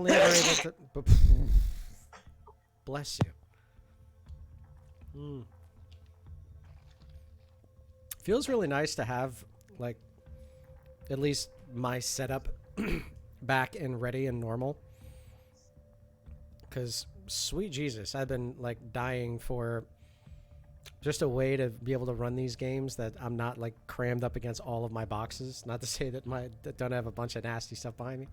only ever able to... Bless you. Feels really nice to have, like, at least my setup back and ready and normal. Because, sweet Jesus, I've been, like, dying for just a way to be able to run these games that I'm not, like, crammed up against all of my boxes. Not to say that that don't have a bunch of nasty stuff behind me.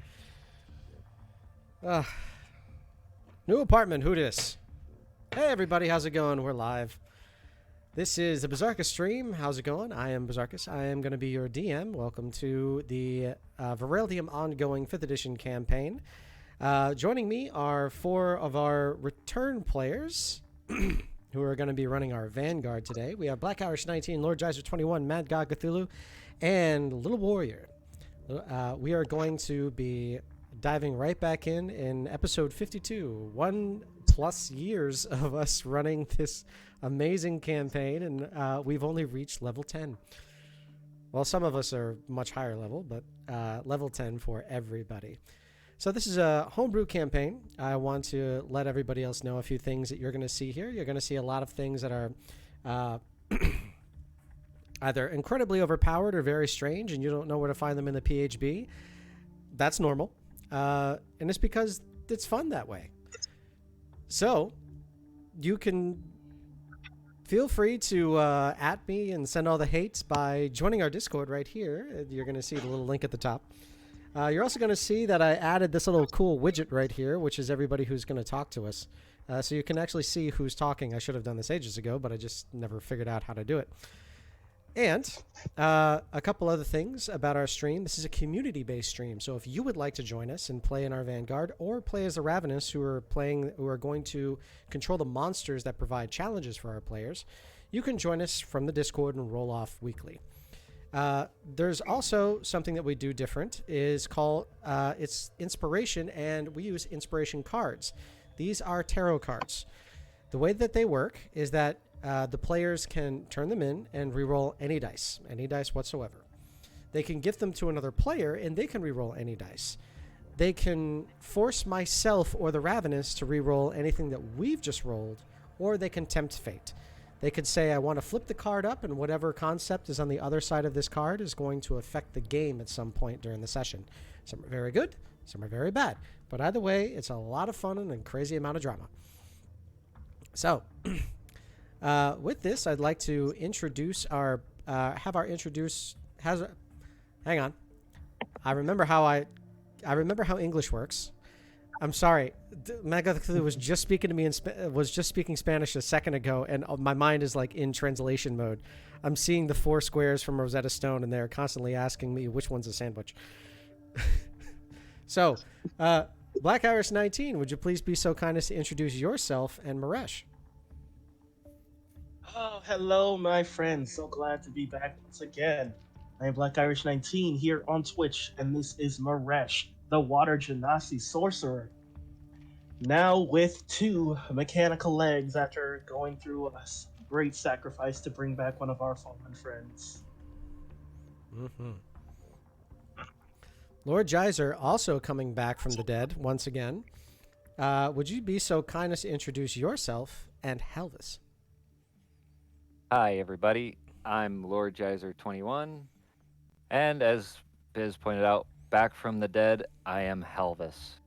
New apartment, who dis? Hey, everybody, how's it going? We're live. This is the Berserkus stream. How's it going? I am Berserkus. I am going to be your DM. Welcome to the Vereldium ongoing 5th edition campaign. Joining me are 4 of our return players who are going to be running our Vanguard today. We have Black Irish 19, Lord Geyser 21, Mad God Cthulhu, and Little Warrior. We are going to be diving right back in episode 52. 1+ years of us running this amazing campaign, and we've only reached level 10. Well, some of us are much higher level, but level 10 for everybody. So this is a homebrew campaign. I want to let everybody else know a few things that you're going to see here. You're going to see a lot of things that are either incredibly overpowered or very strange, and you don't know where to find them in the PHB. That's normal. And it's because it's fun that way. So you can feel free to at me and send all the hates by joining our Discord right here. You're going to see the little link at the top. You're also going to see that I added this little cool widget right here, which is everybody who's going to talk to us. So you can actually see who's talking. I should have done this ages ago, but I just never figured out how to do it. And a couple other things about our stream. This is a community-based stream, so if you would like to join us and play in our Vanguard or play as the Ravenous who are going to control the monsters that provide challenges for our players, you can join us from the Discord and roll off weekly. There's also something that we do different is called it's inspiration, and we use inspiration cards. These are tarot cards. The way that they work is that the players can turn them in and reroll any dice whatsoever. They can gift them to another player, and they can reroll any dice. They can force myself or the Ravenous to reroll anything that we've just rolled, or they can tempt fate. They could say, I want to flip the card up, and whatever concept is on the other side of this card is going to affect the game at some point during the session. Some are very good, some are very bad. But either way, it's a lot of fun and a crazy amount of drama. So, with this, I'd like to introduce hang on. I remember how English works. I'm sorry. Mad was just speaking to me was just speaking Spanish a second ago, and my mind is like in translation mode. I'm seeing the 4 squares from Rosetta Stone, and they're constantly asking me which one's a sandwich. So, Black Irish 19, would you please be so kind as to introduce yourself and Maresh? Oh, hello, my friends. So glad to be back once again. I am Black Irish 19 here on Twitch, and this is Maresh, the Water Genasi Sorcerer. Now with 2 mechanical legs after going through a great sacrifice to bring back one of our fallen friends. Mm-hmm. Lord Geyser also coming back from the dead once again. Would you be so kind as to introduce yourself and Helvis? Hi, everybody. I'm Lord Geyser 21, and as Biz pointed out, back from the dead, I am Helvis.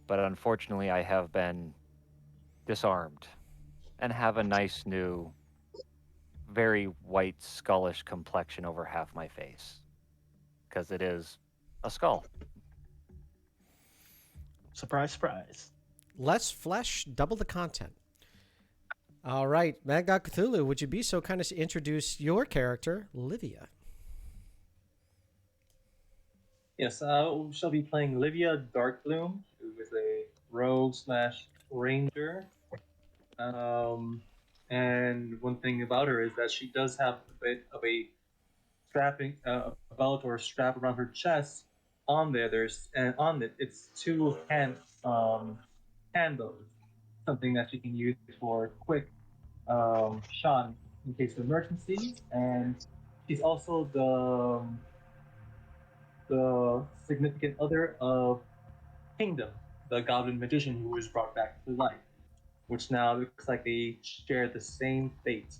But unfortunately, I have been disarmed and have a nice new, very white, skullish complexion over half my face, because it is a skull. Surprise, surprise. Less flesh, double the content. All right, Mad God Cthulhu, would you be so kind as to introduce your character, Livia? Yes, I shall be playing Livia Darkbloom, who is a rogue / ranger. And one thing about her is that she does have a bit of a strapping belt or strap around her chest. On there, on it, it's 2 handles, something that she can use for quick shot in case of emergency. And she's also the significant other of Kingdom, the goblin magician who was brought back to life, which now looks like they share the same fate.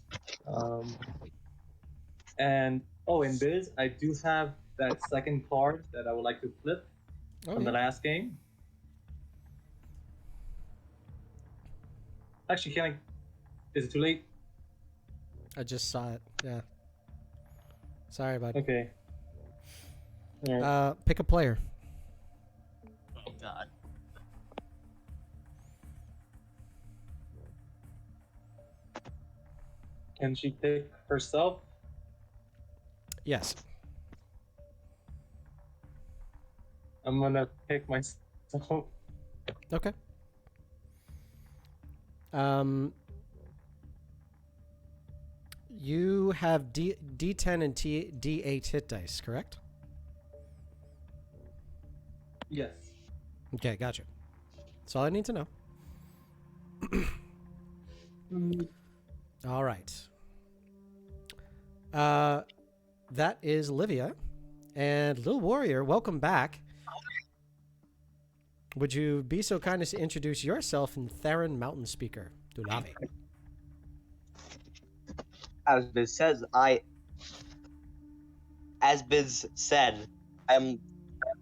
And in Biz, I do have that second card that I would like to flip from the last game. Actually, can I? Is it too late? I just saw it. Yeah. Sorry, bud. Okay. All right. Pick a player. Oh God. Can she pick herself? Yes. I'm gonna pick myself. Okay. You have D10 and D8 hit dice, correct? Yes. Okay, gotcha. That's all I need to know. All right. That is Livia. And Lil Warrior, welcome back. Would you be so kind as to introduce yourself in Theron Mountain Speaker, Dulavi? As Biz said, I'm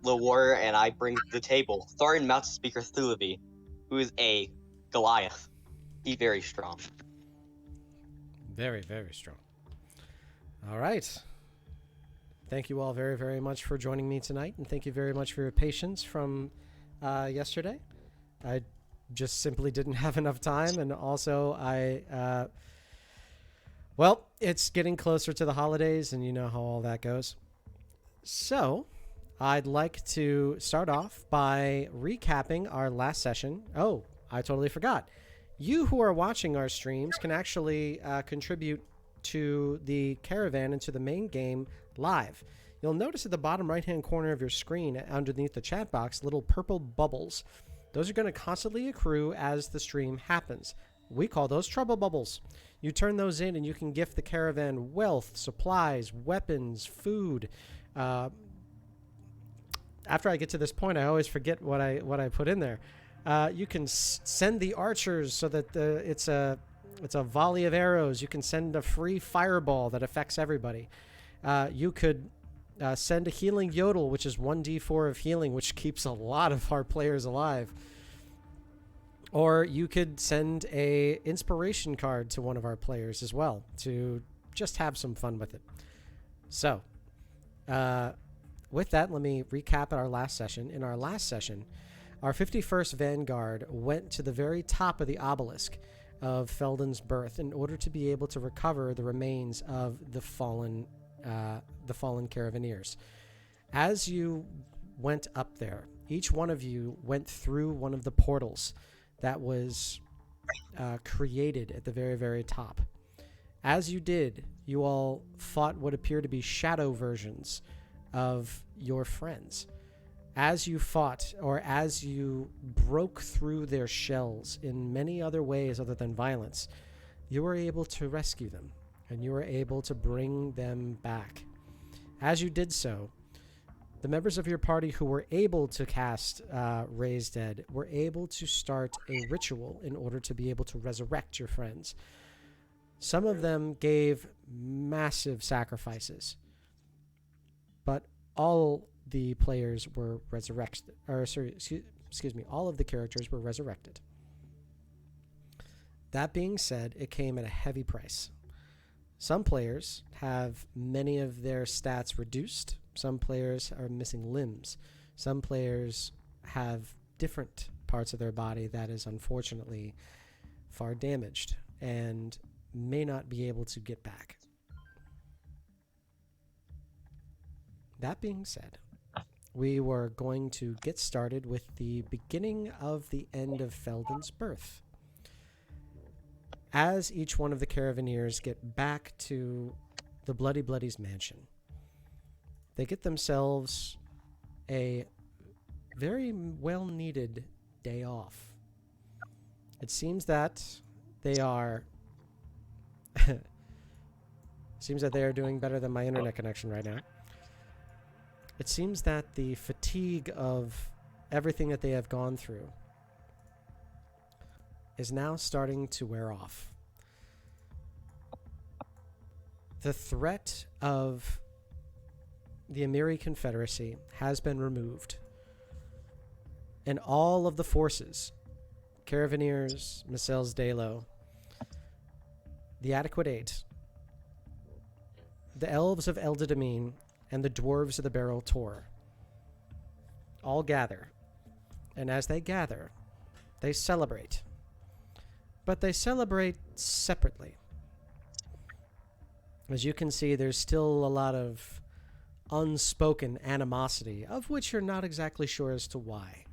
the warrior and I bring to the table Thorin Mountain Speaker Thulavi, who is a Goliath. He's very strong. Very, very strong. All right. Thank you all very, very much for joining me tonight, and thank you very much for your patience from yesterday. I just simply didn't have enough time, and also well, it's getting closer to the holidays, and you know how all that goes. So, I'd like to start off by recapping our last session. Oh, I totally forgot. You who are watching our streams can actually contribute to the caravan and to the main game live. You'll notice at the bottom right-hand corner of your screen, underneath the chat box, little purple bubbles. Those are going to constantly accrue as the stream happens. We call those trouble bubbles. You turn those in and you can gift the caravan wealth, supplies, weapons, food. After I get to this point, I always forget what I put in there. You can send the archers so that it's a volley of arrows. You can send a free fireball that affects everybody. You could send a healing yodel, which is 1d4 of healing, which keeps a lot of our players alive. Or you could send a inspiration card to one of our players as well to just have some fun with it. So, with that, let me recap our last session. In our last session, our 51st Vanguard went to the very top of the obelisk of Feldin's Berth in order to be able to recover the remains of the fallen Caravanneers. As you went up there, each one of you went through one of the portals that was created at the very, very top. As you did, you all fought what appear to be shadow versions of your friends. As you fought, or as you broke through their shells in many other ways other than violence, you were able to rescue them, and you were able to bring them back. As you did so, the members of your party who were able to cast Raise Dead were able to start a ritual in order to be able to resurrect your friends. Some of them gave massive sacrifices, but all the players were resurrected. All of the characters were resurrected. That being said, it came at a heavy price. Some players have many of their stats reduced. Some players are missing limbs. Some players have different parts of their body that is unfortunately far damaged and may not be able to get back. That being said, we were going to get started with the beginning of the end of Feldin's Berth. As each one of the Caravanneers get back to the Bloody Bloody's mansion, they get themselves a very well-needed day off. It seems that they are doing better than my internet connection right now. It seems that the fatigue of everything that they have gone through is now starting to wear off. The threat of the Amiri Confederacy has been removed. And all of the forces, Caravaneers, Micelles Dalo, the Adequate Eight, the Elves of Eldid'Amin, and the Dwarves of the Beryl Tor, all gather. And as they gather, they celebrate. But they celebrate separately. As you can see, there's still a lot of unspoken animosity, of which you're not exactly sure as to why.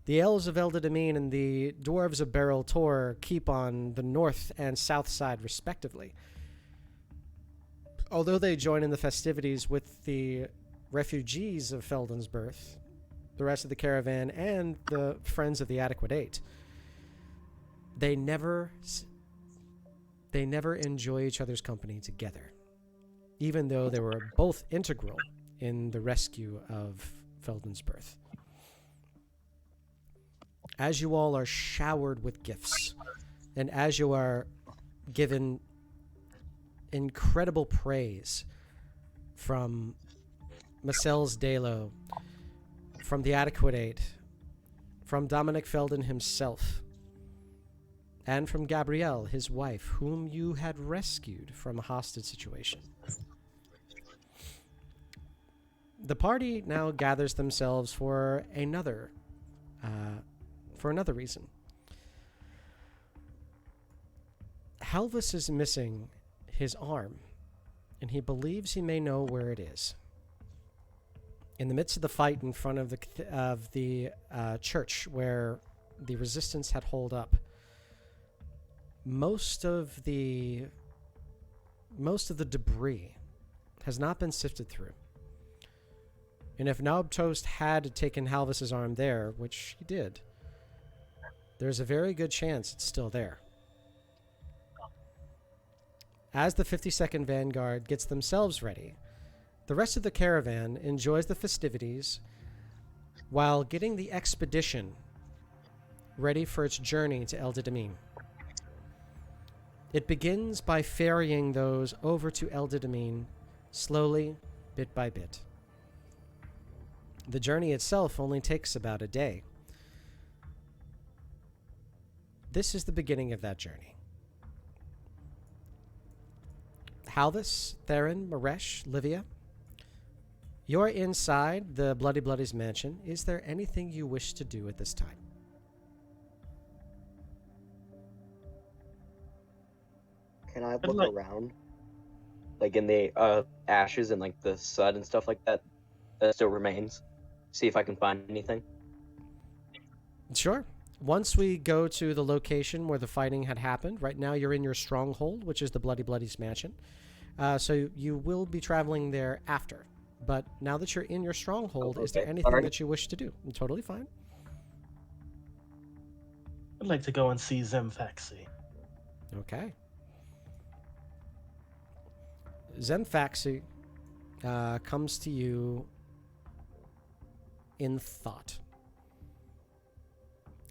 The Elves of Eldid'Amin and the Dwarves of Beryl Tor keep on the north and south side, respectively. Although they join in the festivities with the refugees of Feldin's Berth, the rest of the caravan, and the Friends of the Adequate Eight, they never enjoy each other's company together, even though they were both integral in the rescue of Feldin's Berth. As you all are showered with gifts, and as you are given incredible praise from Micelles Dalo, from the Adequate Eight, from Dominic Feldin himself, and from Gabrielle, his wife, whom you had rescued from a hostage situation. The party now gathers themselves for another reason. Halvis is missing his arm, and he believes he may know where it is. In the midst of the fight in front of the church where the resistance had holed up, most of the debris has not been sifted through. And if Nobtoast had taken Halvis's arm there, which he did, there's a very good chance it's still there. As the 52nd Vanguard gets themselves ready, the rest of the caravan enjoys the festivities while getting the expedition ready for its journey to Eldid'Amin. It begins by ferrying those over to Eldid'Amin slowly, bit by bit. The journey itself only takes about a day. This is the beginning of that journey. Halvis, Theron, Maresh, Livia, you're inside the Bloody Bloody's mansion. Is there anything you wish to do at this time? Can I look around? Like in the ashes and like the sod and stuff like that still remains? See if I can find anything? Sure. Once we go to the location where the fighting had happened, right now you're in your stronghold, which is the Bloody Bloody's mansion. So you will be traveling there after. But now that you're in your stronghold, is there anything that you wish to do? Totally fine. I'd like to go and see Zemfaxi. Okay. Zemfaxi comes to you in thought.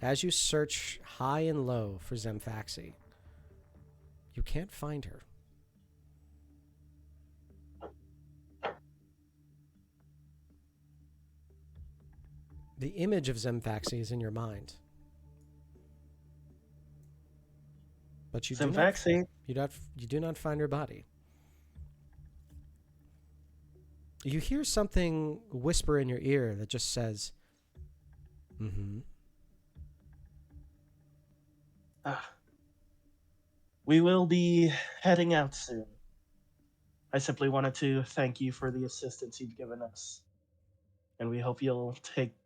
As you search high and low for Zemfaxi, you can't find her. The image of Zemfaxi is in your mind. But you do not find her body. You hear something whisper in your ear that just says, "Mm-hmm." We will be heading out soon. I simply wanted to thank you for the assistance you've given us. And we hope you'll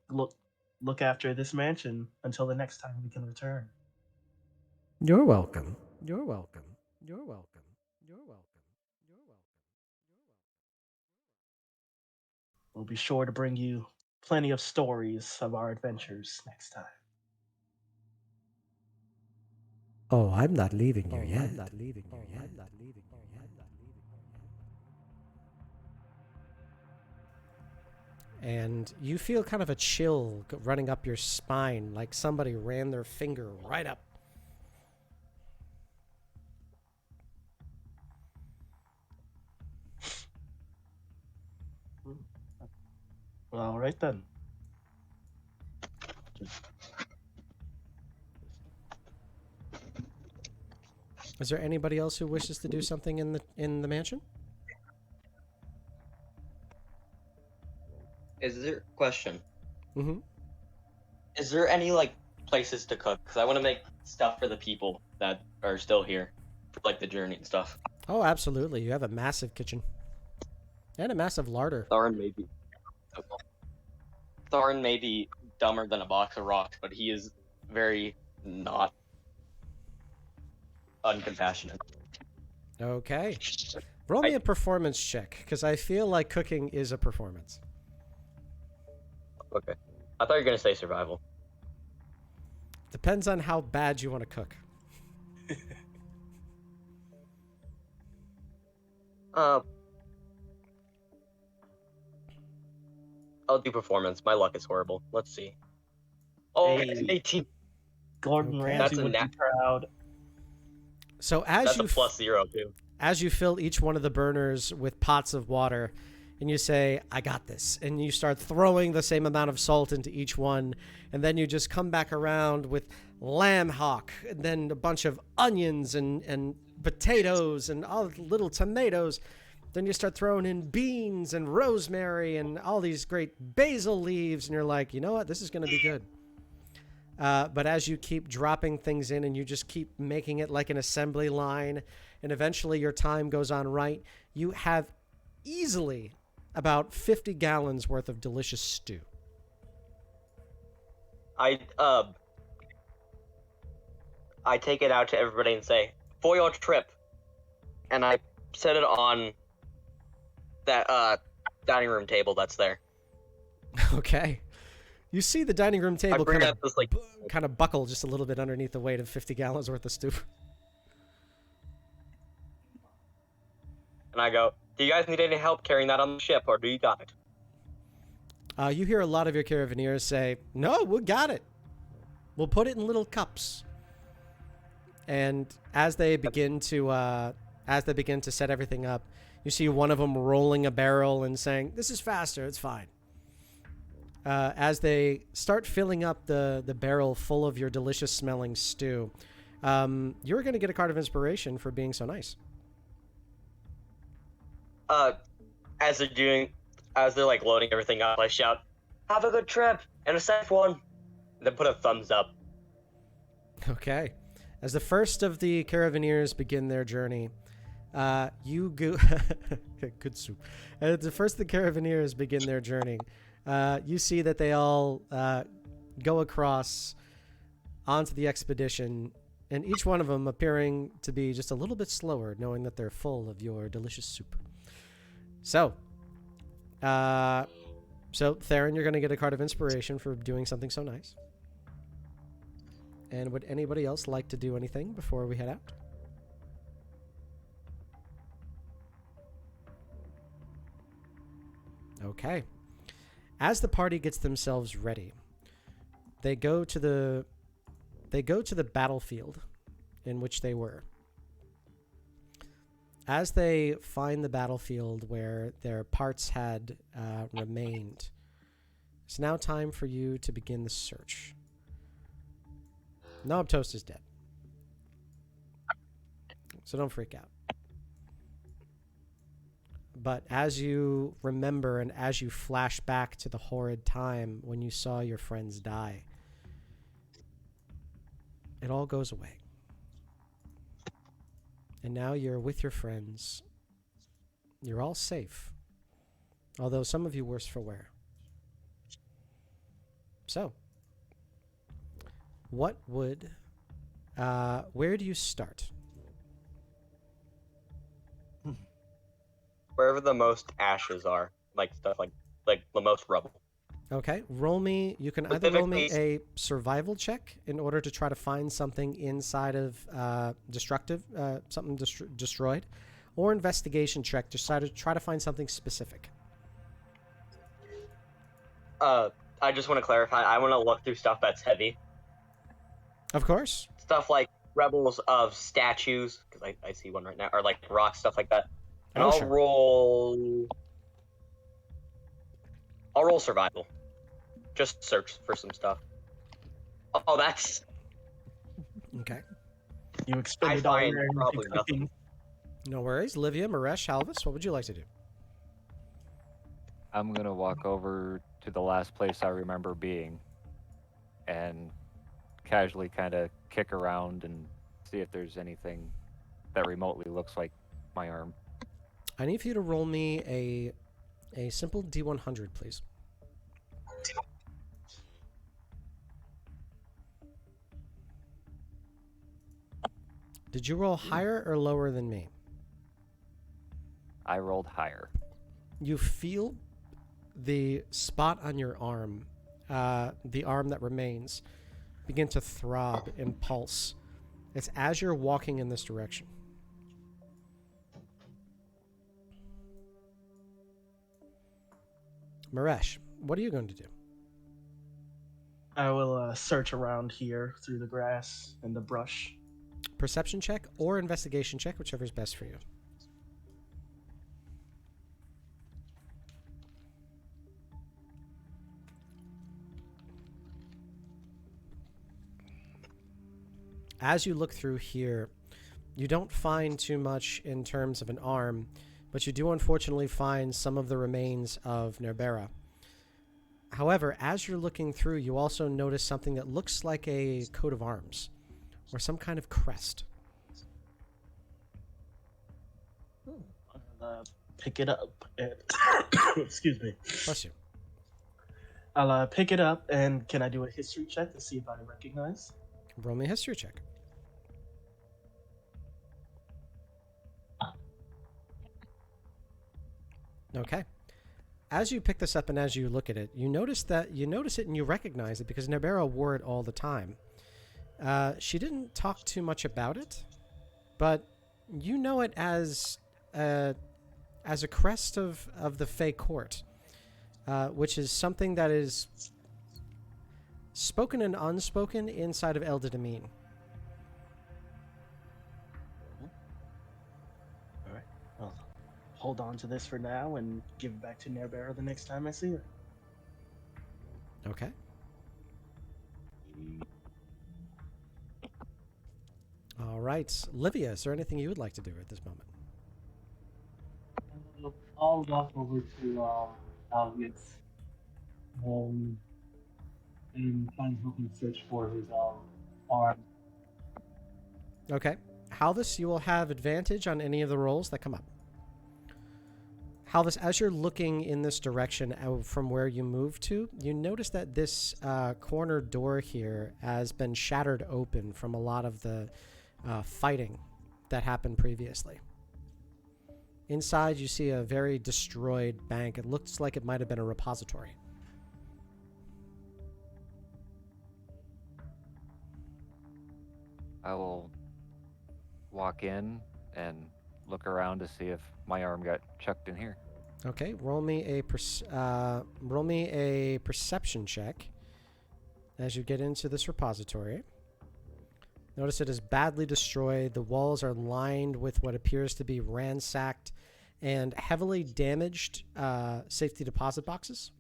look after this mansion until the next time we can return. You're welcome. You're welcome. You're welcome. You're welcome. You're welcome. We'll be sure to bring you plenty of stories of our adventures next time. Oh, I'm not leaving you yet. And you feel kind of a chill running up your spine, like somebody ran their finger right up. Well, all right then. Is there anybody else who wishes to do something in the mansion? Is there question? Mm-hmm. Is there any like places to cook? Because I want to make stuff for the people that are still here, for, like the journey and stuff. Oh, absolutely. You have a massive kitchen. And a massive larder. Thorin may be dumber than a box of rocks, but he is very not uncompassionate. Okay. Roll me a performance check, because I feel like cooking is a performance. Okay. I thought you were gonna say survival. Depends on how bad you want to cook. I'll do performance. My luck is horrible. Let's see. Oh, Hey. 18. Gordon Okay. Ramsay That's a would be nat- proud. So as That's you a +0 too. as you fill each one of the burners with pots of water, and you say, "I got this," and you start throwing the same amount of salt into each one, and then you just come back around with lamb hock, and then a bunch of onions and potatoes and all the little tomatoes. Then you start throwing in beans and rosemary and all these great basil leaves, and you're like, you know what, this is going to be good. But as you keep dropping things in and you just keep making it like an assembly line, and eventually your time goes on right, you have easily about 50 gallons worth of delicious stew. I take it out to everybody and say, "For your trip," and I set it on that dining room table that's there. Okay. You see the dining room table I bring out this like kind of buckle just a little bit underneath the weight of 50 gallons worth of stew. and I go, "Do you guys need any help carrying that on the ship, or do you got it?" You hear a lot of your caravaneers say, "No, we got it. We'll put it in little cups." And as they begin to set everything up, you see one of them rolling a barrel and saying, "This is faster. It's fine." As they start filling up the barrel full of your delicious smelling stew, you're going to get a card of inspiration for being so nice. As they're like loading everything up, I shout, "Have a good trip and a safe one," and then put a thumbs up. Okay. As the first of the caravaneers begin their journey, you go... Good soup. As the first of the caravaneers begin their journey, you see that they all go across onto the expedition, and each one of them appearing to be just a little bit slower, knowing that they're full of your delicious soup. So, Theron, you're going to get a card of inspiration for doing something so nice. And would anybody else like to do anything before we head out? Okay. As the party gets themselves ready, they go to the battlefield in which they were. As they find the battlefield where their parts had remained, it's now time for you to begin the search. Nobtoast is dead, so don't freak out. But as you remember and as you flash back to the horrid time when you saw your friends die, it all goes away. And now you're with your friends. You're all safe, although some of you worse for wear. So, what would... where do you start? Wherever the most ashes are, like stuff like the most rubble. Okay, roll me. You can either roll me a survival check in order to try to find something inside of something destroyed, or investigation check to try to find something specific. I just want to clarify. I want to look through stuff that's heavy. Of course. Stuff like rebels of statues, because I see one right now, or like rocks, stuff like that. And Oh, I'll sure. roll. I'll roll survival. Just search for some stuff. Oh, that's. Okay. You expended all find your energy probably cooking. No worries. Livia, Maresh, Halvis, what would you like to do? I'm gonna walk over to the last place I remember being, and casually kind of kick around and see if there's anything that remotely looks like my arm. I need for you to roll me a simple D100, please. Did you roll higher or lower than me? I rolled higher. You feel the spot on your arm, the arm that remains, begin to throb and pulse. It's as you're walking in this direction. Maresh, what are you going to do? I will search around here through the grass and the brush. Perception check or investigation check, whichever is best for you. As you look through here, you don't find too much in terms of an arm, but you do unfortunately find some of the remains of Nerbera. However, as you're looking through, you also notice something that looks like a coat of arms or some kind of crest. I'll pick it up and excuse me. Bless you. I'll pick it up and can I do a history check to see if I recognize? Roll me a history check. Okay. As you pick this up and as you look at it, you notice it and you recognize it because Nerbera wore it all the time. She didn't talk too much about it, but you know it as a crest of the Fey Court, which is something that is spoken and unspoken inside of Eldid'Amin. All right. I'll hold on to this for now and give it back to Nerbera the next time I see her. Okay. All right. Livia, is there anything you would like to do at this moment? I'll walk over to Alvius and try and help him search for his arm. Okay. Halvis, you will have advantage on any of the rolls that come up. Halvis, as you're looking in this direction from where you moved to, you notice that this corner door here has been shattered open from a lot of the fighting that happened previously. Inside, you see a very destroyed bank. It looks like it might have been a repository. I will walk in and look around to see if my arm got chucked in here. Okay, roll me a perception check as you get into this repository. Notice it is badly destroyed. The walls are lined with what appears to be ransacked and heavily damaged safety deposit boxes,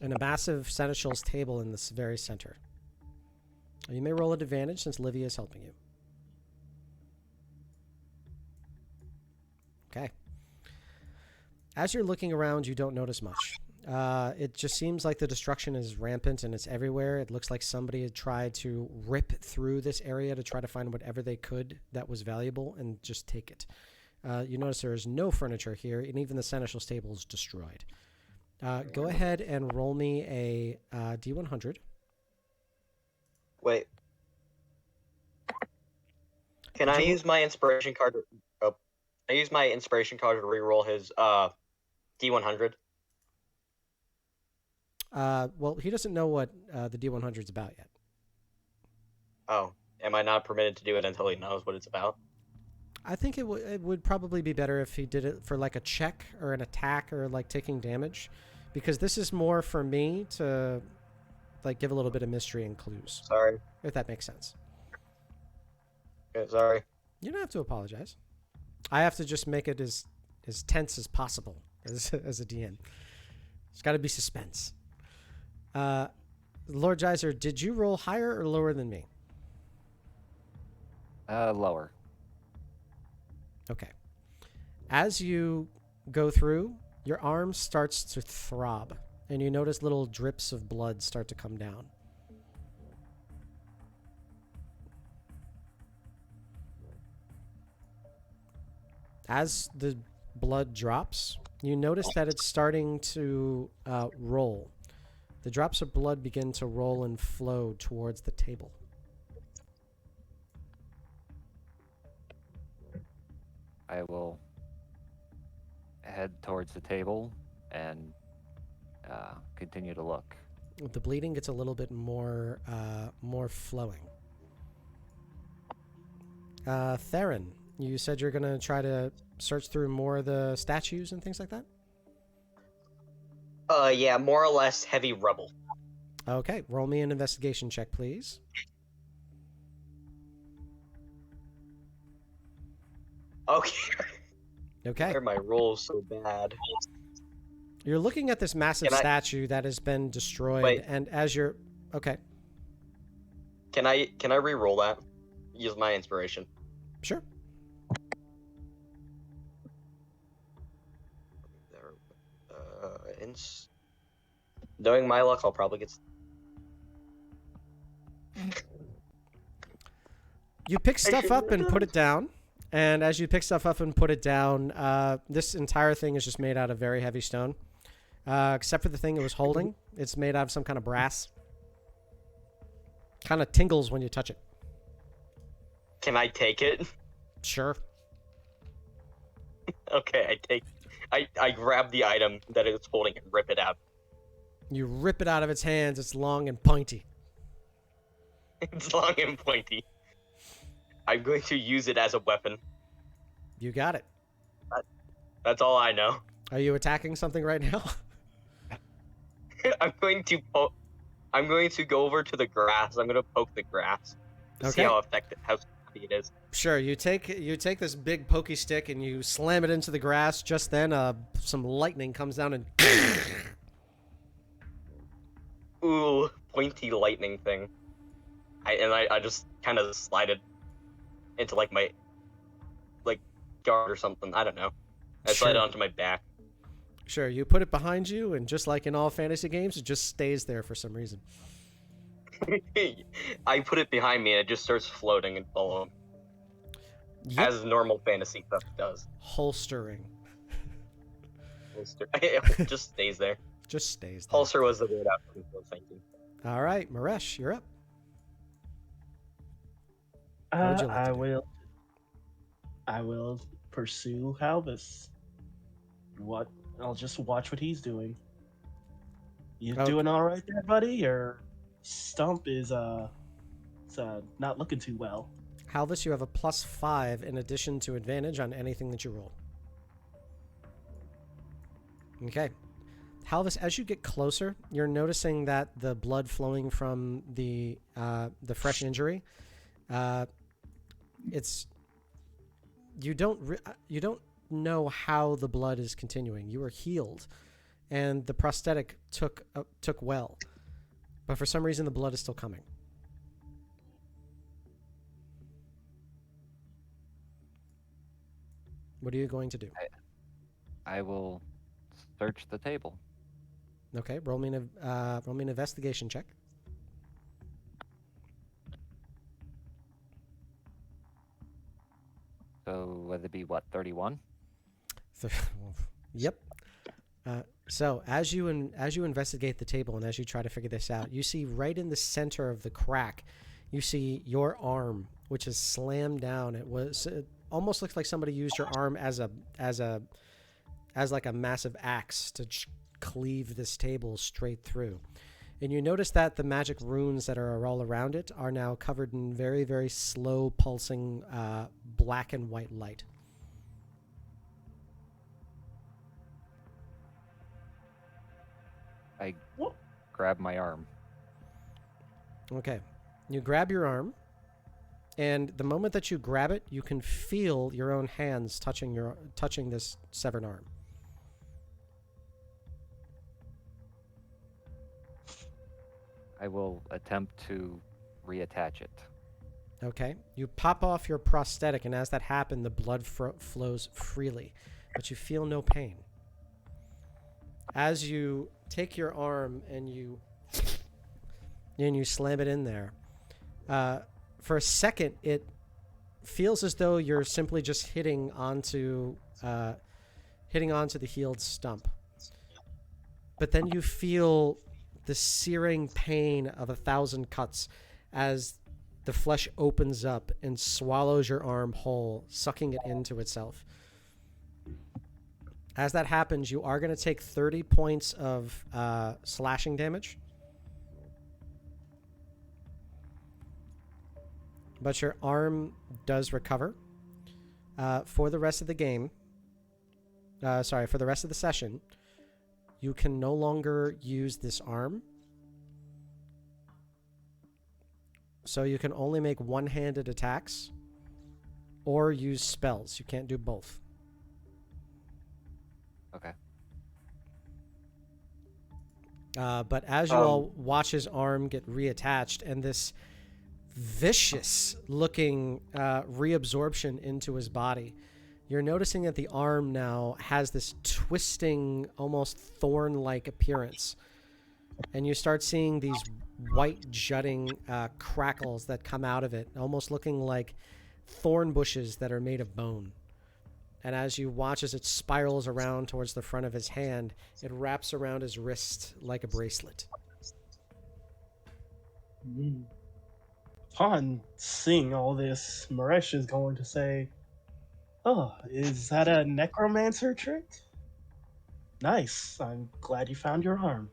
and a massive seneschal's table in this very center. You may roll at advantage since Livia is helping you. Okay. As you're looking around, you don't notice much. It just seems like the destruction is rampant and it's everywhere. It looks like somebody had tried to rip through this area to try to find whatever they could that was valuable and just take it. You notice there is no furniture here, and even the seneschal's table is destroyed. Go ahead and roll me a D100. Wait. Can I use my inspiration card? I use my inspiration card to reroll his D100. Well, he doesn't know what the D100 is about yet. Oh, am I not permitted to do it until he knows what it's about? I think it would probably be better if he did it for like a check or an attack or like taking damage, because this is more for me to like give a little bit of mystery and clues, Sorry. if that makes sense. Okay, sorry. You don't have to apologize. I have to just make it as tense as possible as a DM. There's got to be suspense. Lord Geyser, did you roll higher or lower than me? Lower. Okay. As you go through, your arm starts to throb, and you notice little drips of blood start to come down. As the blood drops, you notice that it's starting to roll. The drops of blood begin to roll and flow towards the table. I will head towards the table and continue to look. The bleeding gets a little bit more flowing. Theron, you said you're going to try to search through more of the statues and things like that? Yeah, more or less heavy rubble. Okay, roll me an investigation check, please. Okay. Okay. Why are my rolls so bad? You're looking at this massive statue that has been destroyed, Wait. and as you're... Okay, Can I re-roll that? Use my inspiration. sure. Knowing my luck, I'll probably get. You pick stuff up and put it down, and as you pick stuff up and put it down, this entire thing is just made out of very heavy stone. Except for the thing it was holding. It's made out of some kind of brass. Kind of tingles when you touch it. Can I take it? Sure. Okay, I grab the item that it's holding and rip it out. You rip it out of its hands. It's long and pointy. It's long and pointy. I'm going to use it as a weapon. You got it. That's all I know. Are you attacking something right now? I'm going to go over to the grass. I'm going to poke the grass. To see Okay. how effective, how sticky it is. Sure. You take this big pokey stick and you slam it into the grass. Just then, some lightning comes down and... Ooh, pointy lightning thing. I just kind of slide it into like my guard or something. I don't know. I slide it Sure. onto my back. Sure, you put it behind you, and just like in all fantasy games, it just stays there for some reason. I put it behind me and it just starts floating and following. Yep. As normal fantasy stuff does. Holstering. It just stays there. Just stays there. Holster was the word I was thinking. All right, Maresh, you're up. What would you like to do? I will pursue Halvis. I'll just watch what he's doing. You Oh. doing all right there, buddy? Or Stump is not looking too well. Halvis, you have a +5 in addition to advantage on anything that you roll. Okay. Halvis, as you get closer, you're noticing that the blood flowing from the fresh injury, you don't know how the blood is continuing. You are healed, and the prosthetic took well, but for some reason the blood is still coming. What are you going to do? I will search the table. Okay, roll me an investigation check. So would it be what, 31? Yep. So as you investigate the table and as you try to figure this out, you see right in the center of the crack, you see your arm, which is slammed down. It almost looks like somebody used your arm as like a massive axe to cleave this table straight through. And you notice that the magic runes that are all around it are now covered in very, very slow pulsing black and white light. I What? grab my arm. Okay. You grab your arm, and the moment that you grab it, you can feel your own hands touching this severed arm. I will attempt to reattach it. Okay. You pop off your prosthetic, and as that happens, the blood flows freely, but you feel no pain. As you take your arm and you slam it in there, for a second, it feels as though you're simply just hitting onto the healed stump. But then you feel the searing pain of 1,000 cuts as the flesh opens up and swallows your arm whole, sucking it into itself. As that happens, you are going to take 30 points of slashing damage. But your arm does recover. For the rest of the game, for the rest of the session, you can no longer use this arm. So you can only make one-handed attacks or use spells. You can't do both. Okay. But as you all watch his arm get reattached and this vicious-looking reabsorption into his body, you're noticing that the arm now has this twisting, almost thorn-like appearance. And you start seeing these white jutting crackles that come out of it, almost looking like thorn bushes that are made of bone. And as you watch as it spirals around towards the front of his hand, it wraps around his wrist like a bracelet. Upon seeing all this, Maresh is going to say, "Oh, is that a necromancer trick? Nice. I'm glad you found your arm."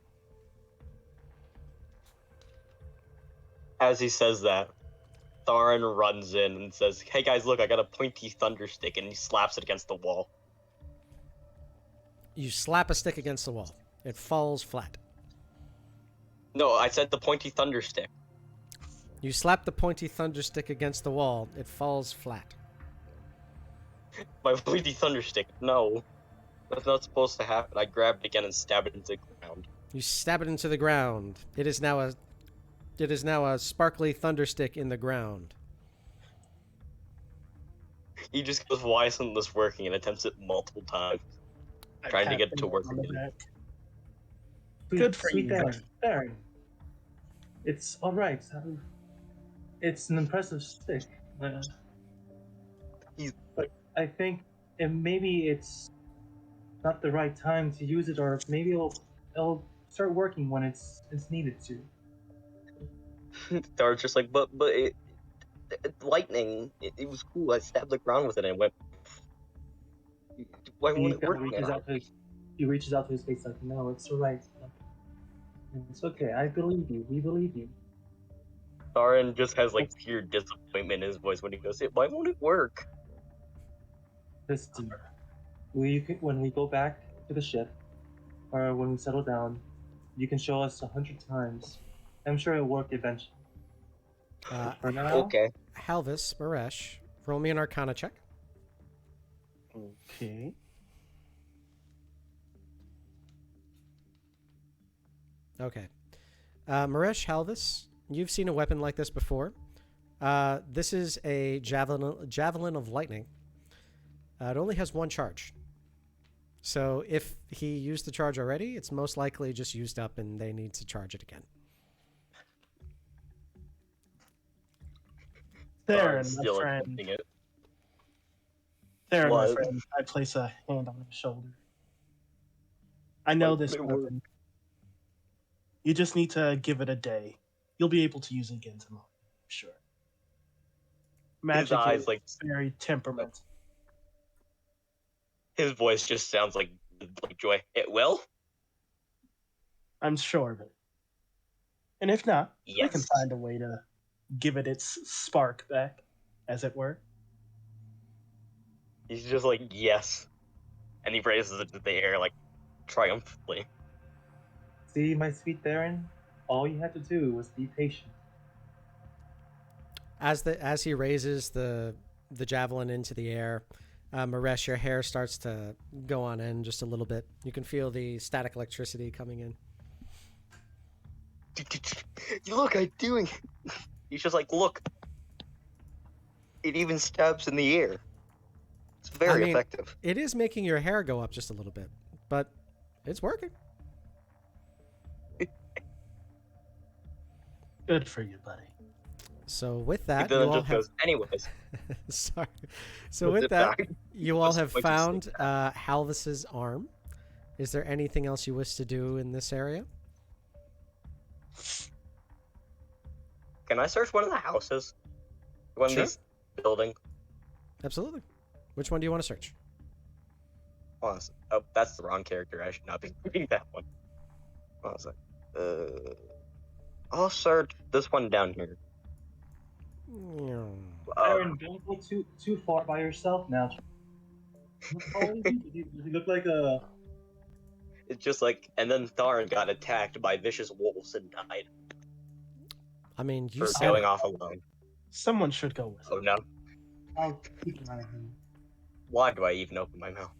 As he says that, Tharin runs in and says, "Hey guys, look, I got a pointy thunder stick," and he slaps it against the wall. You slap a stick against the wall. It falls flat. No, I said the pointy thunder stick. You slap the pointy thunder stick against the wall. It falls flat. My pointy thunder stick. No. That's not supposed to happen. I grabbed it again and stabbed it into the ground. You stab it into the ground. It is now a sparkly thunder stick in the ground. He just goes, "Why isn't this working?" and attempts it multiple times, trying to get it to work again. Good for you. Darren. It's all right. It's an impressive stick. But I think maybe it's not the right time to use it, or maybe it'll start working when it's needed to. Tharin's just like, but lightning. It was cool. I stabbed the ground with it and it went. Why He won't it work? He reaches out to his face like, "No, it's all right. It's okay. I believe you. We believe you." Tharin just has like pure disappointment in his voice when he goes, "Why won't it work?" Listen, when we go back to the ship, or when we settle down, you can show us 100 times. I'm sure it'll work eventually. For now, Okay. Halvis, Maresh, roll me an Arcana check. Okay. Okay. Maresh, Halvis, you've seen a weapon like this before. This is a javelin of lightning. It only has one charge. So if he used the charge already, it's most likely just used up and they need to charge it again. Theron, my Still friend. attempting it. Theron, my What? friend. I place a hand on his shoulder. I know What this did it work? weapon. You just need to give it a day. You'll be able to use it again tomorrow. Sure. Magic eyes, is like- very temperamental. His voice just sounds like joy. It will? I'm sure of it. And if not, we can Yes. find a way to give it its spark back, as it were. He's just like, yes. And he raises it to the air, like, triumphantly. See, my sweet Theron, all you had to do was be patient. As he raises the javelin into the air, Maresh, your hair starts to go on end just a little bit. You can feel the static electricity coming in. Look, I'm doing. He's just like, look. It even stabs in the air. It's very effective. It is making your hair go up just a little bit, but it's working. Good for you, buddy. So with that, Then you it all just have. goes, anyways. Sorry. So Put with it that, back. you all Just have what you found Halvis's arm. Is there anything else you wish to do in this area? Can I search one of the houses? One Sure. of these buildings? Absolutely. Which one do you want to search? Oh, that's the wrong character. I should not be reading that one. What was it? I'll search this one down here. Theron, don't go too far by yourself now. Does he look like a... It's just like, and then Tharn got attacked by vicious wolves and died I mean, you for said going it. off alone. Someone should go with Oh him. no. I'll keep an eye on him. Why do I even open my mouth?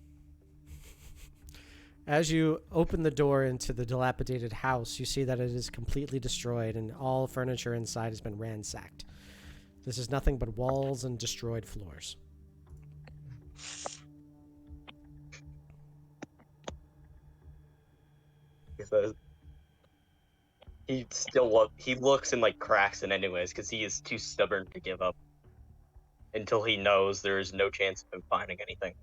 As you open the door into the dilapidated house, you see that it is completely destroyed and all furniture inside has been ransacked. This is nothing but walls and destroyed floors. He says he looks in like cracks in anyways because he is too stubborn to give up until he knows there is no chance of him finding anything.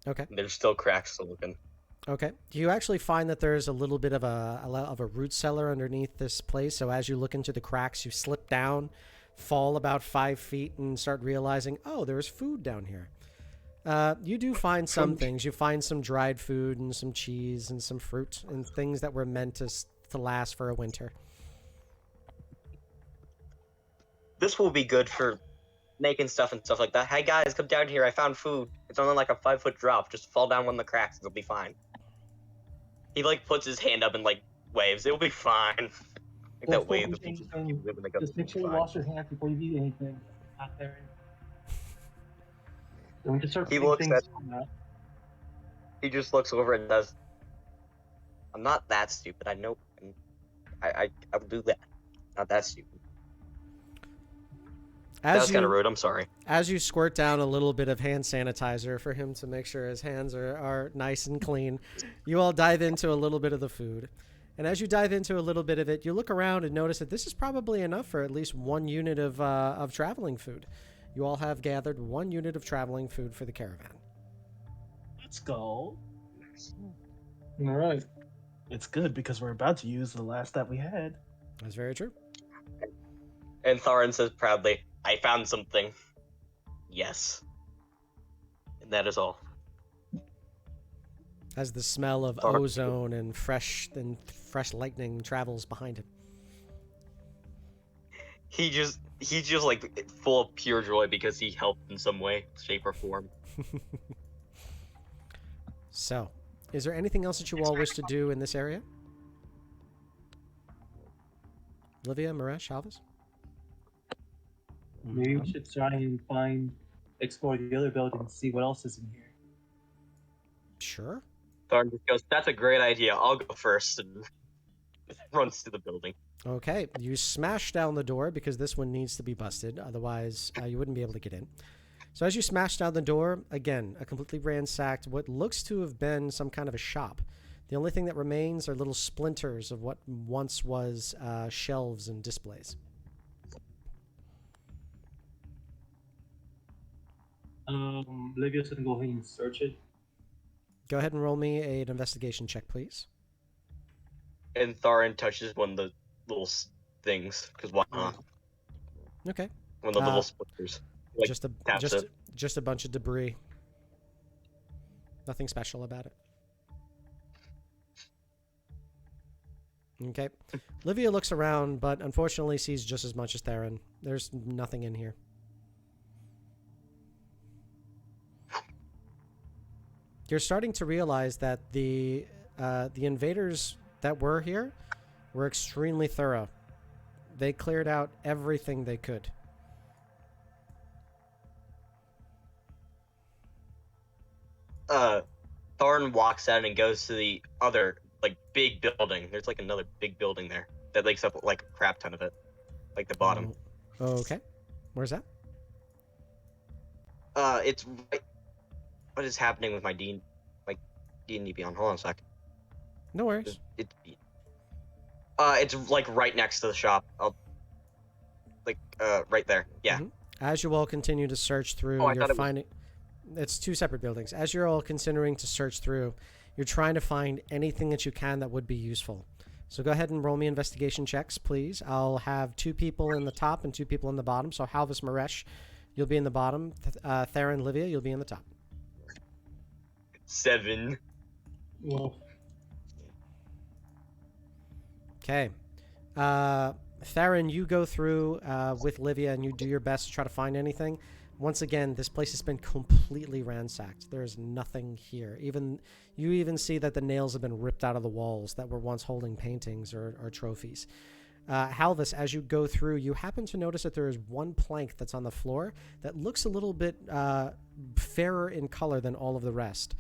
Okay. There's still cracks to look in. Okay. You actually find that there's a little bit of a root cellar underneath this place. So as you look into the cracks, you slip down, fall about 5 feet, and start realizing, oh, there's food down here. You do find some things. You find some dried food and some cheese and some fruit and things that were meant to last for a winter. This will be good for making stuff and stuff like that. Hey guys, come down here. I found food. It's only like a 5-foot drop. Just fall down one of the cracks. It'll be fine. He like puts his hand up and like waves. It'll be fine. Like that wave. Just make sure you wash your hands before you eat anything. Out there. Don't just start He putting looks things at- on that. He just looks over and says, "I'm not that stupid. I know. I'll do that. Not that stupid." That was kind of rude. I'm sorry. As you squirt down a little bit of hand sanitizer for him to make sure his hands are nice and clean, you all dive into a little bit of the food. And as you dive into a little bit of it, you look around and notice that this is probably enough for at least 1 unit of traveling food. You all have gathered 1 unit of traveling food for the caravan. Let's go. All right. It's good because we're about to use the last that we had. That's very true. And Tharin says proudly, "I found something." Yes. And that is all. As the smell of ozone and fresh lightning travels behind him. He's just like full of pure joy because he helped in some way, shape, or form. So, is there anything else that you all wish to do in this area? Olivia, Maresh, Halvis? Maybe we should try and explore the other building and see what else is in here. Sure. Tharin just goes, "That's a great idea. I'll go first," and runs to the building. Okay, you smash down the door because this one needs to be busted. Otherwise, you wouldn't be able to get in. So as you smash down the door, again, a completely ransacked, what looks to have been some kind of a shop. The only thing that remains are little splinters of what once was shelves and displays. Olivia's gonna go ahead and search it. Go ahead and roll me an investigation check, please. And Tharin touches one of the little things, because why not? Okay. One of the little splinters. Like, taps it. Just a bunch of debris. Nothing special about it. Okay. Livia looks around, but unfortunately sees just as much as Theron. There's nothing in here. You're starting to realize that the invaders that were here were extrememely thorough. They cleared out everything they could. Thorn walks out and goes to the other, like, big building. There's, like, another big building there that makes up, like, a crap ton of it. Like, the bottom. Okay. Where's that? It's right... What is happening with my D&D beyond? Hold on a sec. No worries. It's, like, right next to the shop. Right there. Yeah. Mhm. As you all continue to search through, I you're thought it was- finding... It's two separate buildings. As you're all considering to search through, you're trying to find anything that you can that would be useful. So go ahead and roll me investigation checks, please. I'll have 2 people in the top and 2 people in the bottom. So Halvis, Maresh, you'll be in the bottom. Theron, Livia, you'll be in the top. 7. Well, Okay. Theron, you go through with Livia and you do your best to try to find anything. Once again, this place has been completely ransacked. There's nothing here. You even see that the nails have been ripped out of the walls that were once holding paintings or trophies. Halvis, as you go through, you happen to notice that there is one plank that's on the floor that looks a little bit fairer in color than all of the rest.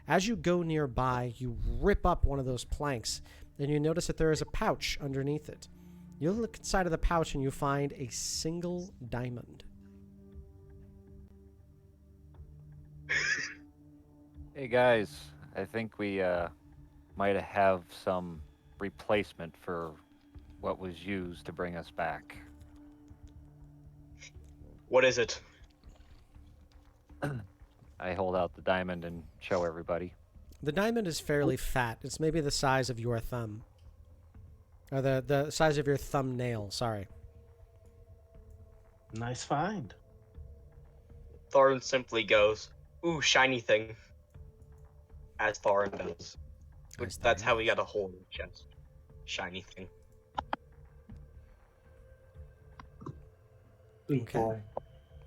As you go nearby, you rip up one of those planks, and you notice that there is a pouch underneath it. You look inside of the pouch, and you find a single diamond. Hey guys, I think we might have some replacement for what was used to bring us back. What is it? I hold out the diamond and show everybody. The diamond is fairly fat. It's maybe the size of your thumb. Or the size of your thumbnail, sorry. Nice find. Thorn simply goes, "Ooh, shiny thing." As Thorn does. As That's Thorn how we does. got a hole in the chest. Shiny thing. sweet Okay. boy.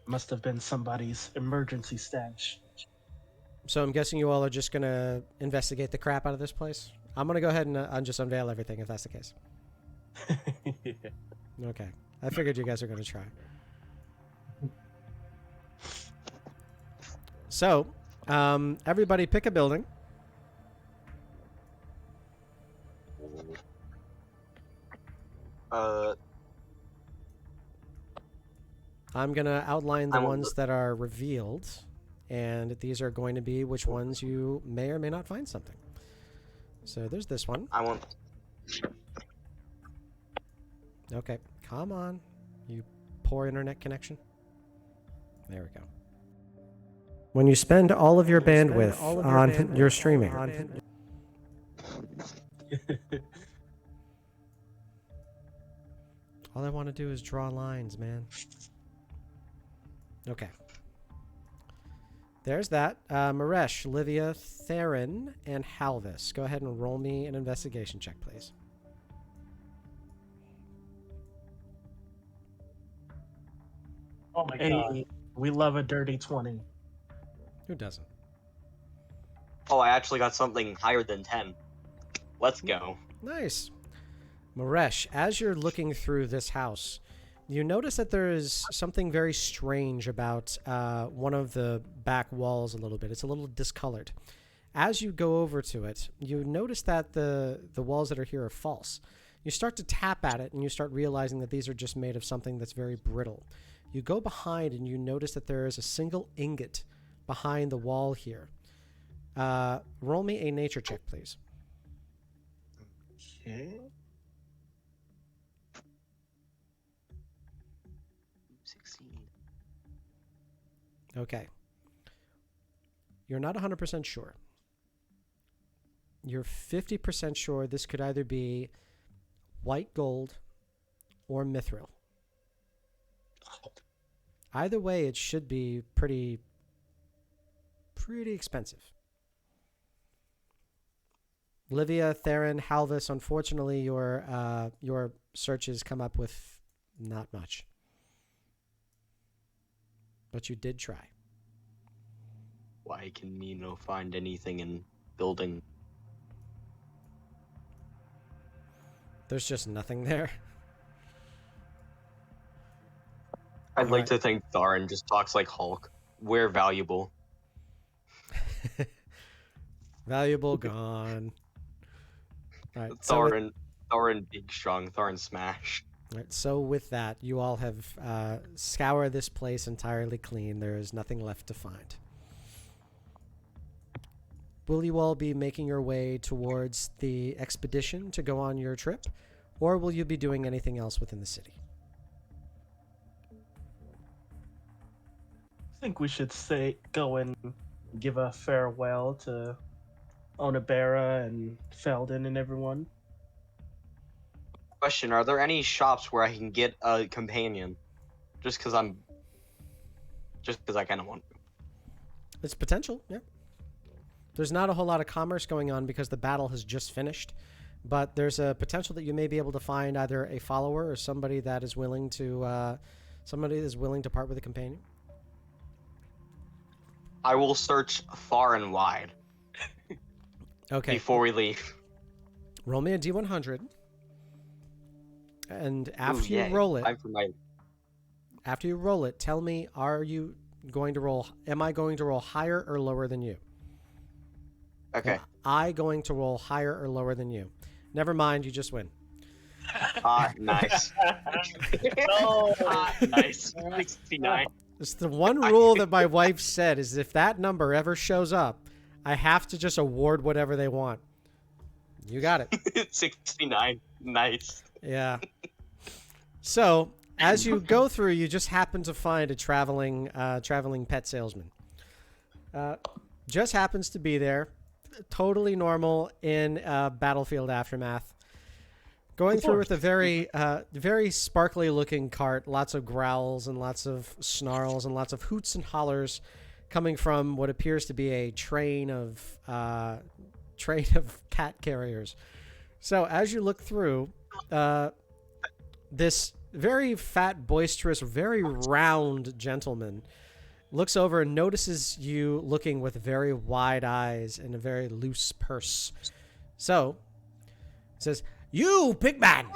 Must have been somebody's emergency stash. So I'm guessing you all are just going to investigate the crap out of this place? I'm going to go ahead and just unveil everything if that's the case. Okay. I figured you guys are going to try. So, everybody pick a building. I'm going to outline the I will ones look. that are revealed, and these are going to be which ones you may or may not find something. So there's this one. I want. Okay, come on, you poor internet connection. There we go. When you spend all of your bandwidth on your streaming, all I want to do is draw lines, man. Okay. There's that. Maresh, Livia, Theron, and Halvis. Go ahead and roll me an investigation check, please. Oh my god. Hey, we love a dirty 20. Who doesn't? Oh, I actually got something higher than 10. Let's go. Nice. Maresh, as you're looking through this house, you notice that there is something very strange about one of the back walls a little bit. It's a little discolored. As you go over to it, you notice that the walls that are here are false. You start to tap at it, and you start realizing that these are just made of something that's very brittle. You go behind, and you notice that there is a single ingot behind the wall here. Roll me a nature check, please. Okay. 16. Okay. You're not 100% sure. You're 50% sure this could either be white gold or mithril. Either way, it should be pretty expensive. Livia, Theron, Halvis, unfortunately, your searches come up with not much. But you did try. Why can me no find anything in building? There's just nothing there. I'd like Alright. to think Tharin just talks like Hulk. We're valuable. Valuable gone. All right. So with, Tharin big strong. Tharin smash. all right, so with that, you all have scoured this place entirely clean. There is nothing left to find. Will you all be making your way towards the expedition to go on your trip, or will you be doing anything else within the city? I think we should go and give a farewell to Onabera and Feldin and everyone. Question: are there any shops where I can get a companion? Just because I kind of want to. It's potential, yeah. There's not a whole lot of commerce going on because the battle has just finished, but there's a potential that you may be able to find either a follower or somebody that is willing to part with a companion. I will search far and wide Okay. before we leave. Roll me a D100, and after Ooh, you yay. roll it, Time for my... after you roll it, tell me: am I going to roll higher or lower than you? Okay. Am I going to roll higher or lower than you? Never mind, you just win. Nice. No. Nice. 69. It's the one rule that my wife said is if that number ever shows up, I have to just award whatever they want. You got it. 69. Nice. Yeah. So, as you go through, you just happen to find a traveling pet salesman. Just happens to be there. Totally normal in Battlefield Aftermath. Going through with a very, very sparkly looking cart, lots of growls and lots of snarls and lots of hoots and hollers coming from what appears to be a train of cat carriers. So as you look through, this very fat, boisterous, very round gentleman looks over and notices you looking with very wide eyes and a very loose purse. So, says, "You, big man!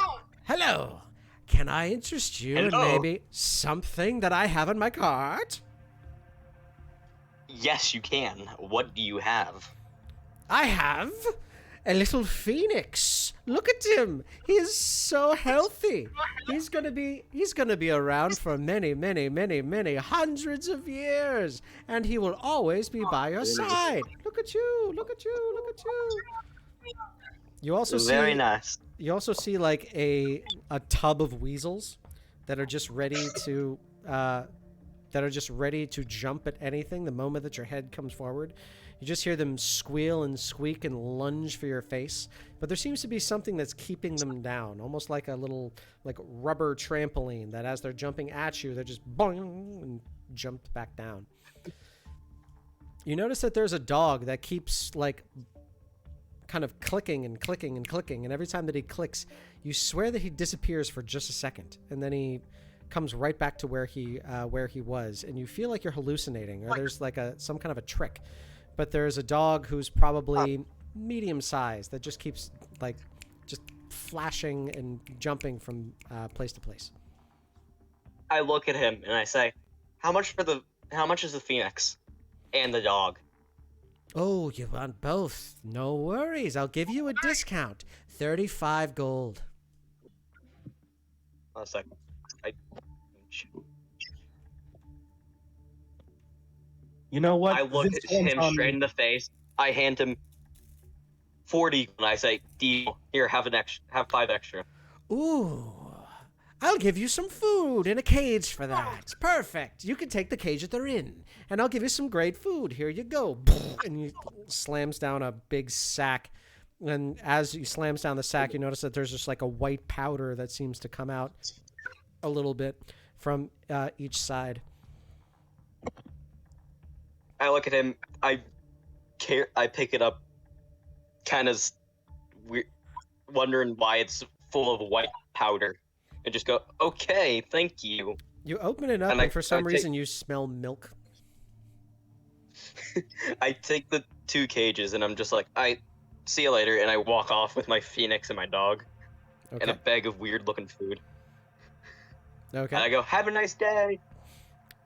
Hello! Can I interest you in Hello. maybe something that I have in my cart?" Yes, you can. What do you have? "I have a little phoenix. Look at him. He is so healthy. He's gonna be around for many, many, many, many hundreds of years, and he will always be by your side. Look at you. Look at you. Look at you." You also Very see nice. you also see like a tub of weasels that are just ready to jump at anything the moment that your head comes forward. You just hear them squeal and squeak and lunge for your face, but there seems to be something that's keeping them down, almost like a little rubber trampoline that as they're jumping at you, they're just boing and jumped back down. You notice that there's a dog that keeps kind of clicking and clicking and clicking, and every time that he clicks, you swear that he disappears for just a second, and then he comes right back to where he was, and you feel like you're hallucinating, or there's some kind of a trick. But there's a dog who's probably medium-sized that just keeps just flashing and jumping from place to place. I look at him and I say, how much is the phoenix and the dog?" "Oh, you want both? No worries. I'll give you a discount. 35 gold. One second. You know what? I look This at him one's on straight me. in the face. I hand him 40 and I say, "Deal. Here, have 5 extra." Ooh, I'll give you some food and a cage for that. Perfect. You can take the cage that they're in, and I'll give you some great food. Here you go." And he slams down a big sack. And as he slams down the sack, you notice that there's just like a white powder that seems to come out a little bit from each side. I look at him. I pick it up, kind of wondering why it's full of white powder, and just go, "Okay, thank you." You open it up, And and I- for some I take- reason you smell milk. I take the 2 cages and I'm just like, "I see you later," and I walk off with my phoenix and my dog. and Okay. a bag of weird-looking food. Okay. And I go, "Have a nice day."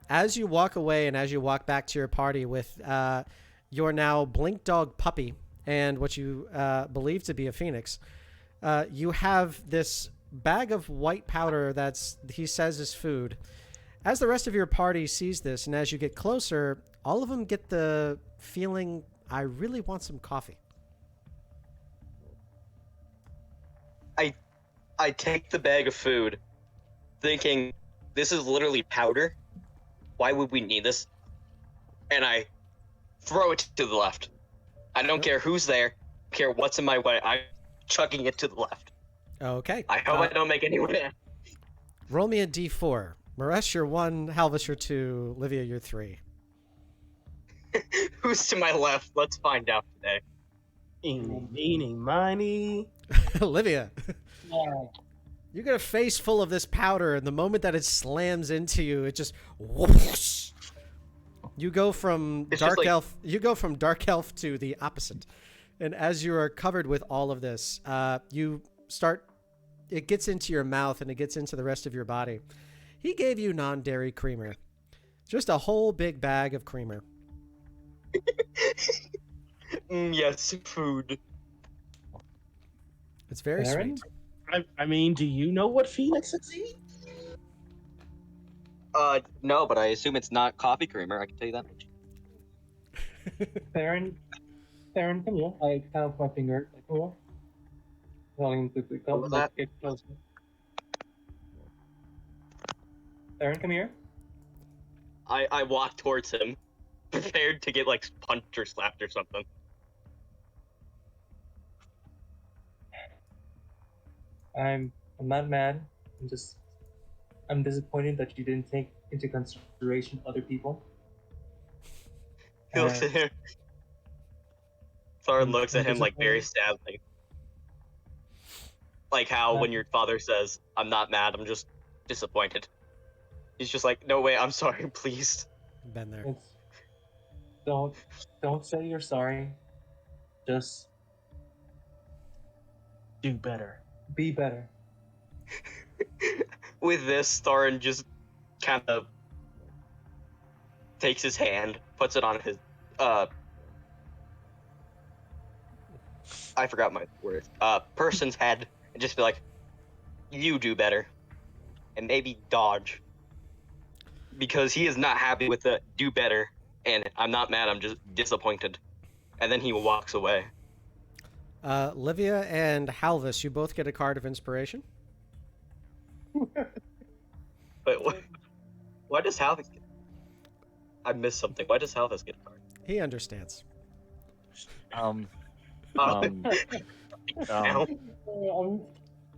As you walk away and as you walk back to your party with your now blink dog puppy and what you believe to be a phoenix, you have this bag of white powder that's he says is food. As the rest of your party sees this, and as you get closer, all of them get the feeling, I really want some coffee. I take the bag of food, thinking, this is literally powder. Why would we need this? And I throw it to the left. I don't care who's there. I don't care what's in my way. I'm chucking it to the left. Okay. I hope I don't make anyone mad. Roll me a d4. Maresh, you're 1. Halvis, you're 2. Livia, you're 3. Who's to my left? Let's find out today. Eeny, meeny, miny. Livia, Yeah. you get a face full of this powder, and the moment that it slams into you, it just whoosh. You go from It's dark just like- elf. You go from dark elf to the opposite, and as you are covered with all of this, you start. It gets into your mouth and it gets into the rest of your body. He gave you non-dairy creamer, just a whole big bag of creamer. Yes, food. It's very Aaron? sweet. I mean, do you know what phoenixes eat? No, but I assume it's not coffee creamer. I can tell you that much. Theron, come here. I count my finger. Like, come here. Telling him to What was that? get closer. Theron, come here. I walk towards him, prepared to get like punched or slapped or something. I'm not mad. I'm disappointed that you didn't take into consideration other people. He looks at him. Thorin looks at him like very sadly. Like how when your father says, "I'm not mad, I'm just disappointed." He's just like, "No way, I'm sorry, please." Been there. It's, don't say you're sorry. Just Do better. be better. With this, Thorin just kind of takes his hand, puts it on his I forgot my word. Person's head, and just be like, "You do better," and maybe dodge, because he is not happy with the "do better," and "I'm not mad, I'm just disappointed," and then he walks away. Livia and Halvis, you both get a card of inspiration. But why does Halvis get? I missed something. Why does Halvis get a card? He understands. Um, Oh, um, Um,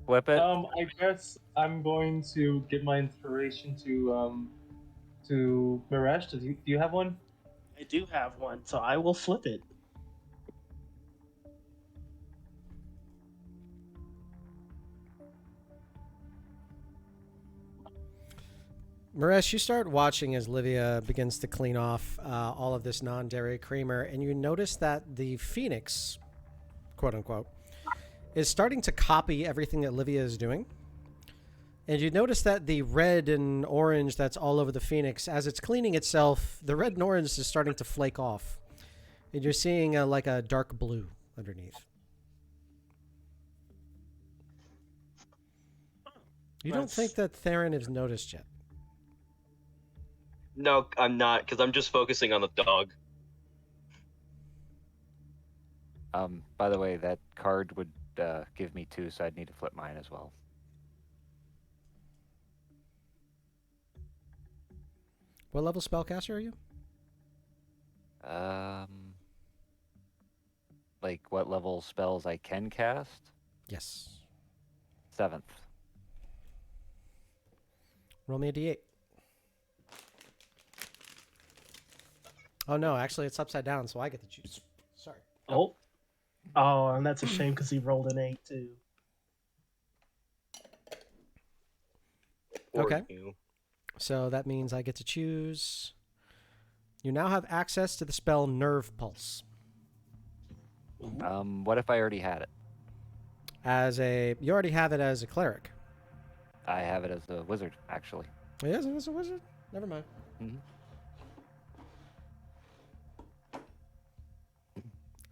flip it. I guess I'm going to give my inspiration to Maresh. Do you have one? I do have one, so I will flip it. Maresh, you start watching as Livia begins to clean off all of this non-dairy creamer, and you notice that the Phoenix, quote unquote, is starting to copy everything that Livia is doing. And you notice that the red and orange that's all over the Phoenix, as it's cleaning itself, the red and orange is starting to flake off. And you're seeing like a dark blue underneath. You don't Nice. think that Theron has noticed yet? no, I'm not, because I'm just focusing on the dog. By the way, that card would give me 2, so I'd need to flip mine as well. What level spellcaster are you? Like what level spells I can cast? Yes. 7th. Roll me a d8. Oh no, actually it's upside down, so I get to choose. Sorry. Oh. Oh, and that's a shame because he rolled an 8 too. Or Okay. you. So that means I get to choose. You now have access to the spell Nerve Pulse. What if I already had it? as a. You already have it as a cleric. I have it as a wizard, actually. Oh, yes, it's a wizard. Never mind. Mhm.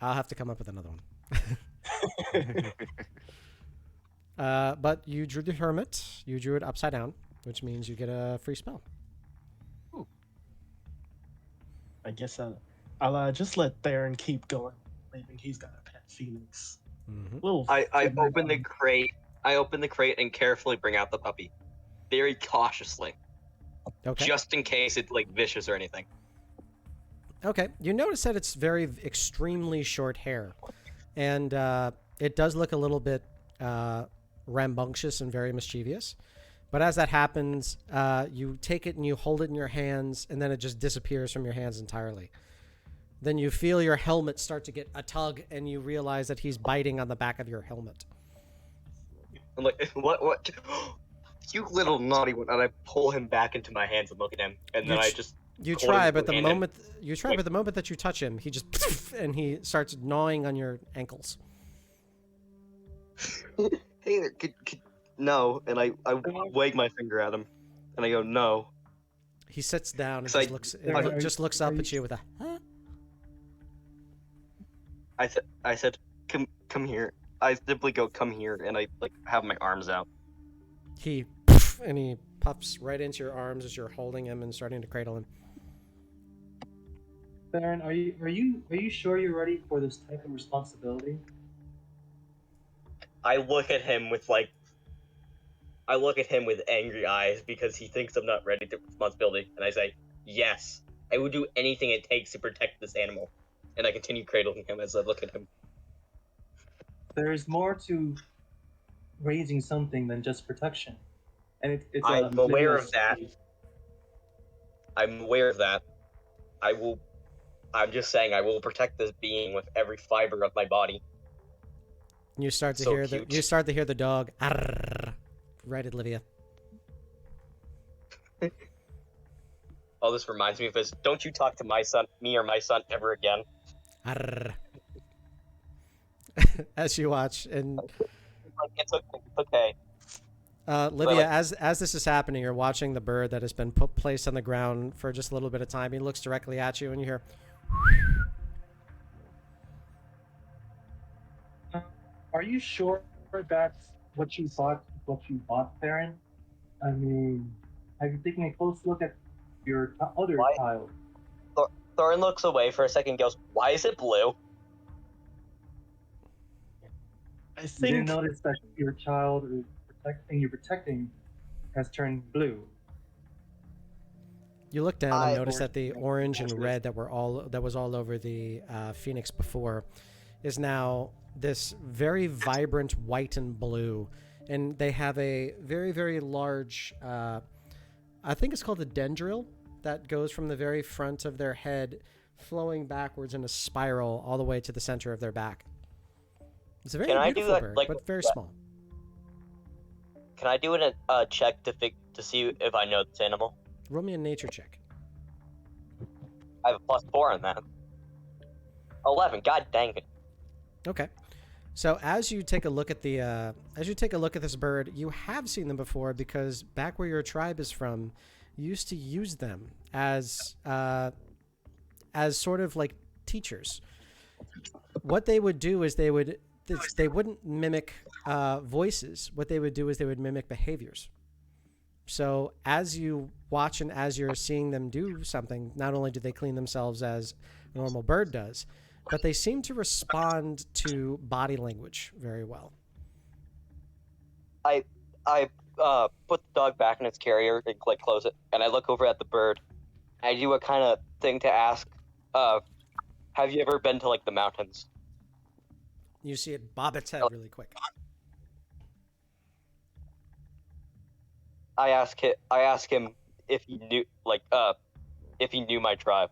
I'll have to come up with another one. But you drew the hermit. You drew it upside down, which means you get a free spell. I guess I'll just let Theron keep going. Maybe he's got a pet phoenix. Mm-hmm. We'll I figure it open the out. crate. I open the crate and carefully bring out the puppy, very cautiously, Okay. just in case it's like vicious or anything. Okay. You notice that it's very extremely short hair, and it does look a little bit rambunctious and very mischievous. But as that happens, you take it and you hold it in your hands, and then it just disappears from your hands entirely. Then you feel your helmet start to get a tug, and you realize that he's biting on the back of your helmet. I'm like, what? You little naughty one! And I pull him back into my hands and look at him, and then I just You hold him try, but the two-handed. moment that you touch him, he just and he starts gnawing on your ankles. Hey there, could no, and I wag my finger at him, and I go no. He sits down and So just looks up at you with a huh? I said come here. I simply go come here, and I like have my arms out. He and he puffs right into your arms as you're holding him and starting to cradle him. Baron, are you sure you're ready for this type of responsibility? I look at him with angry eyes because he thinks I'm not ready to responsibility, and I say, yes, I will do anything it takes to protect this animal. And I continue cradling him as I look at him. There's more to raising something than just protection, and it's. I'm aware of that. I'm aware of that. I'm just saying I will protect this being with every fiber of my body. You start to So hear cute. you start to hear the dog "Arrrr," right at Livia. All this reminds me of this. Don't you talk to me or my son ever again. Arrrr. As you watch and It's okay. Livia, as this is happening, you're watching the bird that has been placed on the ground for just a little bit of time. He looks directly at you, and you hear. Are you sure that's what you bought, Baron? I mean, have you taken a close look at your other Why? child? Thorin looks away for a second and goes, why is it blue? I You think didn't notice that your child is you're protecting has turned blue. You look down and notice that the Orange. orange and red that was all over the phoenix before is now this very vibrant white and blue, and they have a very, very large I think it's called a dendril that goes from the very front of their head flowing backwards in a spiral all the way to the center of their back. It's a very Can I do beautiful that, bird, like, but very that? small. Can I do a check to see if I know this animal? Roll me a nature check. I have a +4 on that. 11. God dang it. Okay. So as you take a look at this bird, you have seen them before because back where your tribe is from, you used to use them as sort of like teachers. What they would do is they wouldn't mimic voices. What they would do is they would mimic behaviors. So as you watch and as you're seeing them do something, not only do they clean themselves as a normal bird does, but they seem to respond to body language very well. I put the dog back in its carrier and close it, and I look over at the bird. I do a kind of thing to ask, have you ever been to the mountains? You see it bob its head really quick. I ask him if he knew my tribe.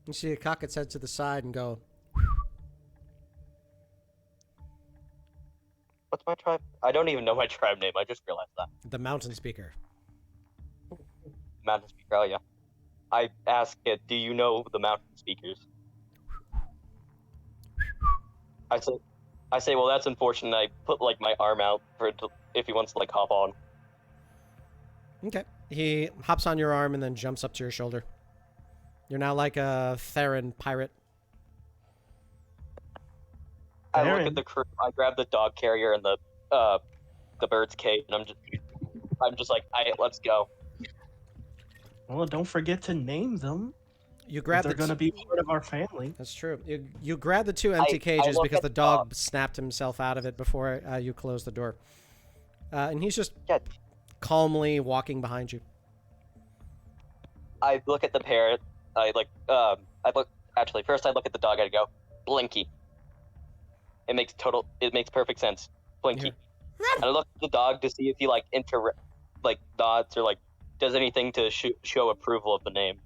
You see it cock its head to the side and go, What's my tribe? I don't even know my tribe name. I just realized that. the mountain speaker. Mountain speaker. Oh yeah. I ask it, do you know the mountain speakers? I say, well, that's unfortunate. I put like my arm out for it to, if he wants to like hop on. Okay. He hops on your arm and then jumps up to your shoulder. You're now like a Theron pirate. I look Baron. at the crew. I grab the dog carrier and the bird's cage, and I'm just like, let's go. Well, don't forget to name them. You If grab they're the. gonna be part of our family. That's true. You grab the two empty cages look because at the the dog dog. snapped himself out of it before you close the door. And he's just Yeah. calmly walking behind you. I look at the parrot. I look. Actually, first I look at the dog. I go, Blinky. It makes perfect sense. Blinky. Yeah. And I look at the dog to see if he like nods or like does anything to show approval of the name.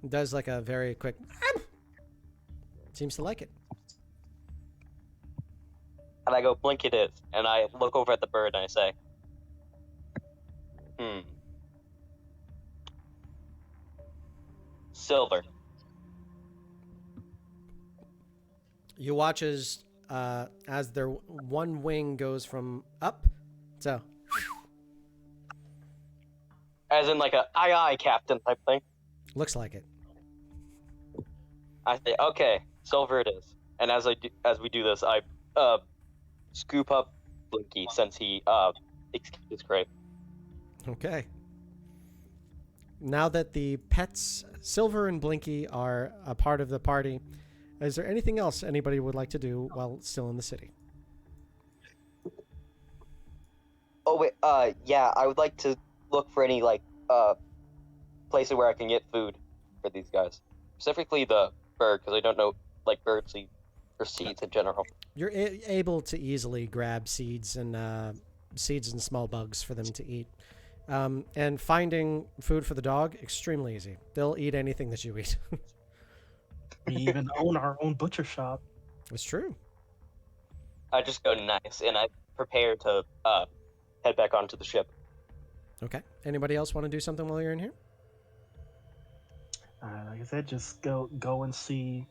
Does like a very quick. Seems to like it. And I go, Blink it is. And I look over at the bird and I say, Silver. You watch as their one wing goes from up to. As in like a aye aye captain type thing. Looks like it. I say, okay, Silver it is. And as we do this, I scoop up Blinky since he escaped his crate. Okay. Now that the pets, Silver and Blinky, are a part of the party, is there anything else anybody would like to do while still in the city? Oh wait, yeah, I would like to look for any like places where I can get food for these guys. Specifically the bird, because I don't know like bird seed or seeds in general. You're able to easily grab seeds and small bugs for them to eat. And finding food for the dog, extremely easy. They'll eat anything that you eat. We even own our own butcher shop. It's true. I just go nice, and I prepare to head back onto the ship. Okay. Anybody else want to do something while you're in here? Like I said, just go and see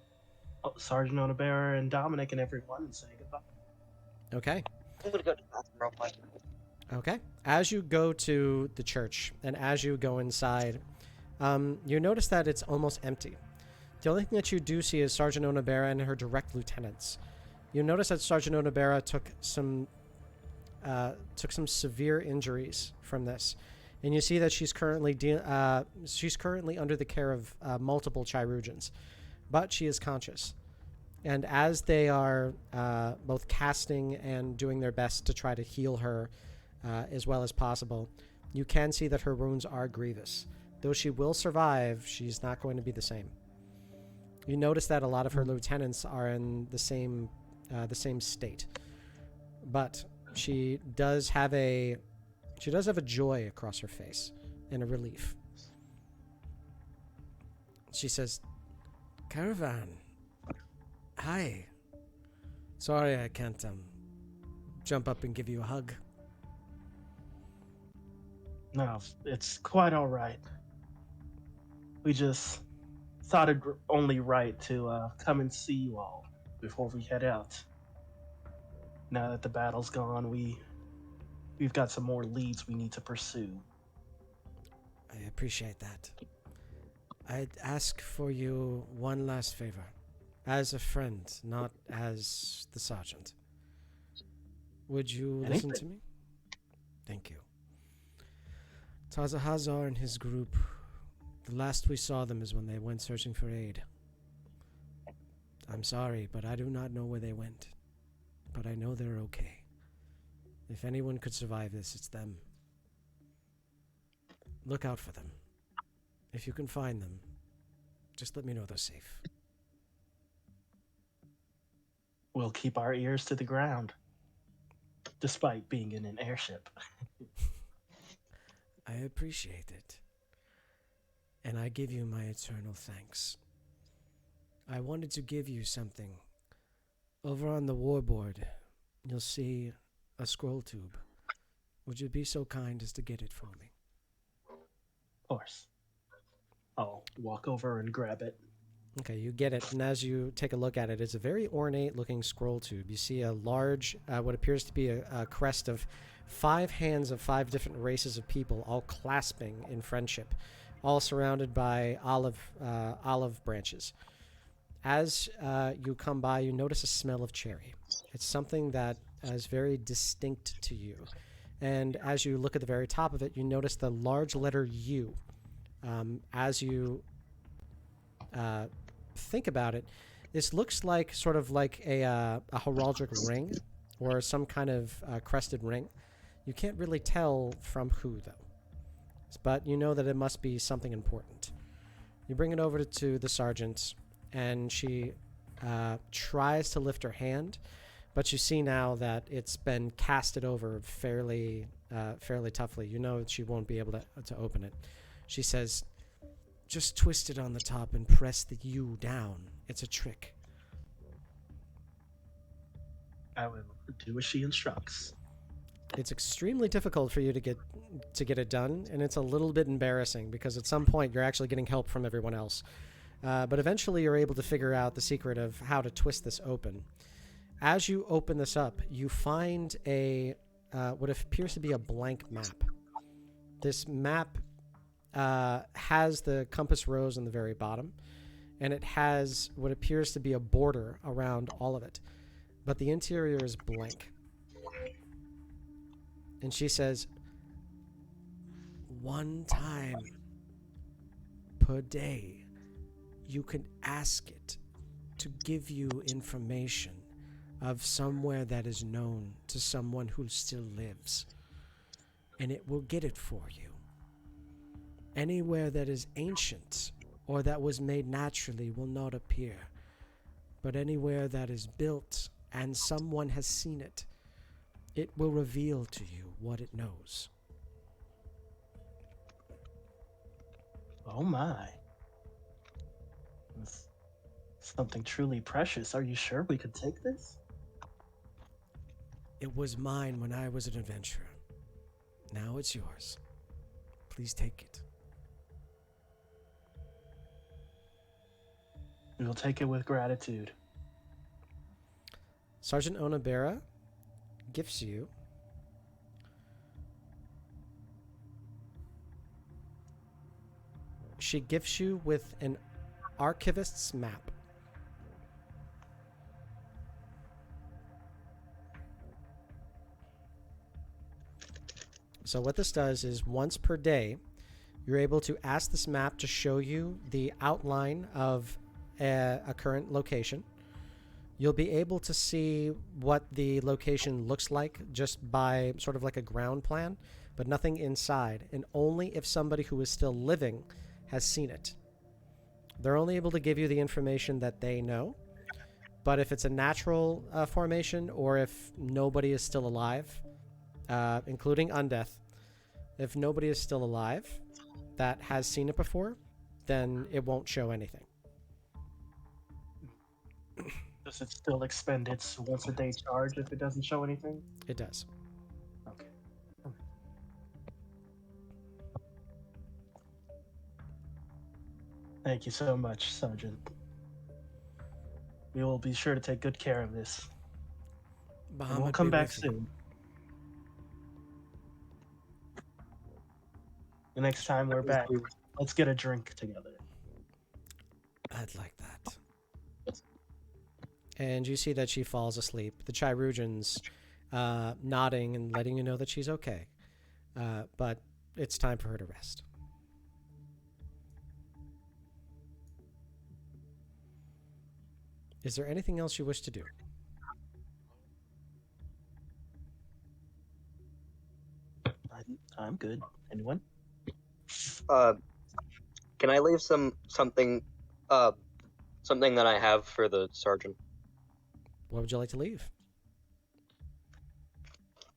Sergeant Onabera and Dominic and everyone and say goodbye. Okay. I'm gonna go to the bathroom real quick. Okay. As you go to the church and as you go inside, you notice that it's almost empty. The only thing that you do see is Sergeant Onabera and her direct lieutenants. You notice that Sergeant Onabera took some severe injuries from this, and you see that she's currently under the care of multiple chirurgeons, but she is conscious. And as they are both casting and doing their best to try to heal her as well as possible, you can see that her wounds are grievous. Though she will survive, she's not going to be the same. You notice that a lot of her lieutenants are in the same state, but she does have a joy across her face and a relief. She says, "Caravan, hi. Sorry I can't jump up and give you a hug." No, it's quite all right. We just thought it only right to come and see you all before we head out. Now that the battle's gone, we've got some more leads we need to pursue. I appreciate that. I'd ask for you one last favor. As a friend, not as the sergeant. Would you listen to me? Thank you. Tazahazar and his group, the last we saw them is when they went searching for aid. I'm sorry, but I do not know where they went. But I know they're okay. If anyone could survive this, it's them. Look out for them. If you can find them, just let me know they're safe. We'll keep our ears to the ground, despite being in an airship. I appreciate it. And I give you my eternal thanks. I wanted to give you something. Over on the warboard, you'll see a scroll tube. Would you be so kind as to get it for me? Of course. I'll walk over and grab it. Okay, you get it, and as you take a look at it, it's a very ornate-looking scroll tube. You see a large, what appears to be a crest of 5 hands of 5 different races of people, all clasping in friendship, all surrounded by olive branches. As you come by, you notice a smell of cherry. It's something that is very distinct to you. And as you look at the very top of it, you notice the large letter U. As you think about it, this looks like sort of like a heraldic ring or some kind of crested ring. You can't really tell from who, though. But you know that it must be something important. You bring it over to the sergeant, and she tries to lift her hand, but you see now that it's been casted over fairly toughly. You know that she won't be able to open it. She says, "Just twist it on the top and press the U down. It's a trick." I will do as she instructs. It's extremely difficult for you to get it done, and it's a little bit embarrassing because at some point you're actually getting help from everyone else. But eventually you're able to figure out the secret of how to twist this open. As you open this up, you find what appears to be a blank map. This map has the compass rose on the very bottom, and it has what appears to be a border around all of it. But the interior is blank. And she says, "One time per day, you can ask it to give you information of somewhere that is known to someone who still lives, and it will get it for you. Anywhere that is ancient or that was made naturally will not appear, but anywhere that is built and someone has seen it, it will reveal to you what it knows." Oh my. It's something truly precious. Are you sure we could take this? "It was mine when I was an adventurer. Now it's yours. Please take it." We will take it with gratitude. Sergeant Onabera gifts you she gifts you with an archivist's map. So what this does is once per day, you're able to ask this map to show you the outline of a current location. You'll be able to see what the location looks like just by sort of like a ground plan, but nothing inside, and only if somebody who is still living has seen it. They're only able to give you the information that they know, but if it's a natural formation or if nobody is still alive, including undeath, if nobody is still alive that has seen it before, then it won't show anything. Does it still expend its once a day charge if it doesn't show anything? It does. Okay. Thank you so much, Sergeant. We will be sure to take good care of this. And we'll come back soon. The next time we're back, let's get a drink together. I'd like that. And you see that she falls asleep. The Chirugians nodding and letting you know that she's okay. But it's time for her to rest. Is there anything else you wish to do? I'm good. Anyone? Can I leave something that I have for the sergeant? What would you like to leave?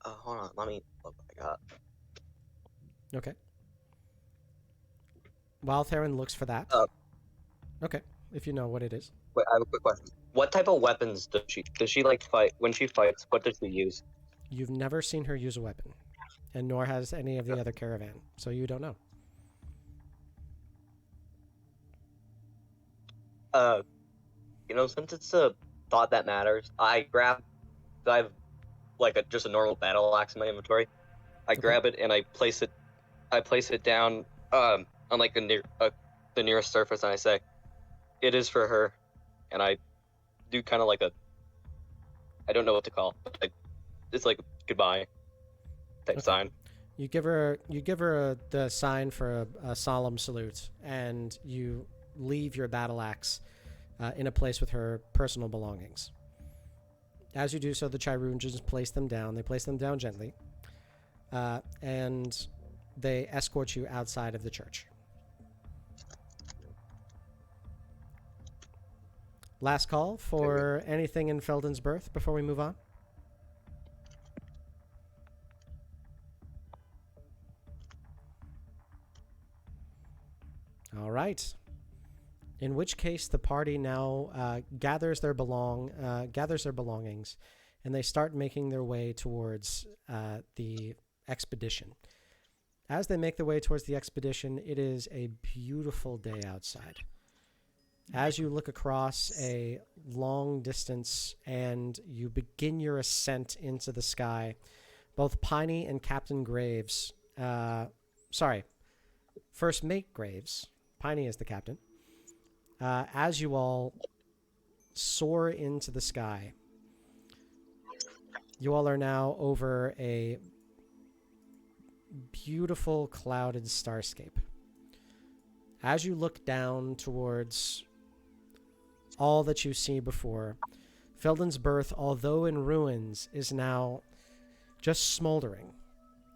Hold on, let me look what I got. Okay. While Theron looks for that. Okay, if you know what it is. Wait, I have a quick question. What type of weapons does she like fight when she fights? What does she use? You've never seen her use a weapon, and nor has any of the other caravan, so you don't know. Since it's a thought that matters, I have like just a normal battle axe in my inventory. I grab it and I place it down on like the nearest surface, and I say, "It is for her," and I do kind of like I don't know what to call it, but it's like goodbye type sign. You give her the sign for a solemn salute, and you leave your battle axe in a place with her personal belongings. As you do so, the Chirunjans place them down. They place them down gently, and they escort you outside of the church. Last call for anything in Feldin's Berth before we move on. All right. In which case, the party now gathers their belongings, and they start making their way towards the expedition. As they make their way towards the expedition, it is a beautiful day outside. As you look across a long distance and you begin your ascent into the sky, both Piney and Captain Graves, First Mate Graves, Piney is the captain, as you all soar into the sky, you all are now over a beautiful clouded starscape. As you look down towards all that you see before, Feldin's Berth, although in ruins, is now just smoldering.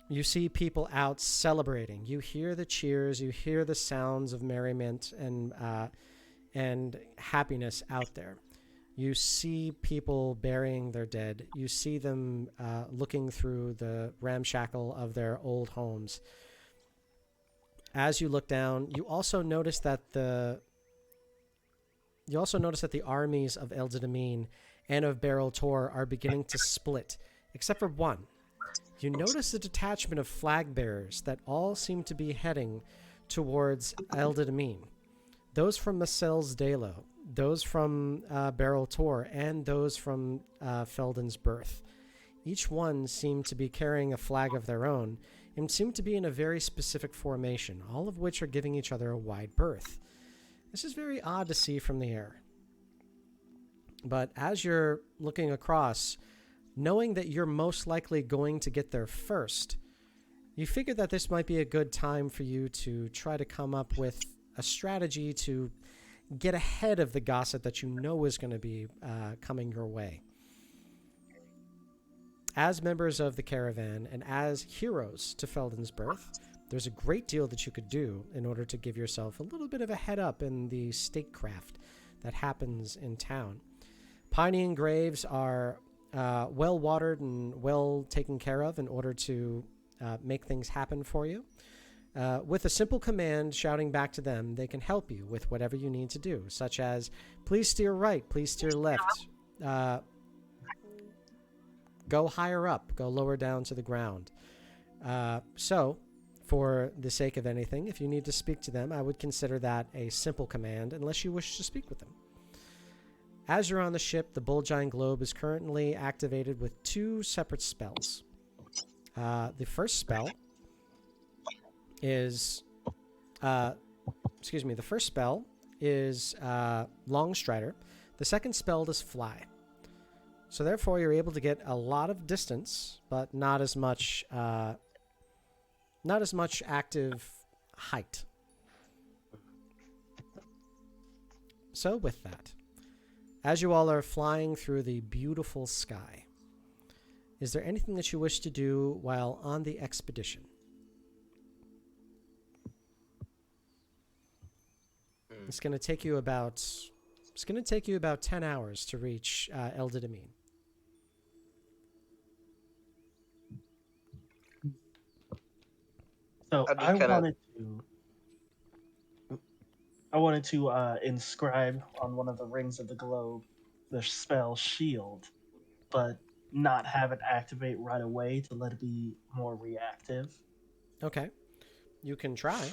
You see people out celebrating. You hear the cheers. You hear the sounds of merriment and happiness out there. You see people burying their dead. You see them looking through the ramshackle of their old homes. As you look down, you also notice that the armies of Eldid'Amin and of Bereldium are beginning to split, except for one. You notice a detachment of flag bearers that all seem to be heading towards Eldid'Amin. Those from Massel's Dalo, those from Bereldium, and those from Feldin's Berth. Each one seemed to be carrying a flag of their own and seemed to be in a very specific formation, all of which are giving each other a wide berth. This is very odd to see from the air. But as you're looking across, knowing that you're most likely going to get there first, you figure that this might be a good time for you to try to come up with a strategy to get ahead of the gossip that you know is going to be coming your way. As members of the caravan and as heroes to Feldin's Berth, there's a great deal that you could do in order to give yourself a little bit of a head up in the statecraft that happens in town. Piney and Graves are well watered and well taken care of in order to make things happen for you. With a simple command shouting back to them, they can help you with whatever you need to do, such as, please steer right, please steer left, go higher up, go lower down to the ground. So, for the sake of anything, if you need to speak to them, I would consider that a simple command, unless you wish to speak with them. As you're on the ship, the Bulgine Globe is currently activated with two separate spells. The first spell is Long Strider. The second spell is Fly. So therefore, you're able to get a lot of distance, but not as much active height. So with that, as you all are flying through the beautiful sky, is there anything that you wish to do while on the expedition? It's going to take you about 10 hours to reach Eldid'Amin. So I'd be I kinda- wanted to inscribe on one of the rings of the globe the spell Shield, but not have it activate right away to let it be more reactive. Okay. You can try.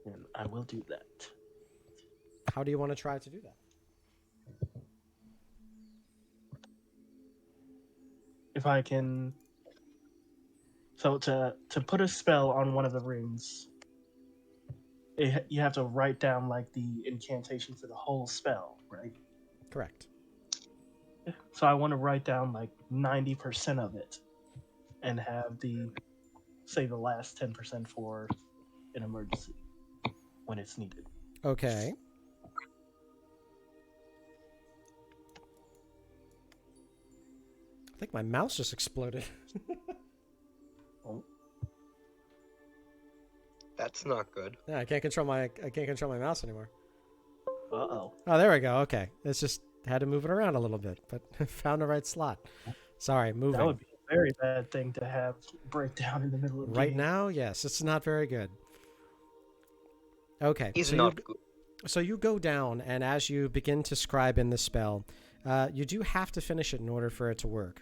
And I will do that. How do you want to try to do that? If I can. So to put a spell on one of the rings, you have to write down like the incantation for the whole spell, right? Correct. So I want to write down like 90% of it, and have the last 10% for an emergency when it's needed. Okay. I think my mouse just exploded. Oh, That's not good. Yeah, I can't control my mouse anymore. uh-oh. Oh, there we go. Okay. It's just had to move it around a little bit, but found the right slot. Sorry, moving. That would be a very bad thing to have break down in the middle of the Right game. now, yes, it's not very good. Okay. He's so not you, good. so you go down, and as you begin to scribe in the spell, you do have to finish it in order for it to work.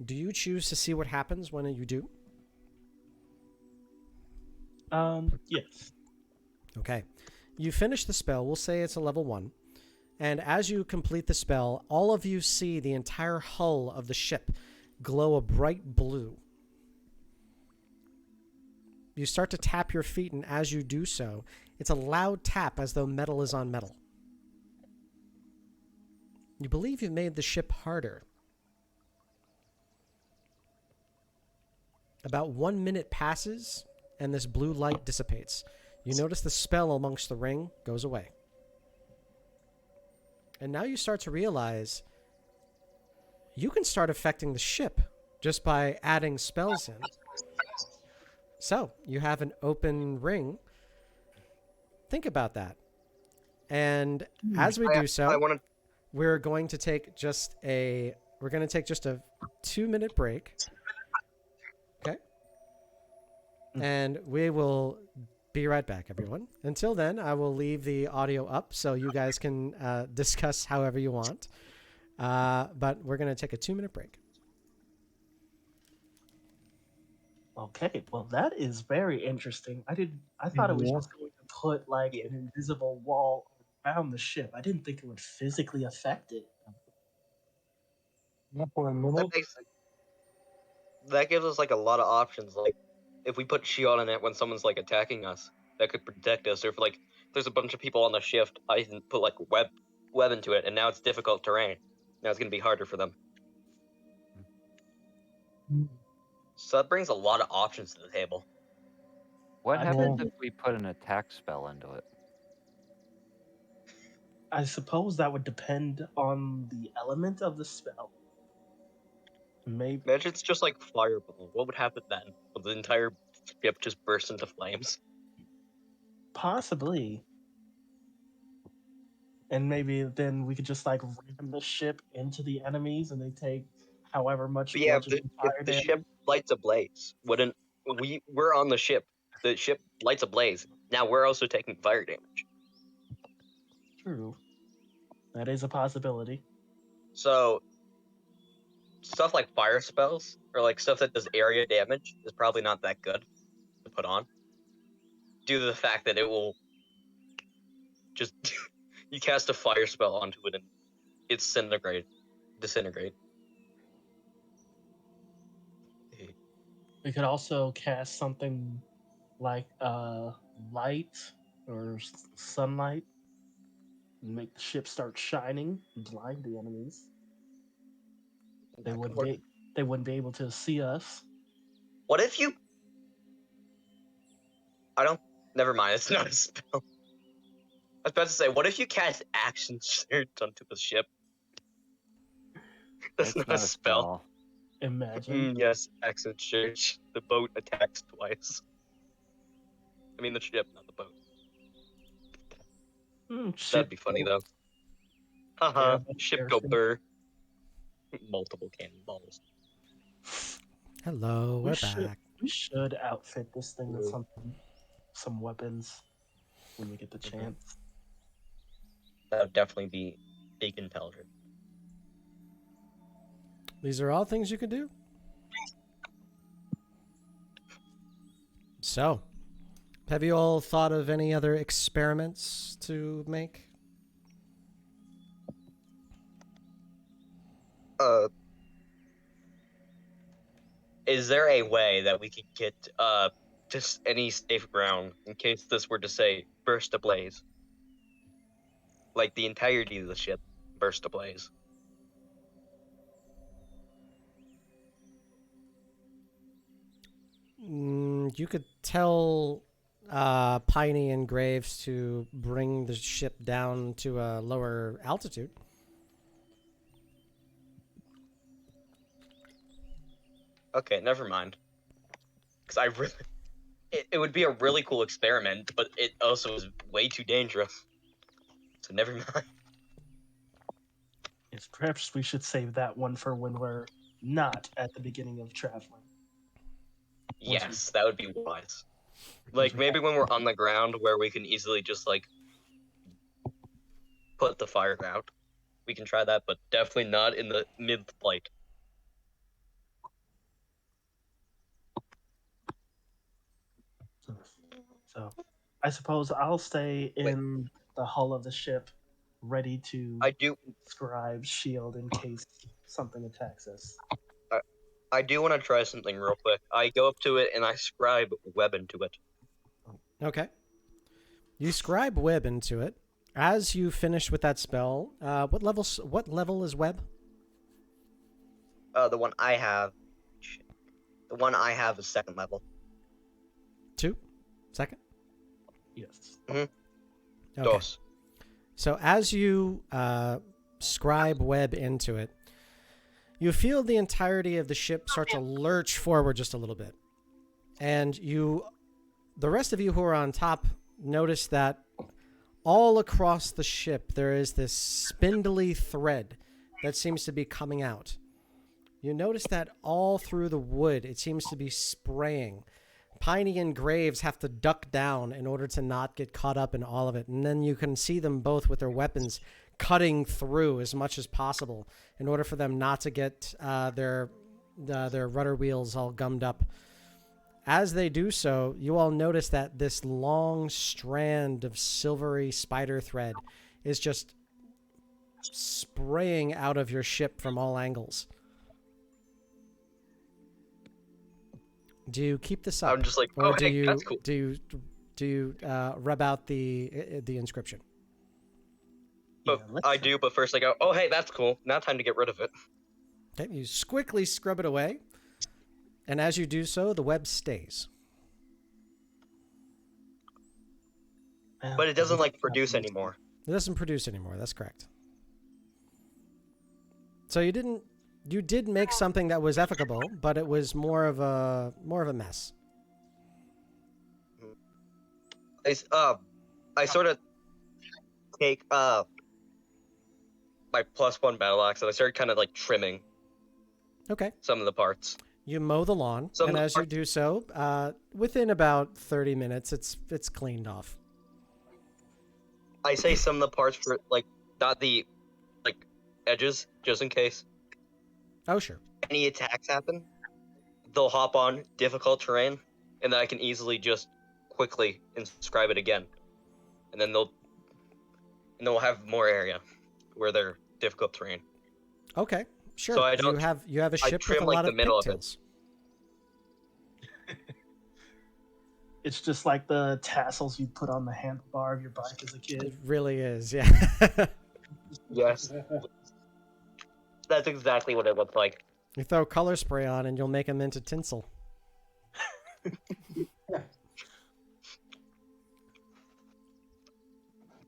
Do you choose to see what happens when you do? Yes. Okay. You finish the spell. We'll say it's a level 1. And as you complete the spell, all of you see the entire hull of the ship glow a bright blue. You start to tap your feet, and as you do so, it's a loud tap as though metal is on metal. You believe you've made the ship harder. About 1 minute passes, and this blue light dissipates. You notice the spell amongst the ring goes away. And now you start to realize you can start affecting the ship just by adding spells in. So, you have an open ring. Think about that. And as we do so, I want to. we're going to take just a 2-minute break. Okay? And we will be right back, everyone. Until then, I will leave the audio up so you guys can discuss however you want. But we're going to take a 2-minute break. Okay, well that is very interesting. I thought it was Yeah. just going to put like an invisible wall around the ship. I didn't think it would physically affect it. Yeah, for a That minute. makes. That gives us like a lot of options. Like, if we put shield on it when someone's like attacking us, that could protect us. Or if like there's a bunch of people on the shift, I can put like web into it, and now it's difficult terrain. Now it's gonna be harder for them. So that brings a lot of options to the table. What I happens bet- if we put an attack spell into it? I suppose that would depend on the element of the spell. Maybe Imagine it's just like fireball. What would happen then? Would the entire ship just burst into flames? possibly. And maybe then we could just like ram the ship into the enemies and they take however much But yeah, if bludgeoning if fire the damage. ship lights ablaze, wouldn't we're on the ship? The ship lights ablaze. Now we're also taking fire damage. True. That is a possibility. So stuff like fire spells or like stuff that does area damage is probably not that good to put on, due to the fact that it will just you cast a fire spell onto it and it's disintegrate. We could also cast something like light or sunlight and make the ship start shining and blind the enemies. They That could wouldn't work. be able to see us. What if you? I don't. Never mind. It's not a spell. I was about to say, what if you cast action surge onto the ship? That's It's not a spell. Imagine. Yes, action surge. The boat attacks twice. I mean the ship, not the boat. That'd Ship be funny boat. though. Haha. Yeah, that's Ship go embarrassing. burr. Multiple cannonballs. Hello, We we're should- back. We should outfit this thing with Hello. some weapons when we get the chance. That would definitely be big intelligent. These are all things you can do. So, Have you all thought of any other experiments to make? Is there a way that we could get just any safe ground in case this were to say burst ablaze? Like the entirety of the ship burst ablaze. You could tell Piney and Graves to bring the ship down to a lower altitude. Okay, never mind. Because I really, it would be a really cool experiment, but it also is way too dangerous. So never mind. Yes, perhaps we should save that one for when we're not at the beginning of traveling. Yes, that would be wise. Like we maybe when we're on the ground where we can easily just like put the fire out. We can try that, but definitely not in the mid-flight. So, I suppose I'll stay in the hull of the ship, ready to I do scribe shield in case something attacks us. I do want to try something real quick. I go up to it and I scribe web into it. Okay. You scribe web into it. As you finish with that spell, what level is web? The one I have. The one I have is 2nd level. 2? 2nd? Yes. Okay. Dos. So as you scribe web into it, you feel the entirety of the ship start to lurch forward just a little bit. And the rest of you who are on top, notice that all across the ship there is this spindly thread that seems to be coming out. You notice that all through the wood it seems to be spraying. Piney and Graves have to duck down in order to not get caught up in all of it. And then you can see them both with their weapons cutting through as much as possible in order for them not to get their rudder wheels all gummed up. As they do so, you all notice that this long strand of silvery spider thread is just spraying out of your ship from all angles. Do you keep this up? I'm just like, or oh, do hey, you that's cool. do you rub out the inscription? But I do, but first I go, oh, hey, that's cool. Now time to get rid of it. Okay, you quickly scrub it away, and as you do so, the web stays. But it doesn't, like, produce anymore. It doesn't produce anymore. That's correct. So you did make something that was efficable, but it was more of a mess. I sort of take my +1 battle axe and I start kind of like trimming Okay. some of the parts. You mow the lawn, Some and of the as you parts- do so, within about 30 minutes, it's cleaned off. I say some of the parts for like not the like edges, just in case Oh, sure. any attacks happen. They'll hop on difficult terrain, and then I can easily just quickly inscribe it again, and then they'll have more area where they're difficult terrain. Okay, sure. So I you don't- have a I ship trim, with a like, lot the of middle of it. pigtails. It's just like the tassels you put on the handlebar of your bike as a It kid. really is, yeah. Yes, that's exactly what it looks like. You throw color spray on, and you'll make them into tinsel.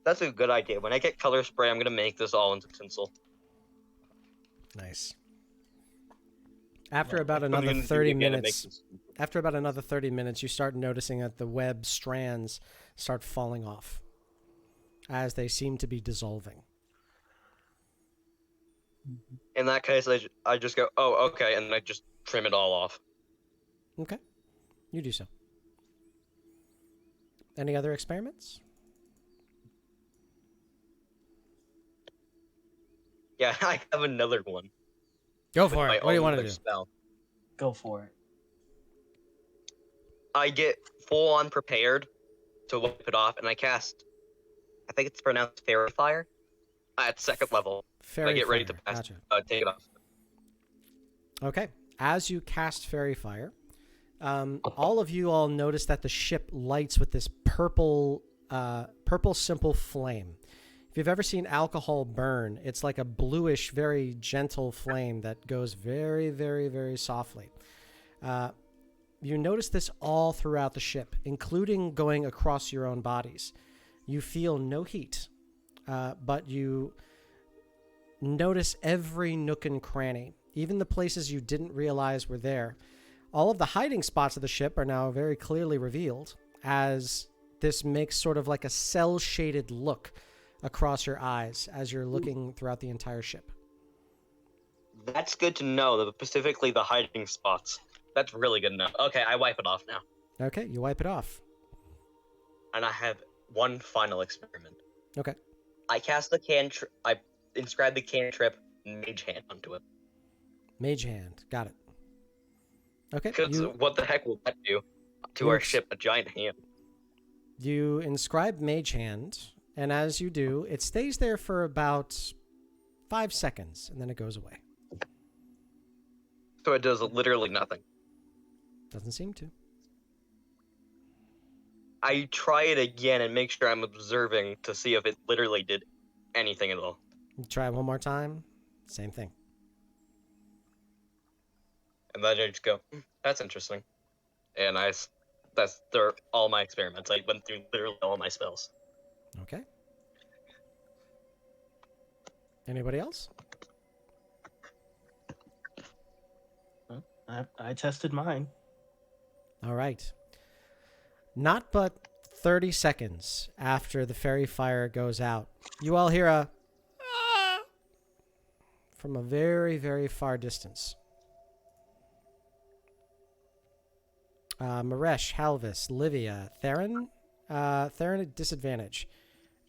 That's a good idea. When I get color spray, I'm gonna make this all into tinsel. Nice. After about I'm another gonna do it 30 again and make minutes, this- after about another 30 minutes, you start noticing that the web strands start falling off as they seem to be dissolving. In that case, I just go, oh, okay, and I just trim it all off. Okay, you do so. Any other experiments? Yeah, I have another one. Go for My it. What do you own want to other do? spell. Go for it. I get full on prepared to wipe it off, and I cast. I think it's pronounced Fairy Fire at second level. Fairy I get ready to Fire. pass, Gotcha. take it off. Okay. As you cast Fairy Fire, all of you all notice that the ship lights with this purple simple flame. If you've ever seen alcohol burn, it's like a bluish, very gentle flame that goes very, very, very softly. You notice this all throughout the ship, including going across your own bodies. You feel no heat, but you notice every nook and cranny, even the places you didn't realize were there. All of the hiding spots of the ship are now very clearly revealed, as this makes sort of like a cell-shaded look across your eyes as you're looking throughout the entire ship. That's good to know, specifically the hiding spots. That's really good to know. Okay, I wipe it off now. Okay, you wipe it off. And I have one final experiment. Okay. I cast the I inscribe the cantrip Mage Hand onto it. Mage Hand. Got it. Okay. Because what the heck will that do to our ship? A giant hand. You inscribe Mage Hand, and as you do, it stays there for about 5 seconds, and then it goes away. So it does literally nothing. Doesn't seem to. I try it again and make sure I'm observing to see if it literally did anything at all. You try it one more time. Same thing. And then I just go, that's interesting. And they're all my experiments. I went through literally all my spells. Okay. Anybody else? I tested mine. All right. Not but 30 seconds after the fairy fire goes out, you all hear a "Ah!" from a very, very far distance. Maresh, Halvis, Livia, Theron. Theron at disadvantage.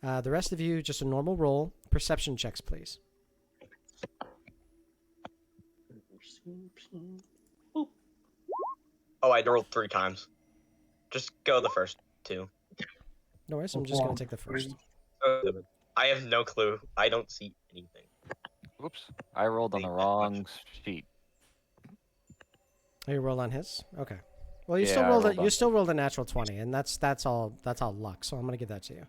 The rest of you, just a normal roll. Perception checks, please. Oh, I rolled 3 times. Just go the first 2. No worries, I'm just going to take the first. I have no clue. I don't see anything. Oops. I rolled on the wrong sheet. Oh, you rolled on his? Okay. Well, you Yeah, still I rolled rolled you on still rolled a natural 20, and that's all luck. So I'm going to give that to you.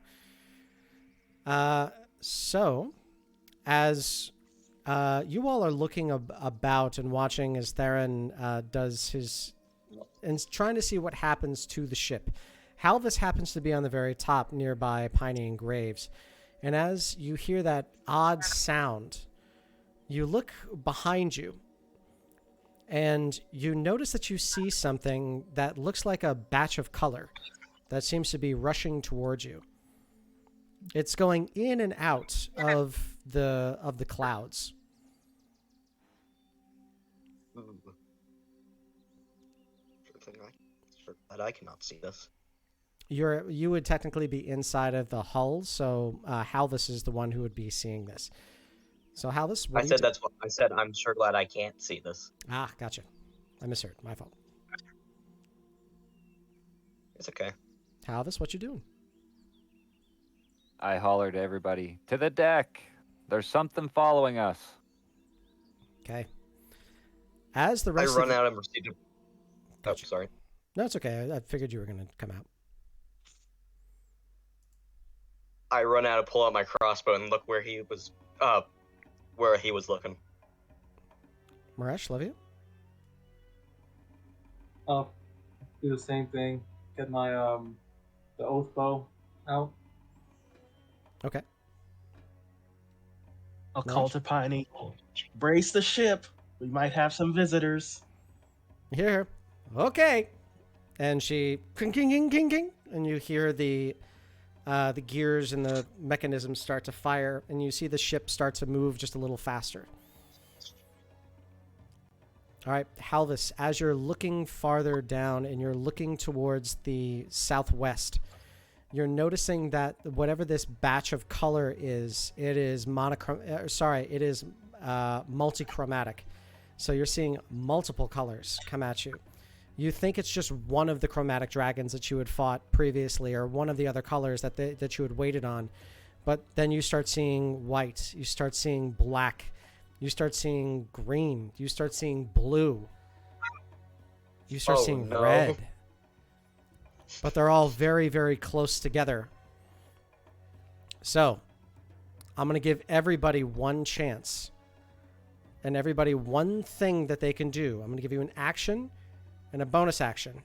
So as you all are looking about and watching as Theron does his and trying to see what happens to the ship. Halvis happens to be on the very top nearby Piney and Graves. And as you hear that odd sound, you look behind you and you notice that you see something that looks like a batch of color that seems to be rushing towards you. It's going in and out of the clouds. Sure that I cannot see this. You would technically be inside of the hull, so Halvis is the one who would be seeing this. So Halvis, what I said that's what I said. I'm sure glad I can't see this. Ah, gotcha. I misheard. My fault. It's okay. Halvis, what you doing? I hollered to everybody, to the deck. There's something following us. Okay. As the I rest run of out and proceed to... Gotcha. Oh, sorry. No, it's okay. I figured you were going to come out. I run out and pull out my crossbow and look where he was looking. Maresh, love you. Oh, do the same thing. Get my the oath bow out. Okay. I'll call to Piney. Brace the ship. We might have some visitors. Here. Okay. And she king king king king king, and you hear the gears and the mechanisms start to fire, and you see the ship start to move just a little faster. All right, Halvis, as you're looking farther down and you're looking towards the southwest, you're noticing that whatever this batch of color is, it is multichromatic. So you're seeing multiple colors come at you. you think it's just one of the chromatic dragons that you had fought previously, or one of the other colors that you had waited on. But then you start seeing white, you start seeing black, you start seeing green, you start seeing blue, you start seeing red. But they're all very, very close together. So, I'm going to give everybody one chance. And everybody one thing that they can do. I'm going to give you an action and a bonus action.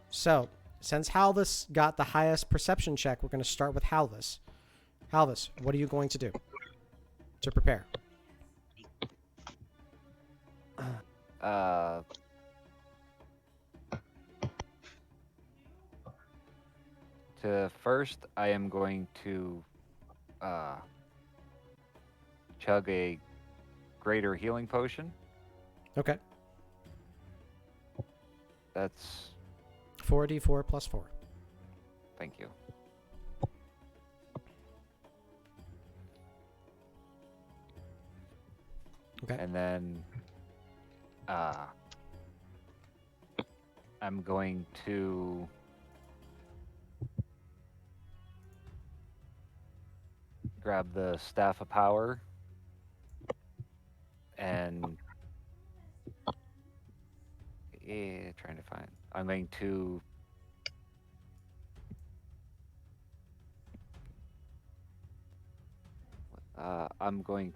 So, since Halvis got the highest perception check, we're going to start with Halvis. Halvis, what are you going to do to prepare? First, I am going to chug a greater healing potion. Okay. That's 4d4 plus 4. thank you. Okay. And then I'm going to grab the Staff of Power and trying to find. I'm going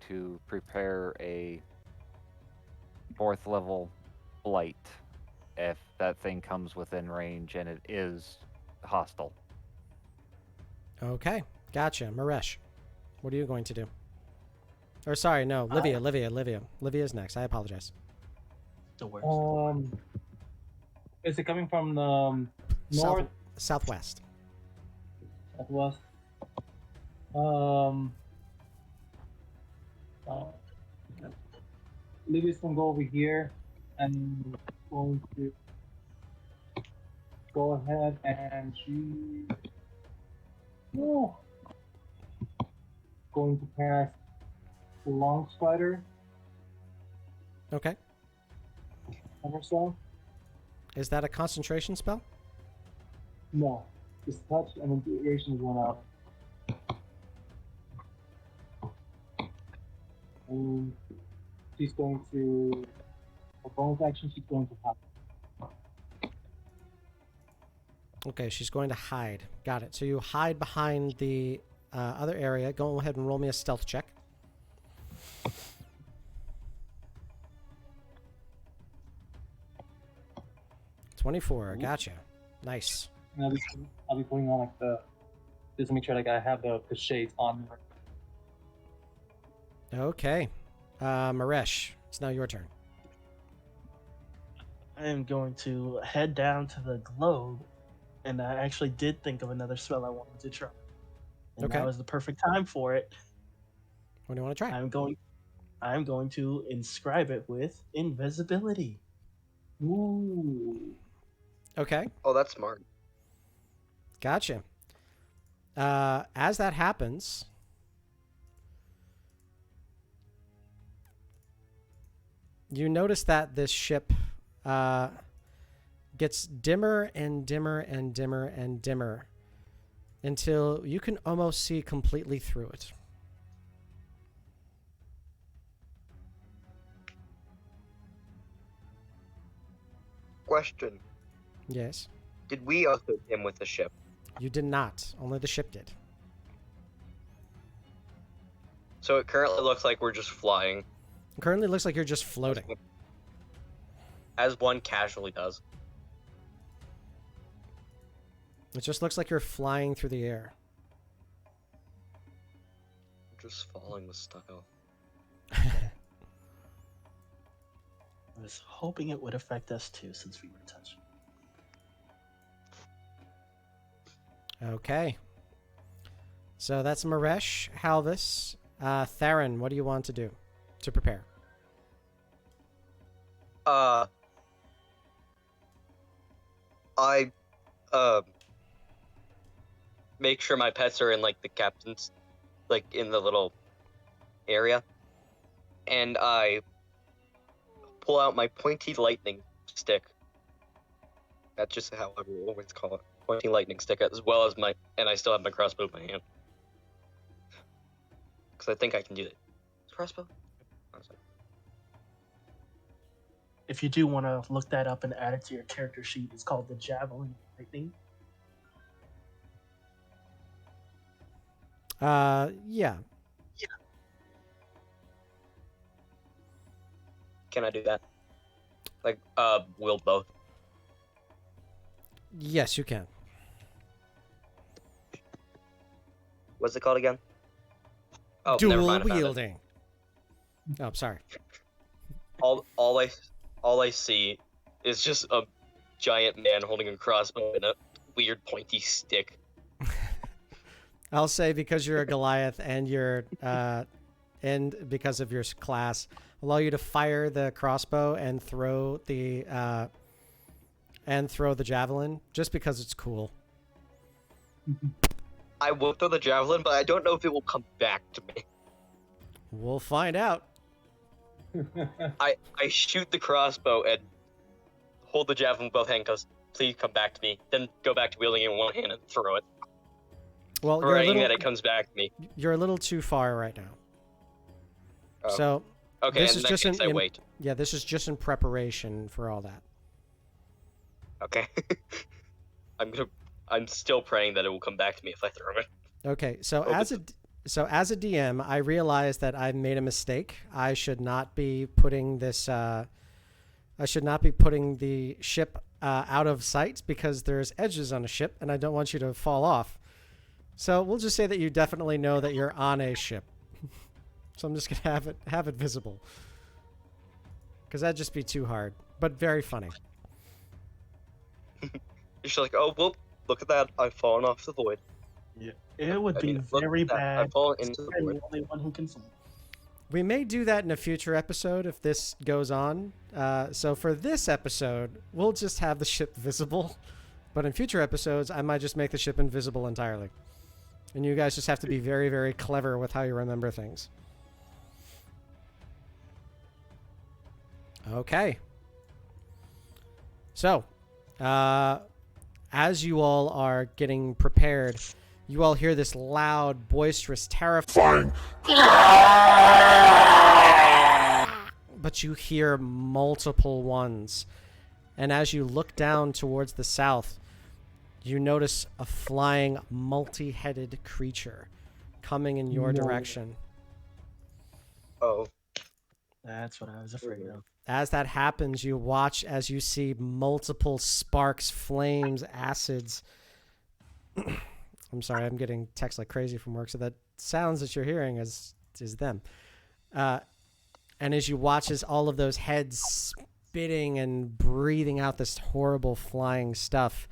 to prepare a 4th level blight if that thing comes within range and it is hostile. Okay. Gotcha. Maresh, what are you going to do? Or sorry, no, Livia. Livia's next. I apologize. The worst. Is it coming from the north, Southwest. southwest? Livia's gonna go over here and going to go ahead and she going to cast the long spider Okay. on herself. Is that a concentration spell? No, just touch and then duration is 1 hour. And she's going to, for bonus action, she's going to pop. Okay, she's going to hide. Got it. So you hide behind the other area. Go ahead and roll me a stealth check. 24. Gotcha. Nice. And I'll be putting on like just to make sure like I have the shades on. Okay. Maresh, it's now your turn. I am going to head down to the globe, and I actually did think of another spell I wanted to try. And Okay. now is the perfect time for it. What do you want to try? I'm going to inscribe it with invisibility. Ooh. Okay. Oh, that's smart. Gotcha. As that happens, you notice that this ship gets dimmer and dimmer and dimmer and dimmer until you can almost see completely through it. Question. Yes. Did we also dim with the ship? You did not. Only the ship did. So it currently looks like we're just flying, It currently looks like you're just floating. as one casually does. It just looks like you're flying through the air. Just falling with style. I was hoping it would affect us too, since we were touching. Okay. So that's Maresh, Halvis. Theron, what do you want to do to prepare? I make sure my pets are in like the captain's, like in the little area, and I pull out my pointy lightning stick That's just how I will always call it. Pointing lightning stick as well as my, and I still have my crossbow in my hand. Because I think I can do it. Crossbow? Oh, sorry. If you do want to look that up and add it to your character sheet, it's called the Javelin Lightning. Yeah. Can I do that? Like, wield both. Yes, you can. What's it called again? Oh, never Dual mind, I found it. wielding. Oh, sorry. All I see is just a giant man holding a crossbow and a weird pointy stick. I'll say because you're a Goliath and you're and because of your class, allow you to fire the crossbow and throw the javelin just because it's cool. I will throw the javelin, but I don't know if it will come back to me. We'll find out. I shoot the crossbow and hold the javelin with both hands because please come back to me. Then go back to wielding it in one hand and throw it. Well, Praying that it comes back to me. You're a little too far right now. Oh. So Okay, this and is in that just case, I wait. Yeah, this is just in preparation for all that. Okay. I'm still praying that it will come back to me if I throw it. Okay, so as a DM, I realized that I've made a mistake. I should not be putting this. I should not be putting the ship out of sight because there's edges on a ship, and I don't want you to fall off. So we'll just say that you definitely know that you're on a ship. So I'm just gonna have it visible, because that'd just be too hard, but very funny. You're just like, oh, well, look at that. I've fallen off the void. Yeah, it would be look very at that. bad. I've fallen into the I'm void. the only one who can fly. We may do that in a future episode if this goes on. So for this episode, we'll just have the ship visible. But in future episodes, I might just make the ship invisible entirely. And you guys just have to be very, very clever with how you remember things. Okay. So, as you all are getting prepared, you all hear this loud, boisterous, terrifying. But you hear multiple ones. And as you look down towards the south, you notice a flying, multi-headed creature coming in your direction. Oh. That's what I was afraid of. As that happens, you watch as you see multiple sparks, flames, acids. I'm sorry, I'm getting text like crazy from work, so that sounds that you're hearing is them. And as you watch as all of those heads spitting and breathing out this horrible flying stuff,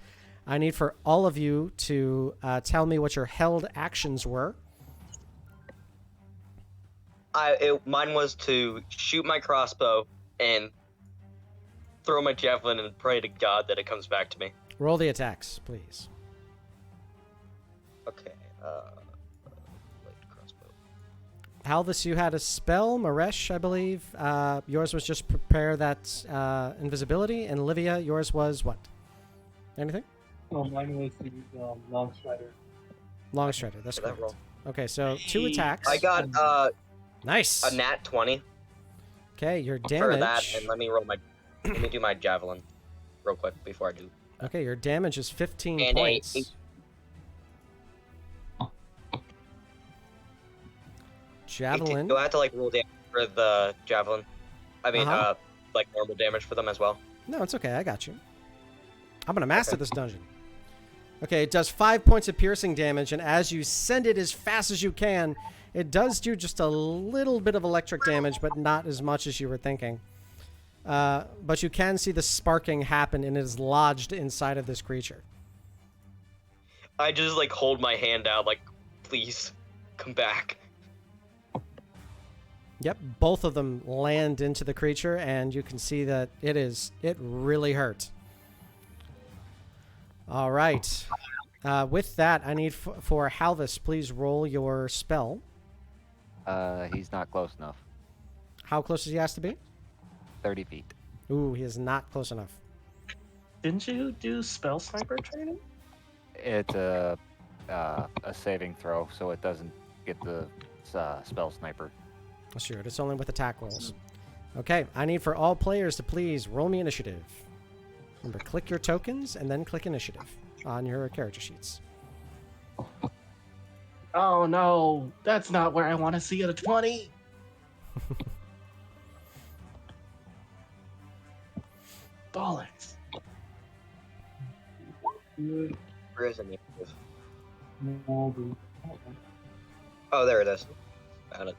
I need for all of you to tell me what your held actions were. Mine was to shoot my crossbow and throw my javelin and pray to God that it comes back to me. Roll the attacks, please. Okay, light crossbow. Halvis, you had a spell. Maresh, I believe. Yours was just prepare that invisibility. And Olivia, yours was what? Anything? Oh, mine was the long strider. Long strider, that's Did I correct. roll? Okay, so 2 attacks. I got Nice. a nat 20 Okay, your for damage. that, and let me do my javelin real quick before I do. Okay, your damage is 15 And points. Javelin. Do I have to like roll damage for the javelin? I mean, Uh-huh. like normal damage for them as well. No, it's okay. I got you. I'm going to master this dungeon. Okay, it does 5 points of piercing damage, and as you send it as fast as you can, it does do just a little bit of electric damage, but not as much as you were thinking. But you can see the sparking happen, and it is lodged inside of this creature. I just like hold my hand out, like, please come back. Yep, both of them land into the creature, and you can see that it really hurt. All right. With that, I need for Halvis, please roll your spell. He's not close enough. How close does he has to be? 30 feet. Ooh, he is not close enough. Didn't you do spell sniper training? It's a saving throw, so it doesn't get the spell sniper. Sure, it's only with attack rolls. Okay, I need for all players to please roll me initiative. Remember, click your tokens and then click initiative on your character sheets. Oh no, that's not where I want to see it. A 20. Bollocks. Good. Where is initiative? No, dude. Oh, there it is. Found it.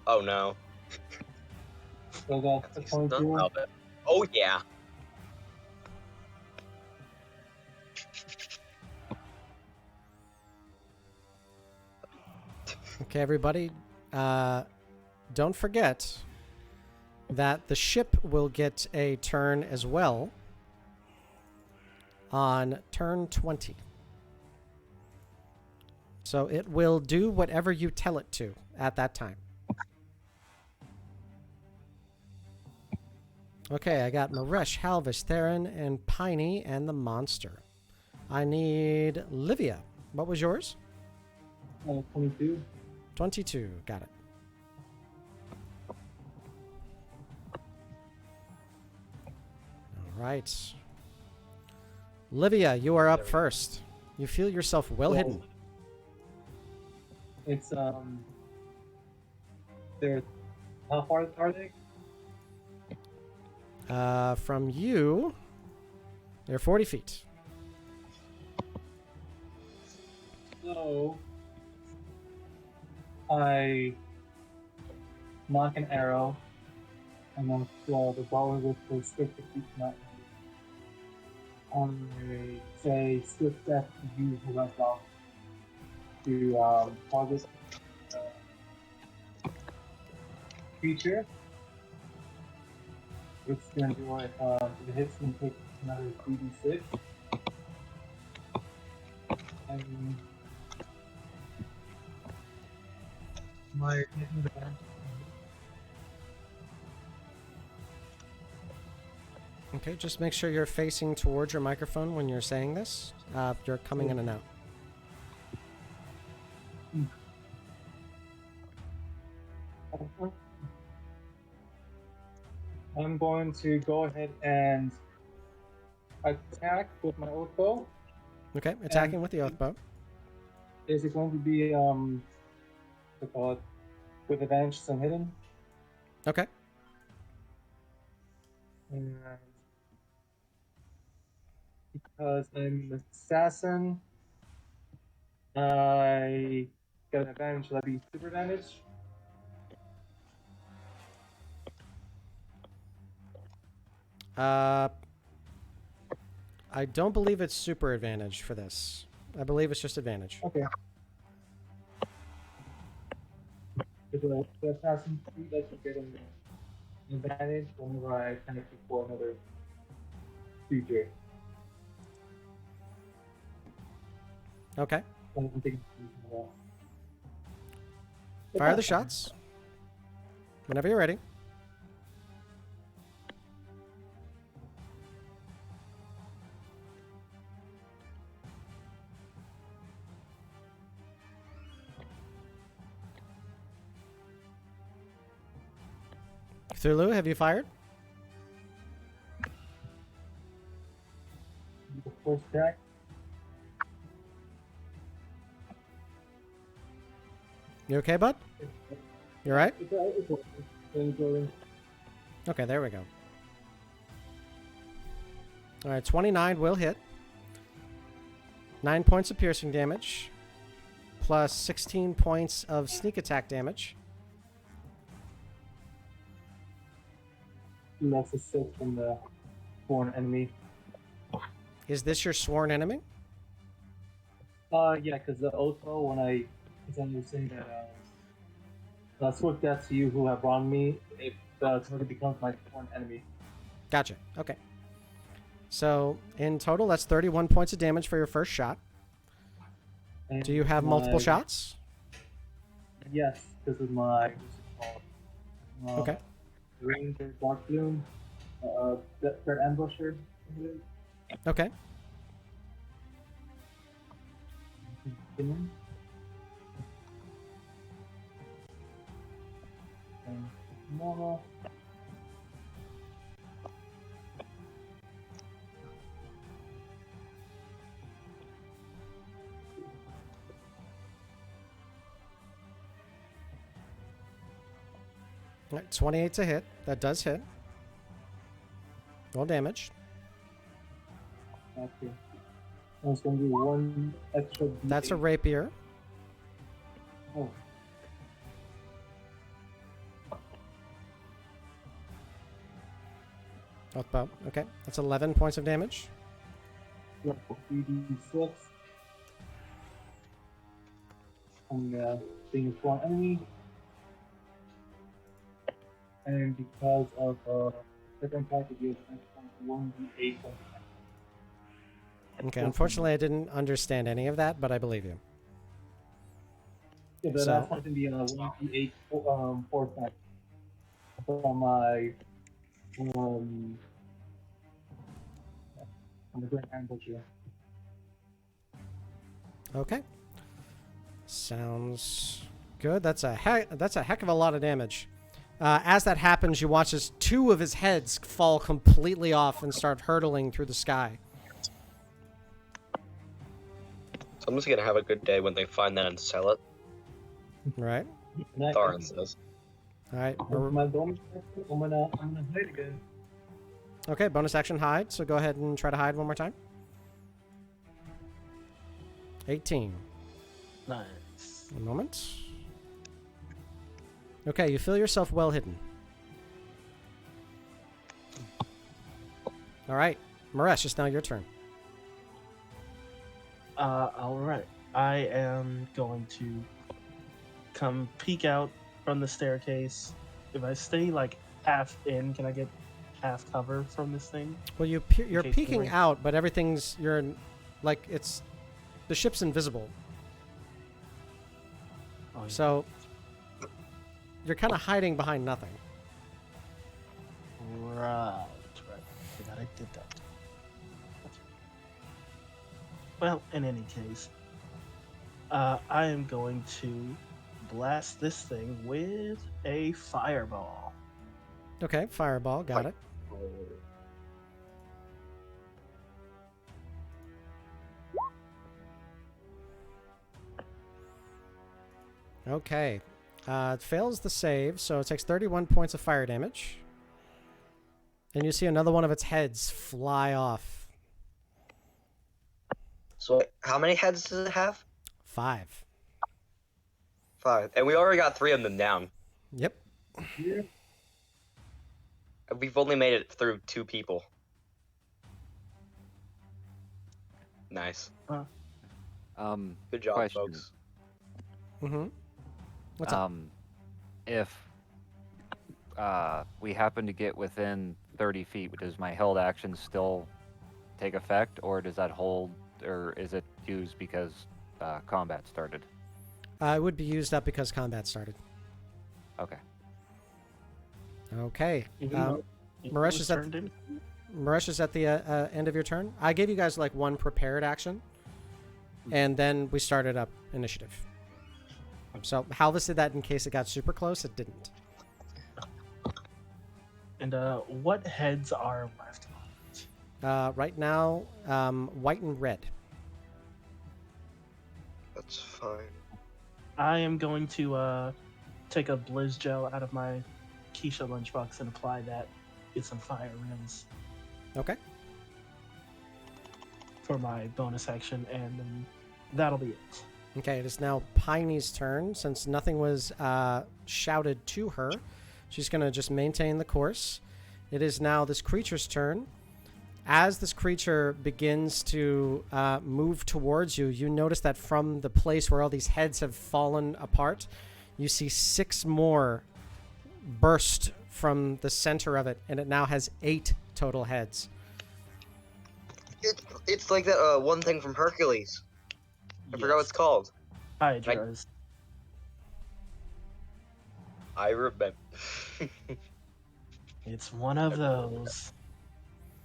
Oh no. So that's a At least none 22. of it. Oh yeah. Okay, everybody, don't forget that the ship will get a turn as well on turn 20. So it will do whatever you tell it to at that time. Okay, I got Maresh, Halvis, Theron, and Piney, and the monster. I need Livia. What was yours? 22. 22. Got it. All right. Livia, you are up first. You feel yourself well hidden. It's they're how far are they? From you, they're 40 feet. So I knock an arrow, and then the ball will go straight to keep not. I say swift death to you who went off to target creature. It's gonna do it. If it hits, gonna take another 3d6. And my hitting advantage. Okay, just make sure you're facing towards your microphone when you're saying this. You're coming in and out. I'm going to go ahead and attack with my oath bow. Okay, attacking with the oath bow. Is it going to be what's it called? With advantage since I'm hidden? Okay. And because I'm an assassin, I get an advantage. Will that be super advantage? I don't believe it's super advantage for this. I believe it's just advantage. Okay. Because the assassin feat, I should get an advantage whenever I connect before another creature. Okay. I'm thinking Fire the shots. Whenever you're ready. Cthulhu, have you fired? the first attack. You okay, bud? You alright? It's going. Okay, there we go. Alright, 29 will hit. 9 points of piercing damage. Plus 16 points of sneak attack damage. That's a 6 from the foreign enemy. Is this your sworn enemy? Yeah, because the Otho, when I was saying that swift death to you who have wronged me, if the target becomes my sworn enemy. Gotcha. Okay. So, in total, that's 31 points of damage for your first shot. And Do you have multiple my- shots? Yes, this is my what's it called? Okay. Ranger Dark Bloom, third ambusher. Okay. And normal. All right, 28 to hit. That does hit. Roll damage. Okay. And it's gonna be 1 extra. That's a D8. rapier. Oh. Both bow. Okay. That's 11 points of damage. Yep, 3d6. And being a strong enemy. And because of different type of use, 1d8. Okay. Unfortunately, I didn't understand any of that, but I believe you. Yeah, but So- that's going to be 1d8 force back from my on the Grand Hand Butcher. Okay. Sounds good. That's a heck of a lot of damage. As that happens, you watch as 2 of his heads fall completely off and start hurtling through the sky. Someone's gonna have a good day when they find that and sell it. Right. Thorin says. All right. For my bonus action, I'm gonna hide again. Okay. Bonus action hide. So go ahead and try to hide one more time. 18. Nice. One moment. Okay, you feel yourself well hidden. All right, Maresh, it's now your turn. All right. I am going to come peek out from the staircase. If I stay like half in, can I get half cover from this thing? Well, you're case the peeking ring- out, but everything's like it's the ship's invisible, Oh, yeah. so you're kind of hiding behind nothing. Right. Forgot I did that. Well, in any case, I am going to blast this thing with a fireball. Okay, fireball, got it. Okay, it fails the save, so it takes 31 points of fire damage. And you see another one of its heads fly off. So how many heads does it have? 5. 5. And we already got 3 of them down. Yep. We've only made it through 2 people. Nice. Good job, Question. folks. Mm-hmm. What's up? If we happen to get within 30 feet, does my held action still take effect, or does that hold, or is it used because combat started? It would be used up because combat started. Okay. Okay. It Maresh was is at turned in. Maresh is at the end of your turn. I gave you guys like one prepared action, and then we started up initiative. So Halvis did that in case it got super close. It didn't. And what heads are left? Right now, white and red. That's fine. I am going to take a Blizz Gel out of my Keisha lunchbox and apply that. Get some fire rims Okay. for my bonus action, and then that'll be it. Okay, it is now Piney's turn. Since nothing was shouted to her, she's going to just maintain the course. It is now this creature's turn. As this creature begins to move towards you, you notice that from the place where all these heads have fallen apart, you see 6 more burst from the center of it, and it now has 8 total heads. It's like that one thing from Hercules. I forgot what it's called. Hydras. I remember. It's one of those.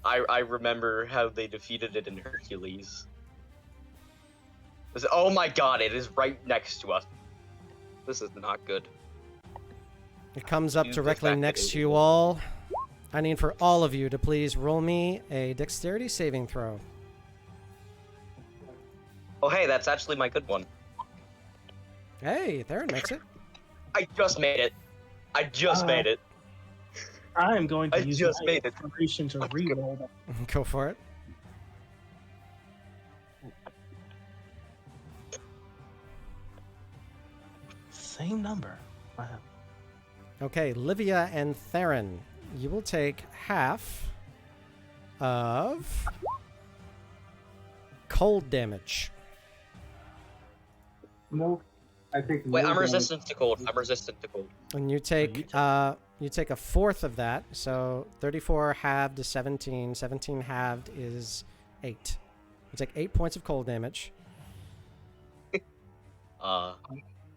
I remember how they defeated it in Hercules. Oh my god, it is right next to us. This is not good. It comes up Use directly the fact next that to you all. I need for all of you to please roll me a dexterity saving throw. Oh hey, that's actually my good one. Hey, Theron makes it. I just made it. I just made it. I am going to I use just my made it. inspiration to reroll that. Go for it. Same number. Wow. Okay, Livia and Theron, you will take half of cold damage. No, I think. Wait, no I'm damage. resistant to cold. I'm resistant to cold. And you take a fourth of that, so 34 halved is 17. 17 halved is 8. You take 8 points of cold damage.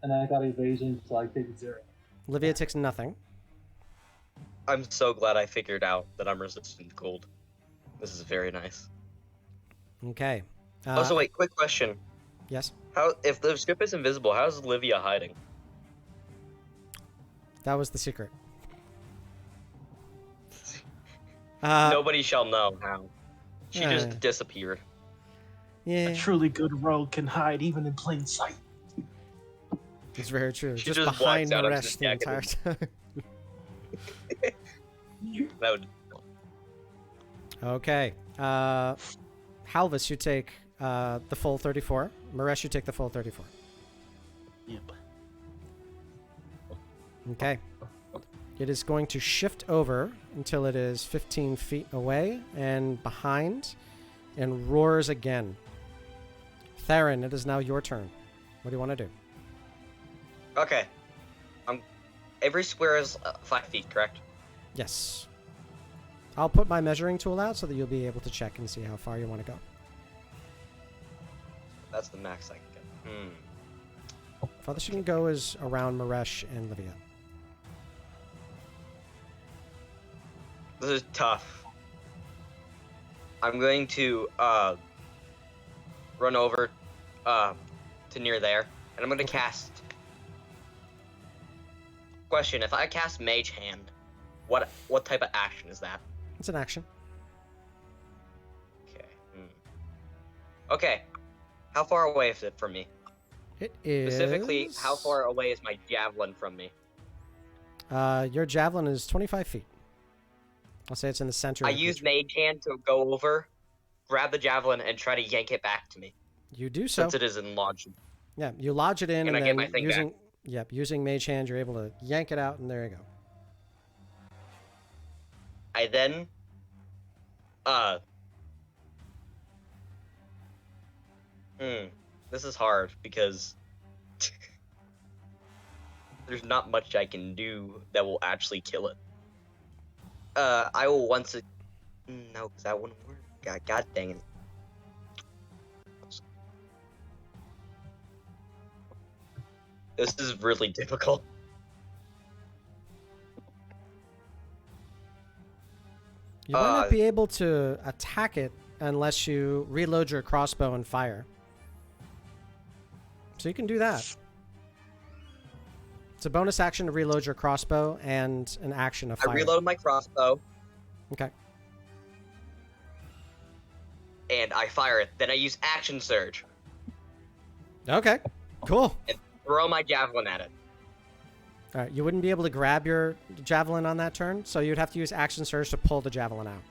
And I got evasion, so I take 0. Livia takes nothing. I'm so glad I figured out that I'm resistant to cold. This is very nice. Okay. Also, wait, quick question. Yes, How, if the ship is invisible, how is Livia hiding? that was the secret. Uh, Nobody shall know how. She uh, just disappeared. yeah, A truly good rogue can hide even in plain sight. it's very true. She Just just behind walks out of Naresh the the entire time. That would. Okay. Halvis, you take the full 34. Maresh, you take the full 34. Yep. Okay. It is going to shift over until it is 15 feet away and behind and roars again. Theron, it is now your turn. What do you want to do? Okay. Every square is 5 feet, correct? Yes. I'll put my measuring tool out so that you'll be able to check and see how far you want to go. That's the max I can get. Farthest you can go is around Maresh and Livia. This is tough. I'm going to run over to near there, and I'm going to cast. Question: if I cast Mage Hand, what type of action is that? It's an action. Okay. Okay. How far away is it from me? It is... Specifically, how far away is my javelin from me? Your javelin is 25 feet. I'll say it's in the center. I of the use creature. Mage Hand to go over, grab the javelin, and try to yank it back to me. You do so. Since it is enlarged. Yeah, you lodge it in, And and I get then my thing using using Mage Hand, you're able to yank it out, and there you go. I then, this is hard because there's not much I can do that will actually kill it. I will once it. No, because that wouldn't work. God dang it. This is really difficult. You might not be able to attack it unless you reload your crossbow and fire. So you can do that. It's a bonus action to reload your crossbow and an action of fire. I reload my crossbow. Okay. And I fire it. Then I use Action Surge Okay. Cool. and throw my javelin at it. All right. You wouldn't be able to grab your javelin on that turn, so you'd have to use action surge to pull the javelin out.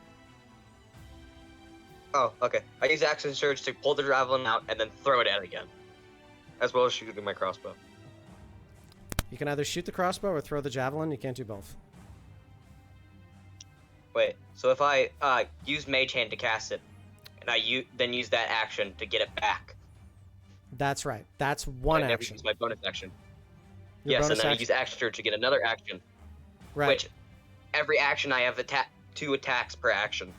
Oh, okay. I use Action Surge to pull the javelin out and then throw it at it again. As well as shooting my crossbow. You can either shoot the crossbow or throw the javelin. You can't do both. Wait, so if I use Mage Hand to cast it, and I then use that action to get it back. That's right. That's one I never action. use my bonus action. Your Yes, and bonus then I action- use Action Surge to get another action. Right. Which, every action I have 2 attacks per action.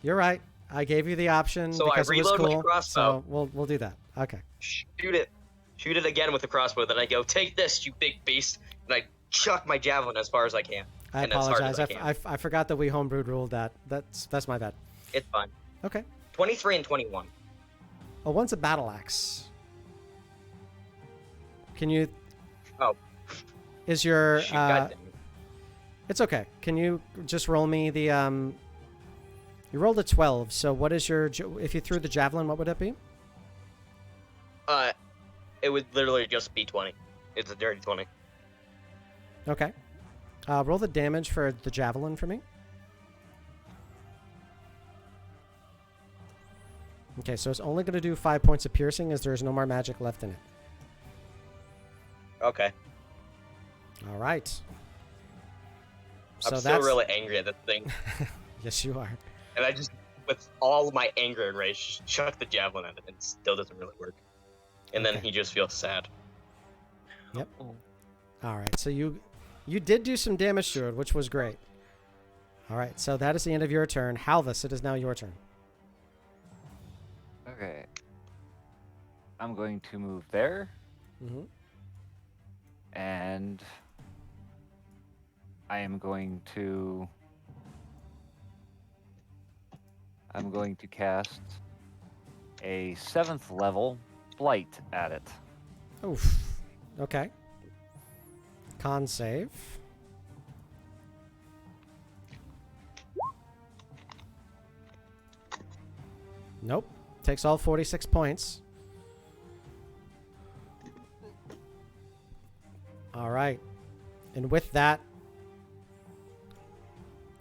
You're right. I gave you the option So I because it was reload my cool. crossbow. So we'll do that. Okay. Shoot it again with the crossbow. Then I go, take this, you big beast, and I chuck my javelin as far as I can. I and as hard apologize. as I can. I forgot that we homebrewed ruled that. That's my bad. It's fine. Okay. 23 and 21. Oh, one's a battle axe. Can you? Oh. Is your? Shoot, goddamn. It's okay. Can you just roll me the You rolled a 12. So what is your? If you threw the javelin, what would it be? It would literally just be 20. It's a dirty 20. Okay. Roll the damage for the javelin for me. Okay, so it's only going to do 5 points of piercing as there's no more magic left in it. Okay. All right. I'm still really angry at this thing. Yes, you are. And I just, with all my anger and rage, just chuck the javelin at it and it still doesn't really work. And then Okay. he just feels sad. Yep. All right, so you did do some damage to it, which was great. All right, so that is the end of your turn. Halvis, it is now your turn. Okay. I'm going to move there, Mm-hmm. and I am going to cast a 7th level blight at it. Oof. Okay. Con save. Nope. Takes all 46 points. All right. And with that,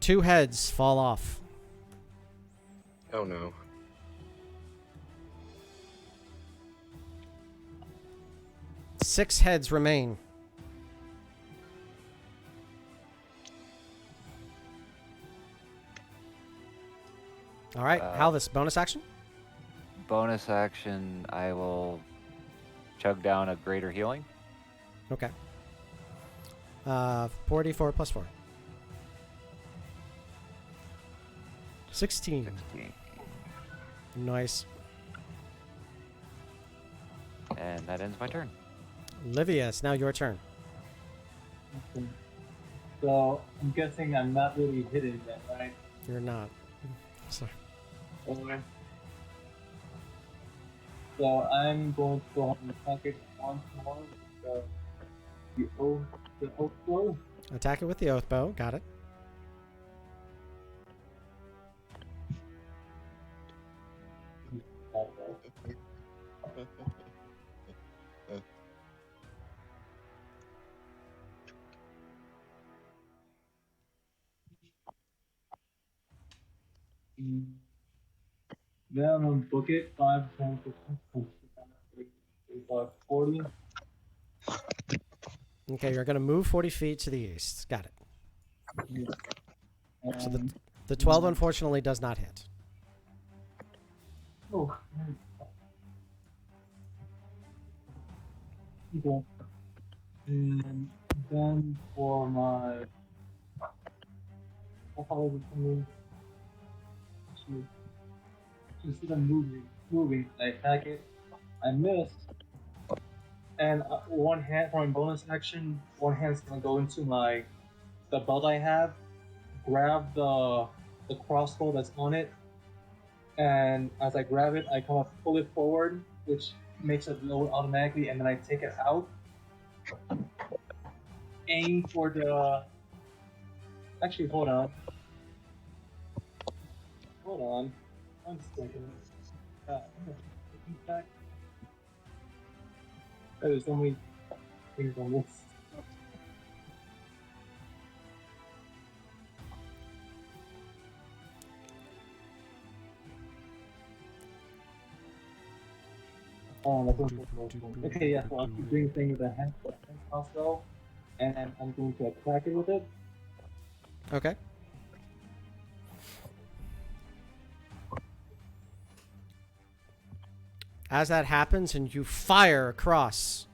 2 heads fall off. Oh no. Six heads remain. All right, Halvis, bonus action? Bonus action, I will chug down a greater healing. Okay. 44 plus 4. 16. 16. Nice. And that ends my turn. Livia, it's now your turn. Okay. So I'm guessing I'm not really hidden yet, right? You're not. Sorry. Okay. So I'm going to go ahead and attack it once more with the oath blow. Attack it with the oath bow. Got it. Then I'm gonna book it 5, 10, 15, 40. Okay, you're going to move 40 feet to the east. Got it. So the 12 unfortunately does not hit. Oh. Okay. And then for my instead of moving, I attack it. I miss, and one hand for my bonus action, one hand's gonna go into the belt I have, grab the crossbow that's on it, and as I grab it, I kind of pull it forward, which makes it load automatically, and then I take it out. Aim for the. Actually, hold on. Hold on. 1 second. Back. There's so many things on this. Okay, yeah, so I'll keep doing the thing with the hand crossbow, and I'm going to attack it with it. Okay. As that happens and you fire across,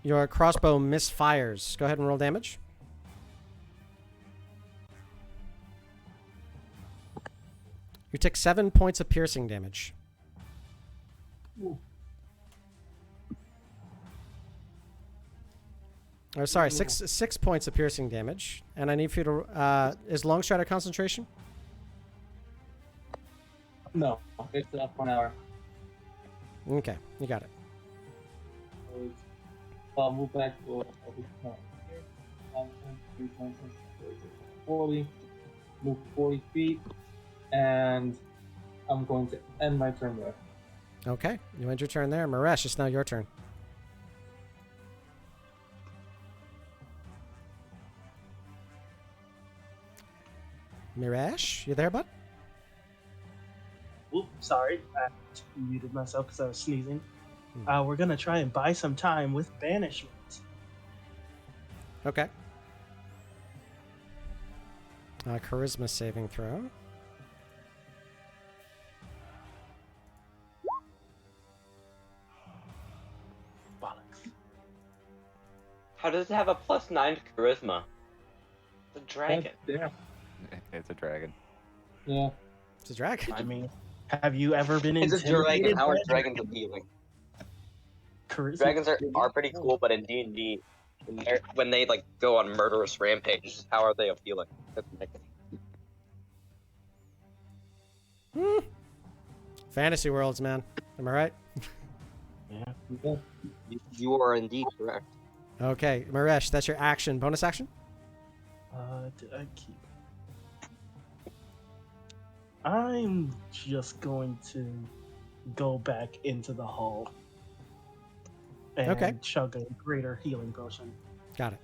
your crossbow misfires. Go ahead and roll damage. You take 7 points of piercing damage. Ooh. Or sorry, 6 points of piercing damage. And I need for you to... is long stride a concentration? No, it's for an hour. Okay, you got it. So I'll move back to 40, move 40 feet, and I'm going to end my turn there. Okay, you end your turn there. Maresh, it's now your turn. Maresh, you there, bud? Oop, sorry, I muted myself because I was sneezing. We're gonna try and buy some time with banishment. Okay. Charisma saving throw. Bollocks. How does it have a +9 to charisma? It's a dragon. Yeah. It's a dragon. Yeah. It's a dragon. I mean, have you ever been It's a dragon. intimidated How by are a dragons appealing? charisma? Dragons are pretty cool, but in D&D, when they like go on murderous rampages, how are they appealing? Fantasy worlds, man. Am I right? Yeah. You are indeed correct. Okay, Maresh, that's your action. Bonus action? Did I keep? I'm just going to go back into the hall and Okay. chug a greater healing potion. Got it.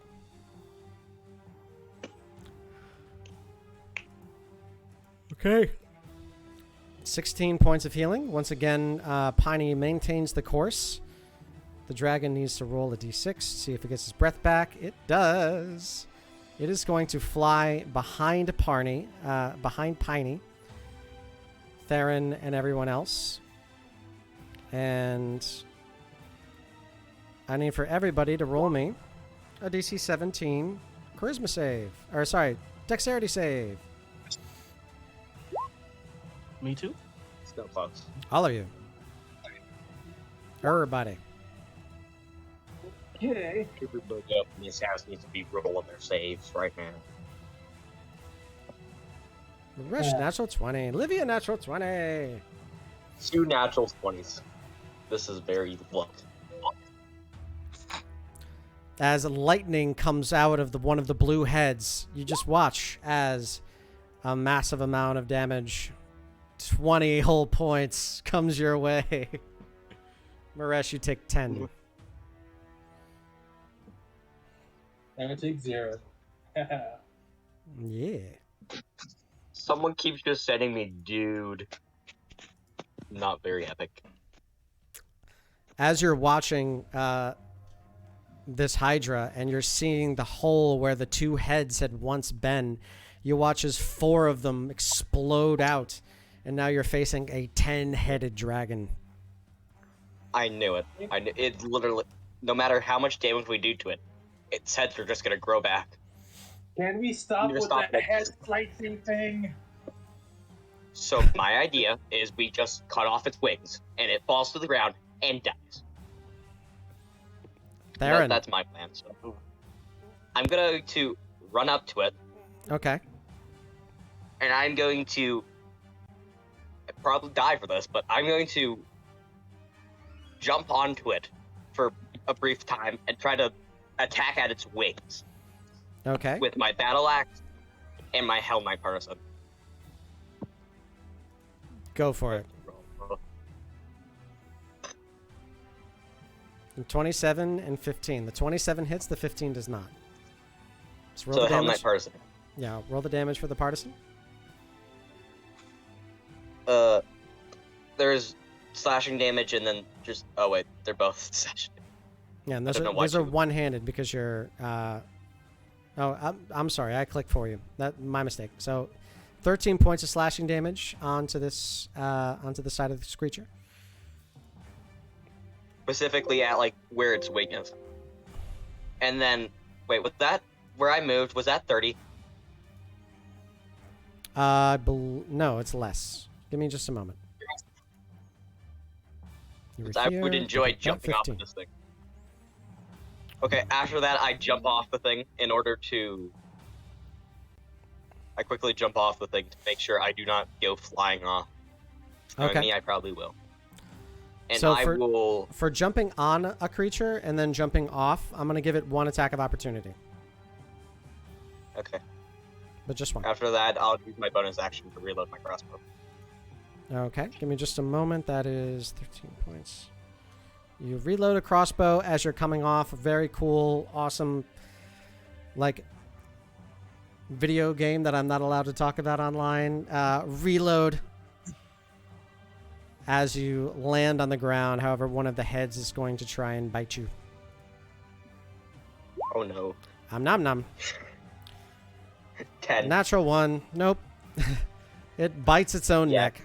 Okay. 16 points of healing. Once again, Piney maintains the course. The dragon needs to roll a d6, see if it gets his breath back. It does. It is going to fly behind Piney, Theron, and everyone else. And I need for everybody to roll me a DC 17 charisma save. Or, sorry, dexterity save. Me too? Still close. All of you. Everybody. Okay. Everybody up in this house needs to be rolling their saves right now. Rush, natural 20. Livia, natural 20. 2 natural 20s. This is very lucky. As lightning comes out of one of the blue heads, you just watch as a massive amount of damage, 20 whole points, comes your way. Maresh, you take 10. I'm gonna take 0. Yeah. Someone keeps just sending me, dude. Not very epic. As you're watching this Hydra and you're seeing the hole where the 2 heads had once been, you watch as 4 of them explode out, and now you're facing a 10-headed dragon. I knew it. It literally, no matter how much damage we do to it, its heads are just gonna grow back. Can we stop You're with stopping that it. head slicing thing? So my idea is we just cut off its wings, and it falls to the ground and dies. Theron. That's my plan. So I'm going to run up to it, Okay. and I'm going to probably die for this, but I'm going to jump onto it for a brief time and try to attack at its wings Okay. with my battle axe and my Hell Knight Partisan. Go for it. 27 and 15. The 27 hits, the 15 does not. So roll So the Hell damage. Knight Partisan. Yeah, roll the damage for the partisan. There's slashing damage and then just, oh wait, they're both slashing. Yeah, and I those don't know are, why those are two. one-handed because you're. I'm sorry, I clicked for you. That my mistake. So, 13 points of slashing damage onto this onto the side of this creature. Specifically at like where its weakness. And then, wait, was that where I moved? Was that 30? No, it's less. Give me just a moment. You were I would here, enjoy about jumping off 15. of this thing. Okay, after that, I jump off the thing in order to. I quickly jump off the thing to make sure I do not go flying off. Knowing Okay. me, I probably will. And So I will. For jumping on a creature and then jumping off, I'm going to give it 1 attack of opportunity. Okay. But just 1. After that, I'll use my bonus action to reload my crossbow. Okay, give me just a moment. That is 13 points. You reload a crossbow as you're coming off. Very cool, awesome, like, video game that I'm not allowed to talk about online. Reload as you land on the ground. However, one of the heads is going to try and bite you. Oh no. Nom nom. 10. Natural 1. Nope. It bites its own neck.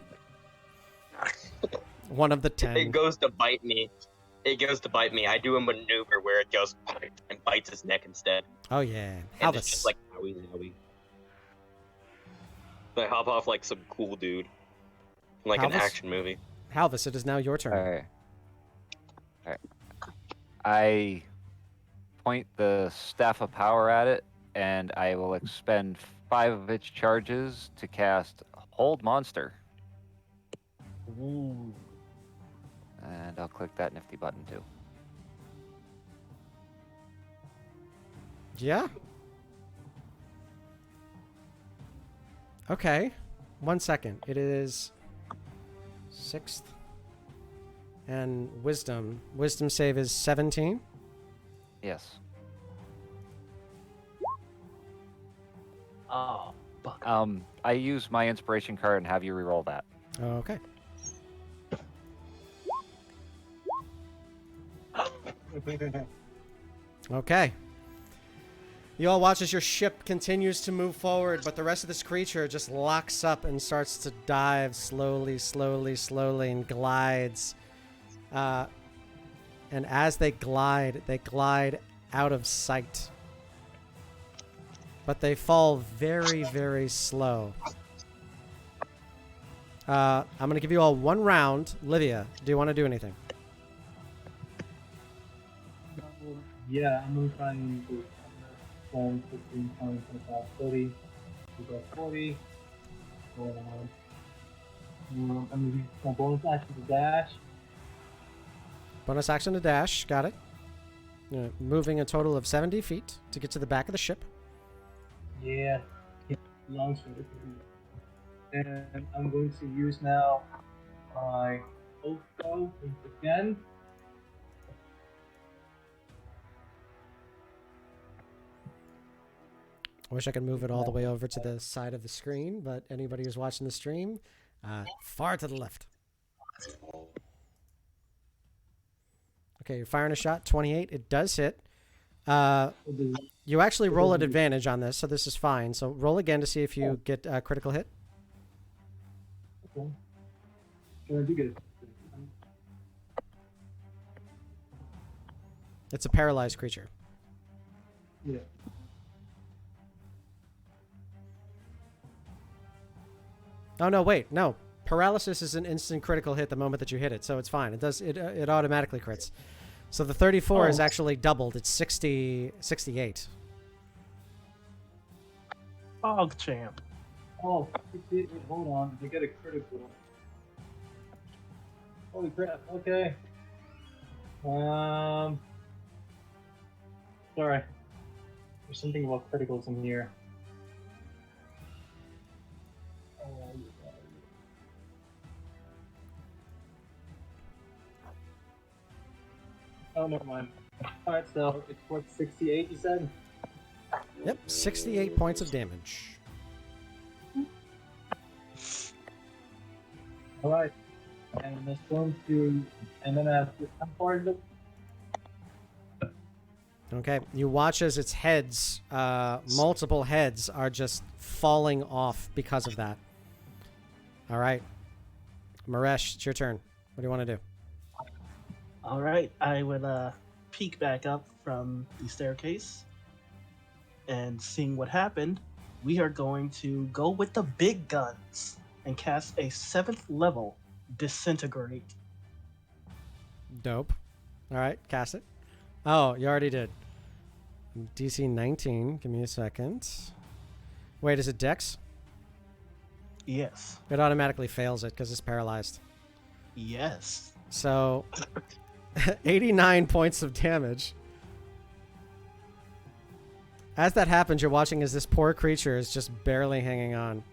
One of the 10. It goes to bite me. I do a maneuver where it goes and bites his neck instead. Oh yeah. And it's Halvis. just like owie owie. I hop off like some cool dude. Like an Halvis? action movie. Halvis, it is now your turn. Alright. I point the Staff of Power at it, and I will expend 5 of its charges to cast Hold Monster. Ooh. And I'll click that nifty button too. Yeah. Okay. 1 second. It is 6th. And wisdom. Wisdom save is 17. Yes. Oh, fuck. I use my inspiration card and have you reroll that. Okay. Okay. You all watch as your ship continues to move forward, but the rest of this creature just locks up and starts to dive slowly, and glides. And as they glide out of sight. But they fall very, very slow. I'm going to give you all 1 round. Livia, do you want to do anything? Yeah, I'm gonna try and do 10, 15, 20, 25, 30. We got 40. Going on. I'm gonna use my bonus action to dash. Bonus action to dash. Got it. Moving a total of 70 feet to get to the back of the ship. Yeah. Long sword. And I'm going to use now my oath bow again. I wish I could move it all the way over to the side of the screen, but anybody who's watching the stream, far to the left. Okay, you're firing a shot. 28. It does hit. You actually roll at advantage on this, so this is fine. So roll again to see if you get a critical hit. Okay. Can I do good? It's a paralyzed creature. Yeah. Oh, no, wait. No. Paralysis is an instant critical hit the moment that you hit it, so it's fine. It does. It automatically crits. So the 34 is actually doubled. It's 68. Fog champ. Oh, wait, hold on. They get a critical. Holy crap. Okay. Sorry. There's something about criticals in here. Oh, never mind. Alright, so it's worth 68, you said? Yep, 68 points of damage. Alright. And that's going to. And then I have to. I'm part of it. Okay, you watch as its heads, multiple heads, are just falling off because of that. All right. Maresh, it's your turn. What do you want to do? All right, I would peek back up from the staircase, and seeing what happened, we are going to go with the big guns and cast a 7th level Disintegrate. Dope. All right, cast it. Oh, you already did. DC 19. Give me a second. Wait, is it Dex? Yes. It automatically fails it because it's paralyzed. Yes. So, 89 points of damage. As that happens, you're watching as this poor creature is just barely hanging on.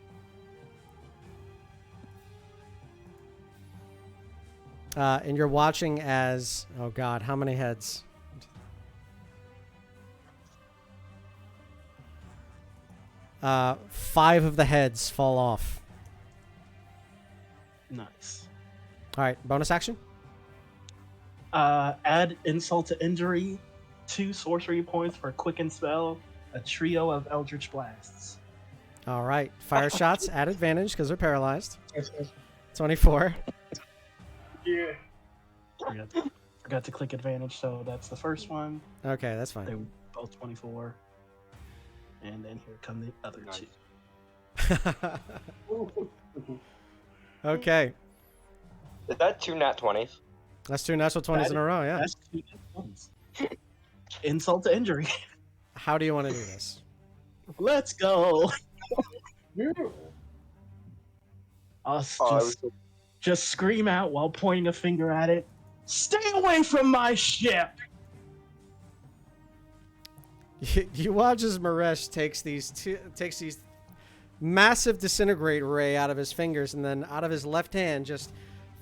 And you're watching as... Oh, God. How many heads? Five of the heads fall off. Nice. All right. Bonus action? Add insult to injury, 2 sorcery points for quicken spell, a trio of eldritch blasts. All right. Fire shots at advantage because they're paralyzed. 24. Yeah. Forgot to click advantage, so that's the first one. Okay, that's They fine. were both 24. And then here come the other two. Okay. Is that 2 nat 20s? That's 2 natural 20s in a row, yeah. That's 2 ones. Insult to injury. How do you want to do this? Let's go. I'll just scream out while pointing a finger at it. Stay away from my ship! You watch as Maresh takes these massive disintegrate ray out of his fingers and then out of his left hand just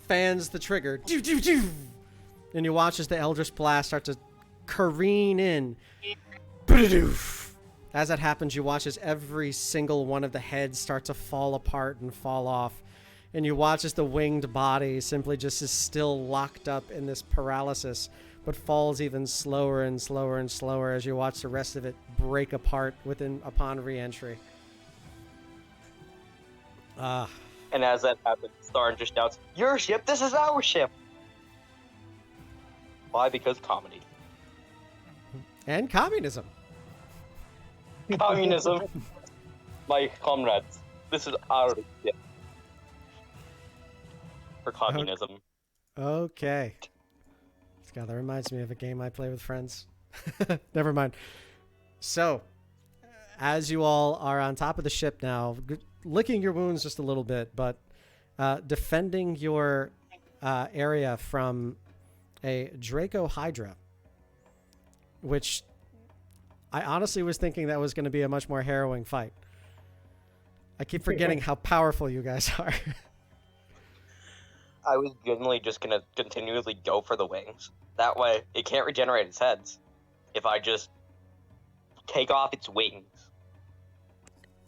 fans the trigger. Doo, doo, doo. And you watch as the Eldritch Blast start to careen in. As that happens, you watch as every single one of the heads start to fall apart and fall off. And you watch as the winged body simply just is still locked up in this paralysis, but falls even slower and slower and slower as you watch the rest of it break apart upon re-entry. And as that happens, Tharn just shouts, "Your ship, this is our ship!" Why? Because comedy. And communism. Communism. My comrades, this is our ship. For communism. Okay. God, that reminds me of a game I play with friends. Never mind. So, as you all are on top of the ship now, licking your wounds just a little bit, but defending your area from a Draco Hydra, which I honestly was thinking that was going to be a much more harrowing fight. I keep forgetting how powerful you guys are. I was generally just gonna continually go for the wings. That way, it can't regenerate its heads. If I just take off its wings,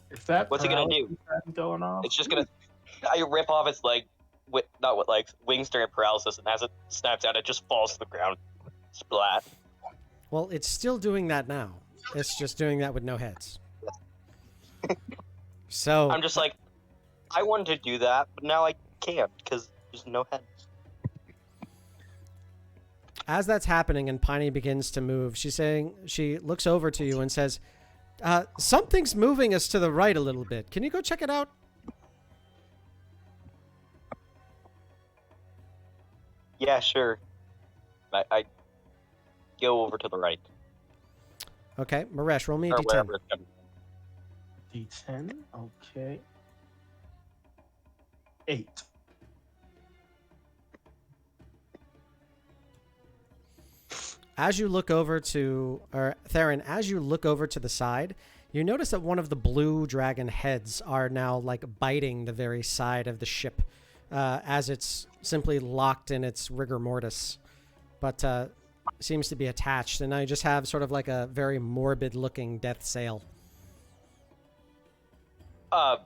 If that what's it gonna do? Going off, It's just gonna. I rip off its leg, not what legs, wings during paralysis, and as it snaps out, it just falls to the ground. Splat. Well, it's still doing that now. It's just doing that with no heads. So I'm just like, I wanted to do that, but now I can't because there's no heads. as that's happening and Piney begins to move, she looks over to you and says, something's moving us to the right a little bit. Can you go check it out? Yeah, sure. I go over to the right. Okay, Maresh, roll me a Or d10. wherever it's coming from. D10. Okay. 8. As you look over to, or Theron, as you look over to the side, you notice that one of the blue dragon heads are now like biting the very side of the ship, as it's simply locked in its rigor mortis, but seems to be attached. And now you just have sort of like a very morbid-looking death sail. I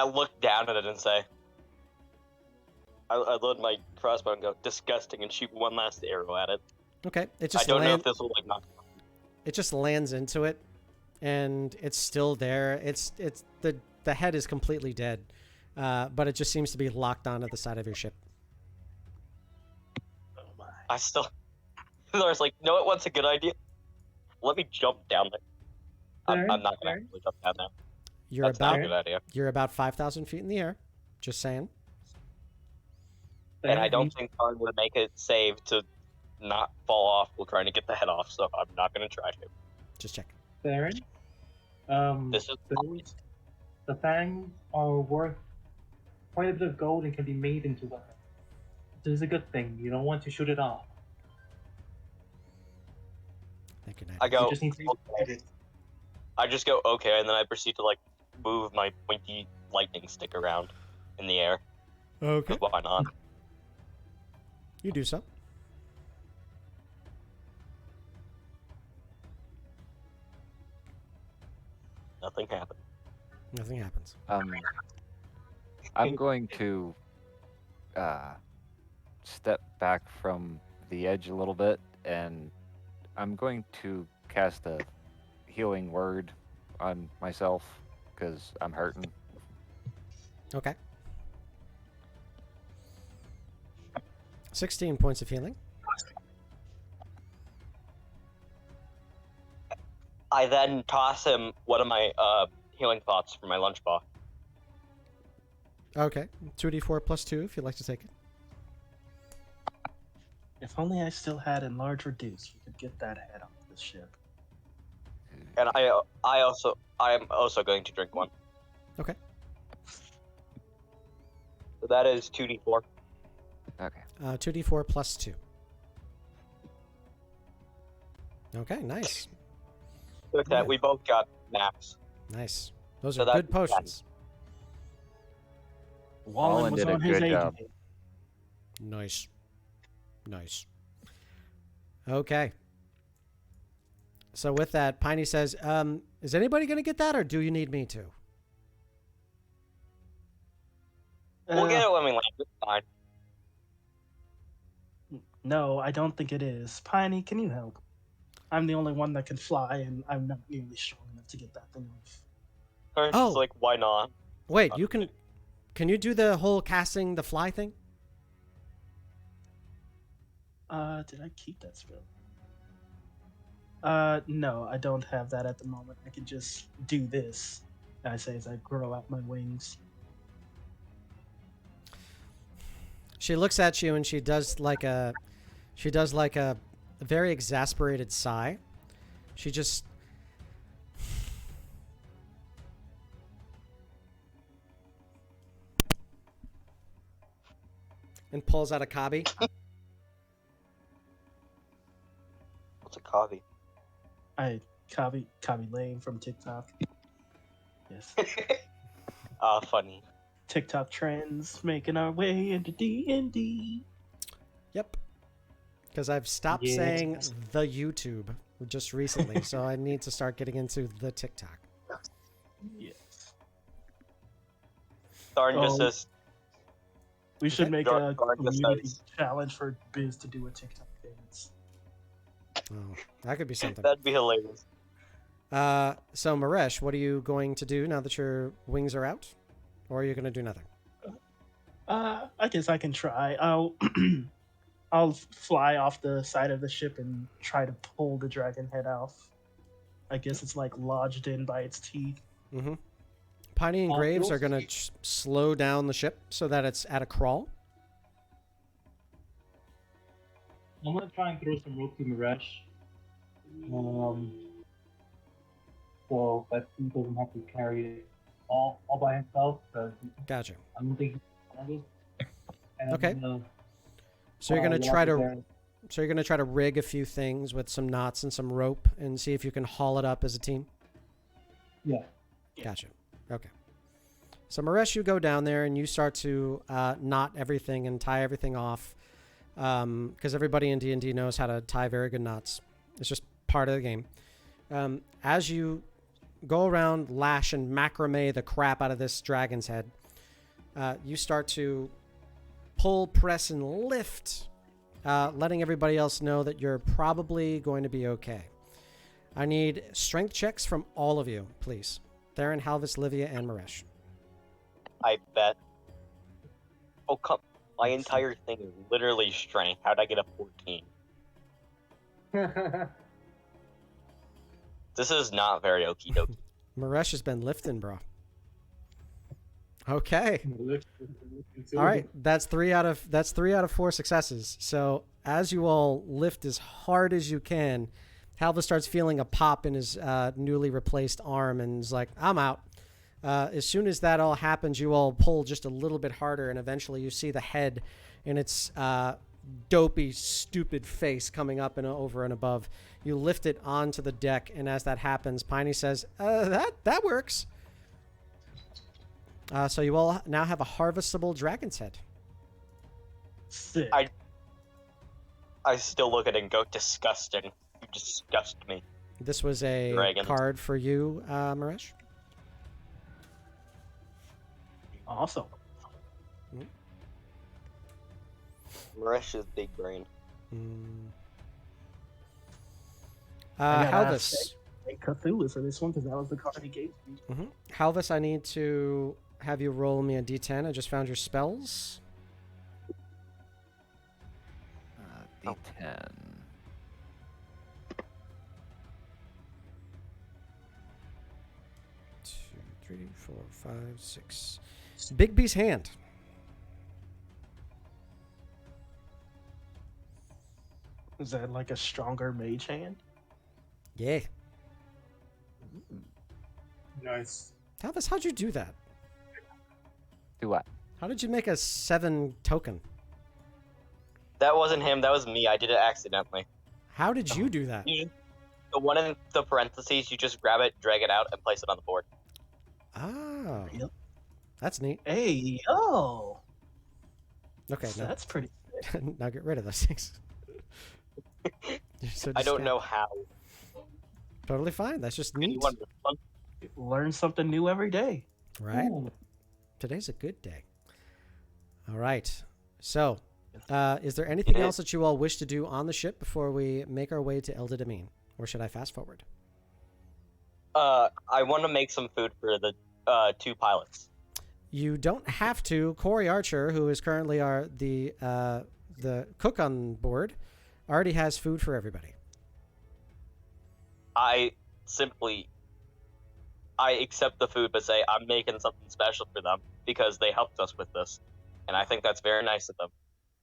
look down at it and say, I load my crossbow and go, disgusting, and shoot one last arrow at it. Okay, it I just don't know if this will, like, knock. it just lands into it, and it's still there. It's the head is completely dead, but it just seems to be locked onto the side of your ship. Oh my. I still. I was like, no, what's a good idea? Let me jump down there. I'm not gonna actually jump down there. That's not a good idea. You're about 5,000 feet in the air. Just saying. And I don't think Tarn would make it save to not fall off while trying to get the head off, so I'm not gonna try to. Just check. Baron, This is the fangs are worth quite a bit of gold and can be made into weapons. This is a good thing. You don't want to shoot it off. Thank you, Knight. I You go. just need to Okay. I just go okay, and then I proceed to like move my pointy lightning stick around in the air. Okay. 'Cause why not? You do so. Nothing happened. Nothing happens. I'm going to step back from the edge a little bit, and I'm going to cast a healing word on myself because I'm hurting. Okay. 16 points of healing. I then toss him one of my healing pots from my lunch bar. Okay. 2d4 plus 2 if you'd like to take it. If only I still had enlarge reduce, we could get that head off the ship. And I am also going to drink one. Okay. So that is 2d4. Okay. 2d4 plus 2. Okay, nice. Look at that, we both got max. Nice. Those So are that's good potions. Wallen was did a on his good A job. game. Nice. Nice. Okay. So with that, Piney says, is anybody going to get that, or do you need me to? We'll get it when we land. It's fine. No, I don't think it is. Piney, can you help? I'm the only one that can fly, and I'm not nearly strong enough to get that thing off. It's Oh. like, why not? Wait, you can... Can you do the whole casting the fly thing? Did I keep that spell? No, I don't have that at the moment. I can just do this, I say as I grow out my wings. She looks at you and she does like a very exasperated sigh. She just and pulls out a cobby. What's a coffee? Copy Lane from TikTok. Yes. Funny. TikTok trends making our way into D&D. Yep. Because I've stopped Yes. saying the YouTube just recently, so I need to start getting into the TikTok. Yes. Darn just Oh. says, We should Okay. make Darn a just community says, challenge for Biz to do a TikTok dance. Oh, that could be something. that'd be hilarious. So Maresh, what are you going to do now that your wings are out? Or are you going to do nothing? I guess I can try. I'll fly off the side of the ship and try to pull the dragon head off. I guess it's like lodged in by its teeth. Mm-hmm. Piney and Graves you'll are going to slow down the ship so that it's at a crawl. I'm gonna try and throw some rope to Maresh. So that he doesn't have to carry it all by himself. Because Gotcha. I don't think he's and Okay. I'm gonna, So you're going to try to Baron. so you're going to try to rig a few things with some knots and some rope and see if you can haul it up as a team. Yeah. Gotcha. Okay. So Maresh, you go down there and you start to knot everything and tie everything off, because everybody in D&D knows how to tie very good knots. It's just part of the game. As you go around, lash and macrame the crap out of this dragon's head, you start to pull, press, and lift, letting everybody else know that you're probably going to be okay. I need strength checks from all of you, please. Theron, Halvis, Livia, and Maresh. I bet. Oh, come. My entire thing is literally strength. How'd I get a 14? This is not very okie dokie. Maresh has been lifting, bro. Okay. All right, that's three out of 4 successes. So as you all lift as hard as you can, Halva starts feeling a pop in his newly replaced arm and is like, "I'm out." As soon as that all happens, you all pull just a little bit harder, and eventually you see the head in its dopey, stupid face coming up and over and above. You lift it onto the deck, and as that happens, Piney says, "That works." So you all now have a harvestable dragon's head. Sick. I still look at it and go, disgusting. You disgust me. This was a Dragon. card for you, Maresh. Awesome. Maresh's big brain. I gotta Halvis. Thank Cthulhu for this one because that was the card he gave me. Halvis, I need to have you roll me a d10. I just found your spells. D10. Two, 3, 4, 5, 6. Bigby's hand. Is that like a stronger mage hand? Yeah. Nice. Halvis, how'd you do that? Do what? How did you make a 7 token? That wasn't him, that was me. I did it accidentally. How did you do that? The one in the parentheses, you just grab it, drag it out, and place it on the board. Oh. Yep. That's neat. Hey, yo! Okay, now, That's pretty now get rid of those things. You're so I don't disgusting. know how. Totally fine. That's just neat. Anyone respond? Learn something new every day. Right? Ooh. Today's a good day. All right. So, is there anything else that you all wish to do on the ship before we make our way to Eldid'Amin? Or should I fast forward? I want to make some food for the 2 pilots. You don't have to. Corey Archer, who is currently the cook on board, already has food for everybody. I accept the food, but say I'm making something special for them because they helped us with this, and I think that's very nice of them.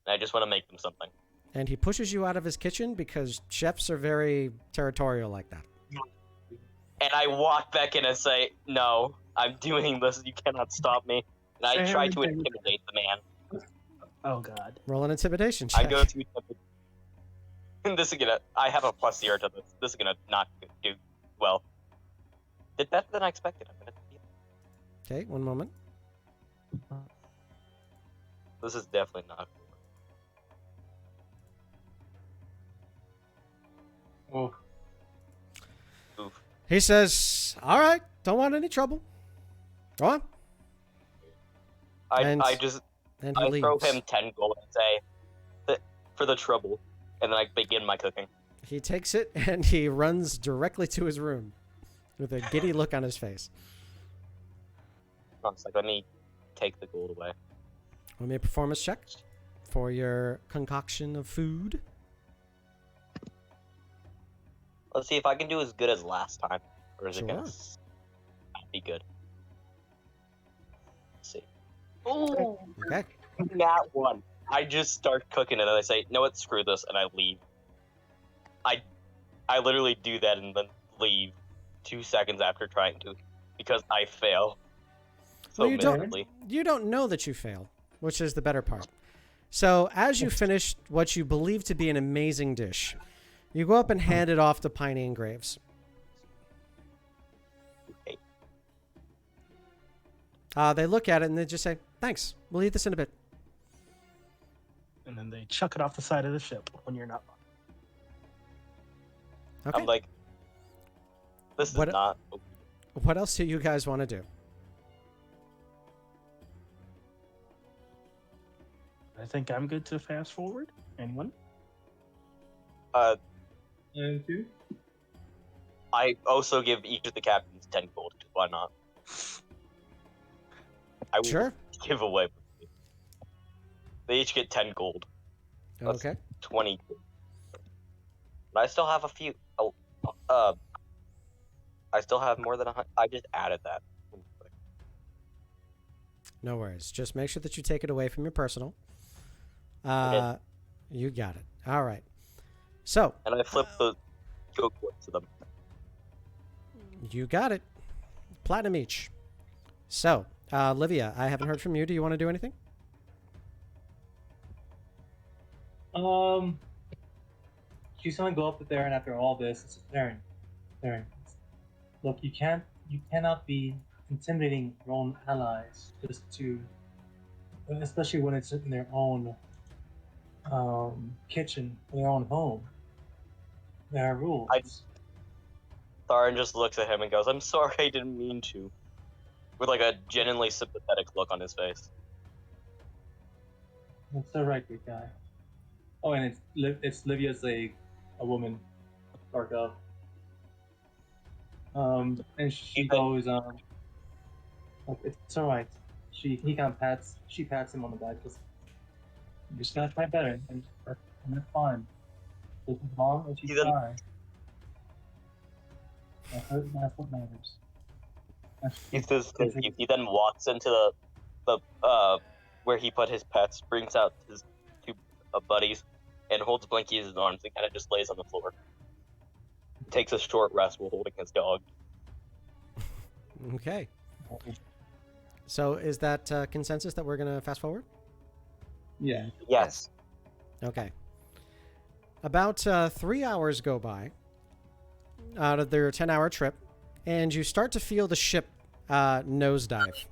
And I just want to make them something. And he pushes you out of his kitchen because chefs are very territorial like that. And I walk back in and say, "No, I'm doing this. You cannot stop me." And I try to intimidate the man. Oh god. Roll an intimidation check. I go to this is gonna. I have a +0 to this. This is gonna not do well. Did better than I expected. Okay, one moment. This is definitely not. Oh, Oof. He says, "All right, don't want any trouble. Go on." And I he leaves. throw him 10 gold and say, for the trouble, and then I begin my cooking. He takes it and he runs directly to his room with a giddy look on his face. I was like, let me take the gold away. Roll me a performance check for your concoction of food. Let's see if I can do as good as last time, or is it gonna Sure. be good? Let's see. Oh, Okay. that one. I just start cooking it and I say, "No, what? Screw this," and I leave. I literally do that and then leave 2 seconds after trying to, because I fail so Well, miserably. you don't know that you failed, which is the better part. So as you finish what you believe to be an amazing dish, you go up and hand it off to Piney and Graves. Okay. They look at it and they just say, "Thanks. We'll eat this in a bit." And then they chuck it off the side of the ship when you're not. Okay. I'm like, this is What- not. What else do you guys want to do? I think I'm good to fast forward. Anyone? and 2. I also give each of the captains 10 gold. Why not? I will Sure. give away. They each get 10 gold. That's Okay. 20 gold. But I still have a few. I still have more than 100. I just added that. No worries. Just make sure that you take it away from your personal. Okay. You got it. All right. So, And I flip the go to them. you got it. Platinum each. So, Livia, I haven't heard from you. Do you want to do anything? She's gonna go up there, and after all this, it's Aaron. Look, you cannot be intimidating your own allies just to, especially when it's in their own kitchen, their own home. There are rules. Tharin just looks at him and goes, "I'm sorry, I didn't mean to," with like a genuinely sympathetic look on his face. It's all right, good guy. Oh, and it's Livia's a woman, or girl. And she goes, like, it's all right. She pats him on the back. Just, you just gotta try better, and that's fine. Just as long as you He then- try. That's what matters. He then walks into the where he put his pets, brings out his two buddies, and holds Blinky in his arms and kind of just lays on the floor. Takes a short rest while holding his dog. Okay. So, is that consensus that we're going to fast forward? Yeah. Yes. Okay. About 3 hours go by out of their 10-hour trip, and you start to feel the ship nosedive.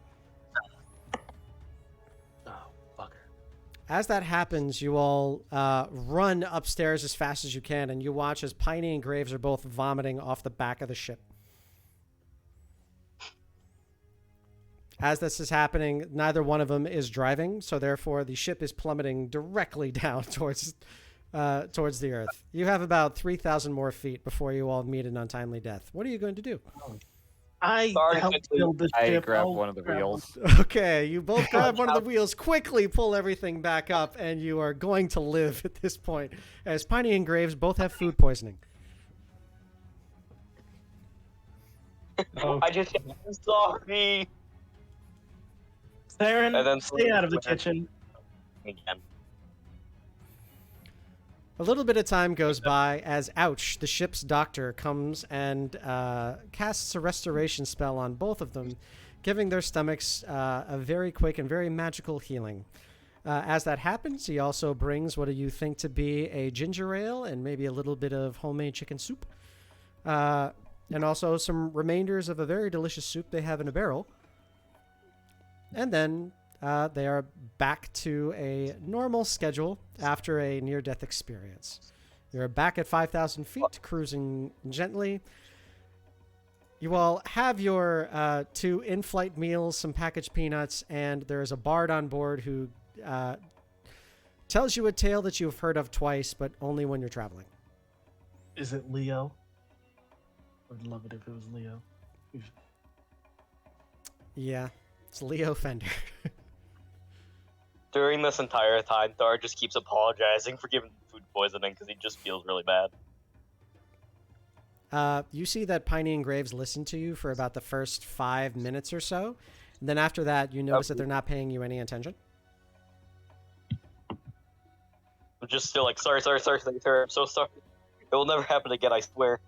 Oh, fucker. As that happens, you all run upstairs as fast as you can, and you watch as Piney and Graves are both vomiting off the back of the ship. As this is happening, neither one of them is driving, so therefore the ship is plummeting directly down towards the earth. You have about 3,000 more feet before you all meet an untimely death. What are you going to do? I Sorry, helped build the I ship. grab Oh, one of the crap. wheels. Okay, you both grab one of the wheels, quickly pull everything back up, and you are going to live at this point, as Piney and Graves both have food poisoning. Oh, I'm sorry. Theron, And then stay out of the Twitter. kitchen. Again. A little bit of time goes by as Ouch, the ship's doctor, comes and casts a restoration spell on both of them, giving their stomachs a very quick and very magical healing. As that happens, he also brings what you think to be a ginger ale and maybe a little bit of homemade chicken soup, and also some remainders of a very delicious soup they have in a barrel. And then they are back to a normal schedule after a near-death experience. You're back at 5,000 feet, cruising gently. You all have your 2 in-flight meals, some packaged peanuts, and there is a bard on board who tells you a tale that you've heard of twice, but only when you're traveling. Is it Leo? I'd love it if it was Leo. Yeah, it's Leo Fender. During this entire time, Thar just keeps apologizing for giving food poisoning because he just feels really bad. You see that Piney and Graves listen to you for about the first 5 minutes or so. And then after that, you notice that they're not paying you any attention. I'm just still like, sorry, I'm so sorry. It will never happen again, I swear.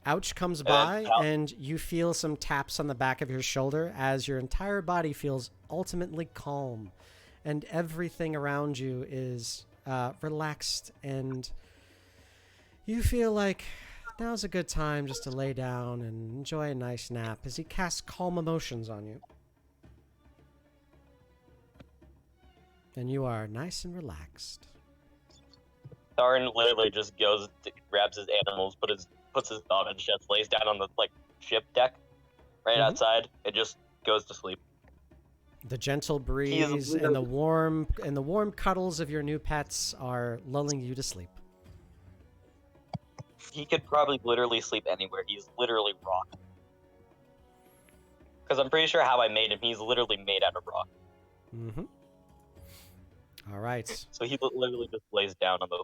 Ouch comes by, and you feel some taps on the back of your shoulder as your entire body feels ultimately calm. And everything around you is relaxed, and you feel like now's a good time just to lay down and enjoy a nice nap as he casts calm emotions on you. And you are nice and relaxed. Tharin literally just goes, grabs his animals, puts his dog in his chest, lays down on the ship deck right outside, and just goes to sleep. The gentle breeze and the warm cuddles of your new pets are lulling you to sleep. He could probably literally sleep anywhere. He's literally rock. Because I'm pretty sure how I made him, he's literally made out of rock. Mm-hmm. All right. So he literally just lays down on the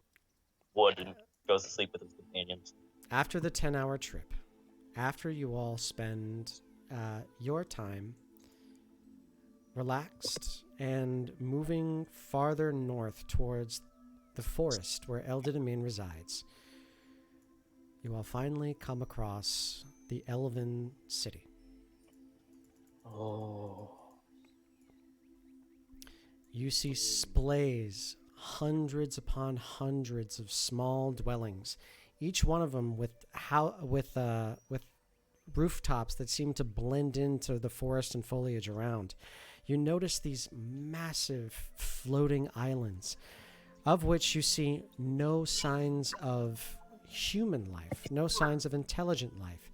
wood and goes to sleep with his companions. After the 10-hour trip, after you all spend your time relaxed, and moving farther north towards the forest where Eldid'Amin resides, you will finally come across the Elven city. Oh. You see splays, hundreds upon hundreds of small dwellings, each one of them with rooftops that seem to blend into the forest and foliage around. You notice these massive floating islands, of which you see no signs of human life, no signs of intelligent life,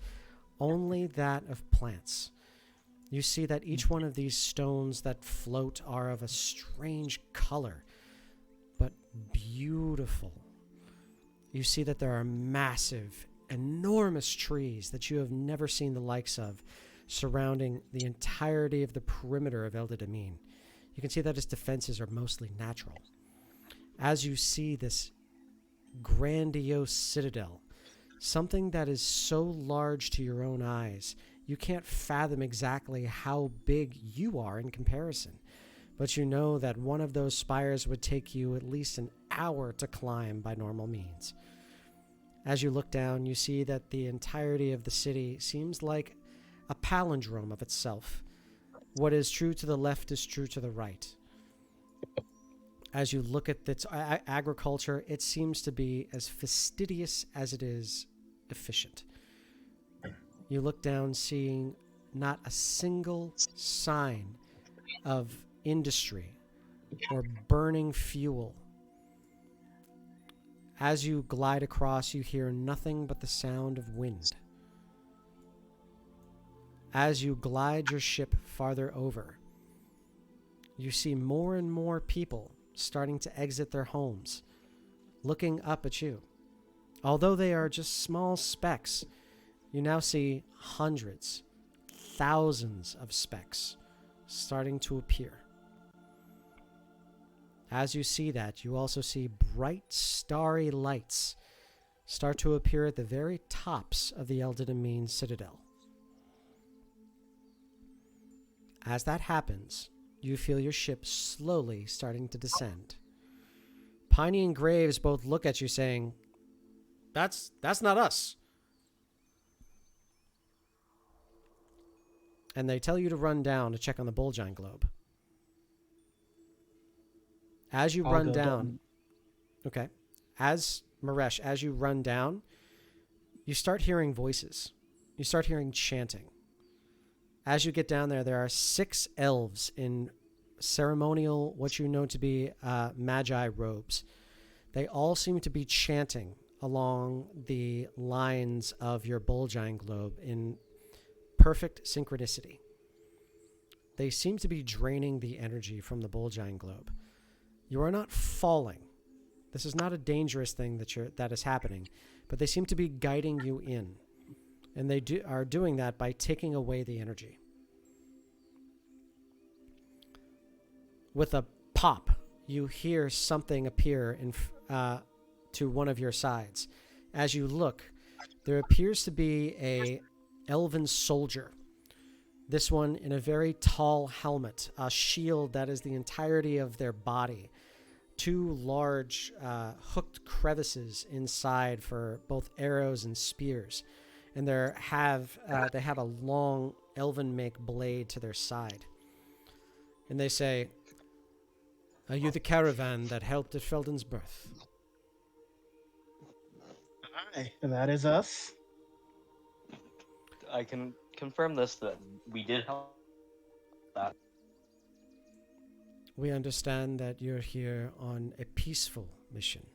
only that of plants. You see that each one of these stones that float are of a strange color, but beautiful. You see that there are massive, enormous trees that you have never seen the likes of surrounding the entirety of the perimeter of Eldid'Amin. You can see that its defenses are mostly natural. As you see this grandiose citadel, something that is so large to your own eyes, you can't fathom exactly how big you are in comparison. But you know that one of those spires would take you at least an hour to climb by normal means. As you look down, you see that the entirety of the city seems like a palindrome of itself. What is true to the left is true to the right. As you look at its agriculture, it seems to be as fastidious as it is efficient. You look down, seeing not a single sign of industry or burning fuel. As you glide across, you hear nothing but the sound of wind. As you glide your ship farther over, you see more and more people starting to exit their homes, looking up at you. Although they are just small specks, you now see hundreds, thousands of specks starting to appear. As you see that, you also see bright, starry lights start to appear at the very tops of the Eldid'Amin citadel. As that happens, you feel your ship slowly starting to descend. Piney and Graves both look at you saying, That's not us. And they tell you to run down to check on the Bullgiant Globe. As you run down, okay, as Maresh, as you run down, you start hearing voices. You start hearing chanting. As you get down there, there are 6 elves in ceremonial, what you know to be magi robes. They all seem to be chanting along the lines of your Bullgiant Globe in perfect synchronicity. They seem to be draining the energy from the Bullgiant Globe. You are not falling. This is not a dangerous thing that is happening, but they seem to be guiding you in. And they are doing that by taking away the energy. With a pop, you hear something appear to one of your sides. As you look, there appears to be a elven soldier. This one in a very tall helmet, a shield that is the entirety of their body, 2 large hooked crevices inside for both arrows and spears, and they have a long elven make blade to their side. And they say, "Are you the caravan that helped at Feldin's birth?" Hi, and that is us. I can confirm this, that we did help that. We understand that you're here on a peaceful mission.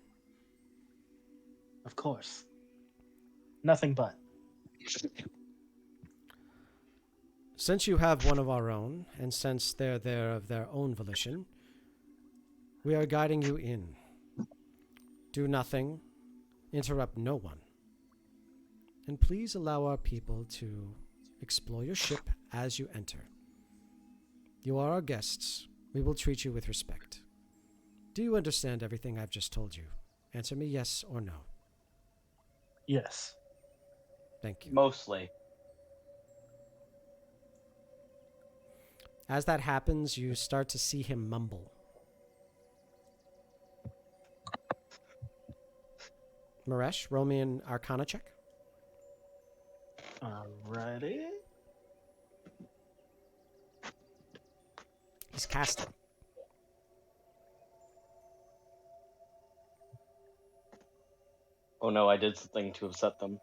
Of course. Nothing but. Since you have one of our own, and since they're there of their own volition, we are guiding you in. Do nothing, interrupt no one, and please allow our people to explore your ship as you enter. You are our guests. We will treat you with respect. Do you understand everything I've just told you? Answer me yes or no. Yes. Thank you. Mostly. As that happens, you start to see him mumble. Maresh, roll me an Arcana check. Alrighty. He's casting. Oh no, I did something to upset them.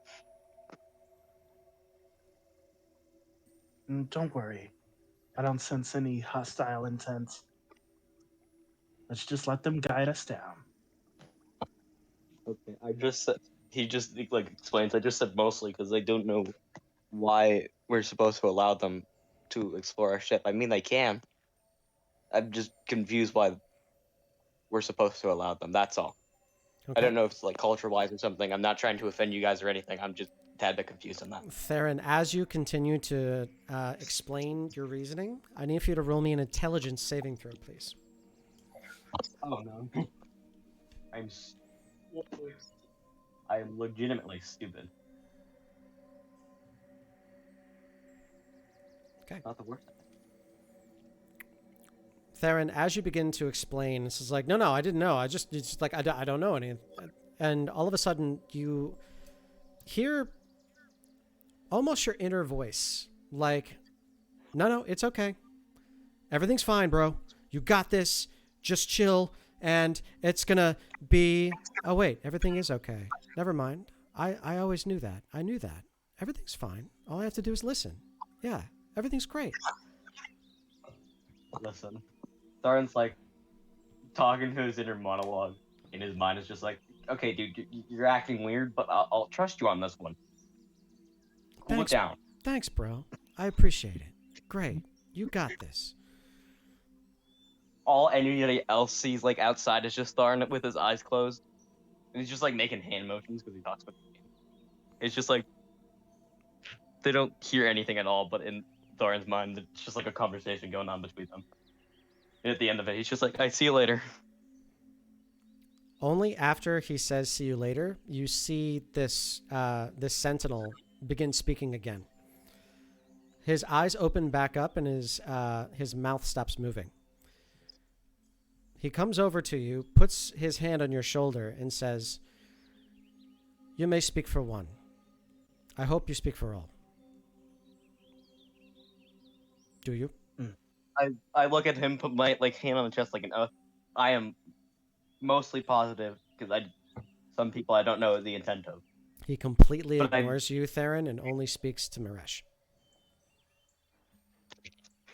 Don't worry. I don't sense any hostile intent. Let's just let them guide us down. Okay, I just said, he just like explains. I just said mostly because I don't know why we're supposed to allow them to explore our ship. I mean, they can. I'm just confused why we're supposed to allow them. That's all. Okay. I don't know if it's like culture-wise or something. I'm not trying to offend you guys or anything. I'm just a tad bit confused on that. Theron, as you continue to explain your reasoning, I need for you to roll me an intelligence saving throw, please. Oh no. I'm legitimately stupid. Okay. Not the worst. Theron, as you begin to explain, this is like, no, I didn't know. It's just like, I don't know any. And all of a sudden, you hear almost your inner voice. Like, no, it's okay. Everything's fine, bro. You got this. Just chill. And it's going to be... Oh, wait. Everything is okay. Never mind. I always knew that. I knew that. Everything's fine. All I have to do is listen. Yeah. Everything's great. Listen. Darren's like talking to his inner monologue in his mind is just like, okay, dude, you're acting weird, but I'll trust you on this one. Cool it down. Thanks, bro. I appreciate it. Great. You got this. All anybody else sees like outside is just Darren with his eyes closed. And he's just like making hand motions because he talks about the game. It's just like they don't hear anything at all, but in Darren's mind, it's just like a conversation going on between them. And at the end of it, he's just like, I see you later. Only after he says "see you later," you see this sentinel begin speaking again. His eyes open back up, and his mouth stops moving. He comes over to you, puts his hand on your shoulder, and says, "You may speak for one. I hope you speak for all." Do you? I look at him, put my like hand on the chest like an oath. I am mostly positive because some people I don't know the intent of. He completely But ignores you, Theron, and only speaks to Maresh.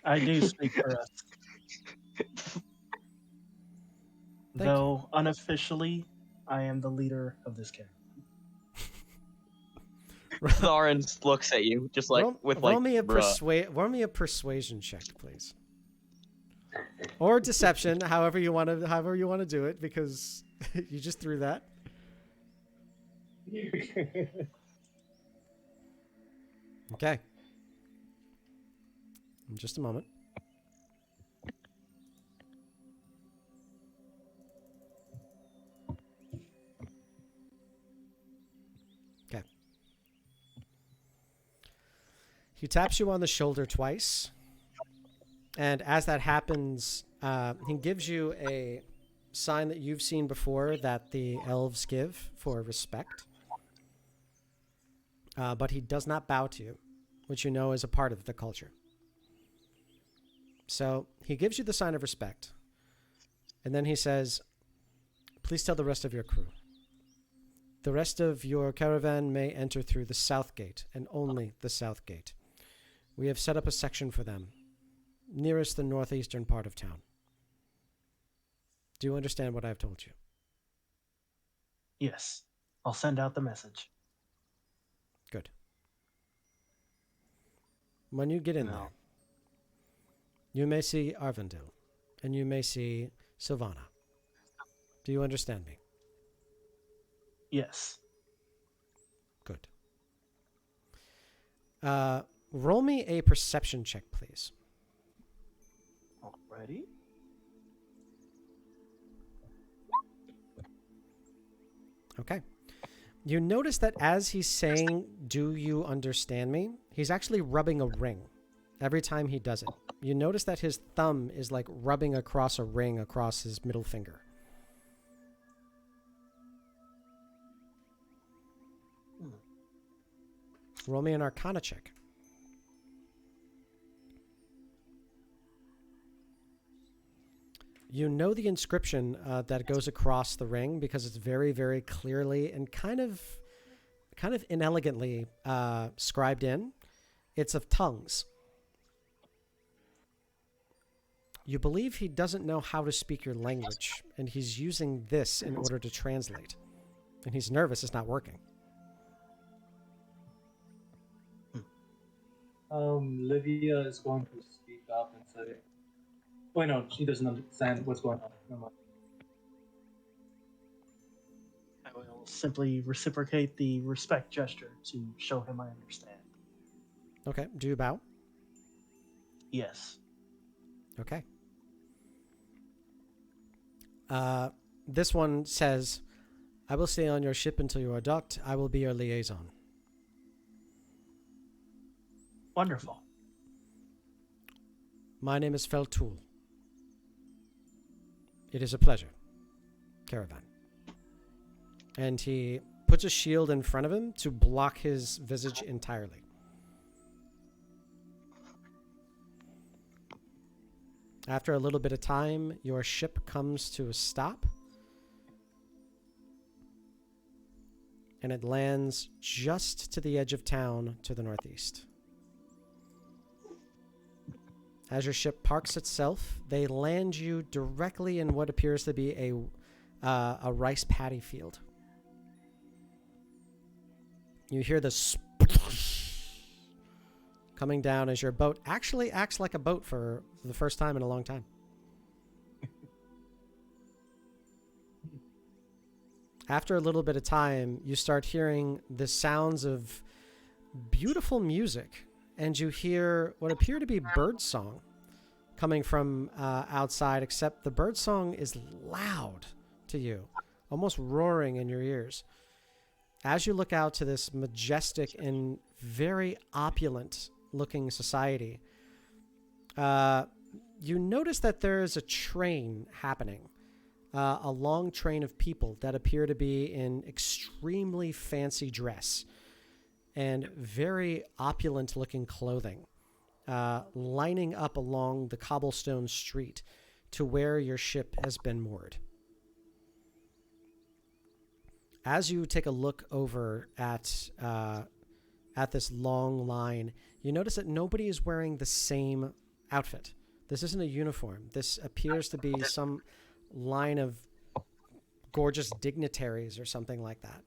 I do speak for us. Though unofficially, I am the leader of this camp. Darren looks at you just like roll me a bruh. roll me a persuasion check, please, or deception, however you want to do it, because you just threw that. Okay. In just a moment. Okay. He taps you on the shoulder twice. And as that happens, he gives you a sign that you've seen before that the elves give for respect. But he does not bow to you, which you know is a part of the culture. So he gives you the sign of respect. And then he says, "Please tell the rest of your crew. The rest of your caravan may enter through the south gate, and only the south gate. We have set up a section for them, nearest the northeastern part of town. Do you understand what I've told you?" Yes, I'll send out the message. Good. When you get in No. there, you may see Arvindil, and you may see Sylvana. Do you understand me? Yes. Good. Roll me a perception check, please. Alrighty. Okay. You notice that as he's saying, "Do you understand me?" he's actually rubbing a ring every time he does it. You notice that his thumb is like rubbing across a ring across his middle finger. Roll me an Arcana check. You know the inscription that goes across the ring because it's very, very clearly and kind of inelegantly scribed in. It's of tongues. You believe he doesn't know how to speak your language, and he's using this in order to translate. And he's nervous it's not working. Livia is going to speak up and say, "Wait, no, she doesn't understand what's going on." Never mind. I will simply reciprocate the respect gesture to show him I understand. Okay, do you bow? Yes. Okay. This one says, I will stay on your ship until you are docked. I will be your liaison. Wonderful. My name is Feltul. It is a pleasure. Caravan. And he puts a shield in front of him to block his visage entirely. After a little bit of time, your ship comes to a stop. And it lands just to the edge of town to the northeast. As your ship parks itself, they land you directly in what appears to be a rice paddy field. You hear the splash coming down as your boat actually acts like a boat for the first time in a long time. After a little bit of time, you start hearing the sounds of beautiful music, and you hear what appear to be birdsong coming from outside, except the birdsong is loud to you, almost roaring in your ears. As you look out to this majestic and very opulent-looking society, you notice that there is a train happening. A long train of people that appear to be in extremely fancy dress and very opulent looking clothing, lining up along the cobblestone street to where your ship has been moored. As you take a look over at this long line, you notice that nobody is wearing the same outfit. This isn't a uniform. This appears to be some line of gorgeous dignitaries or something like that.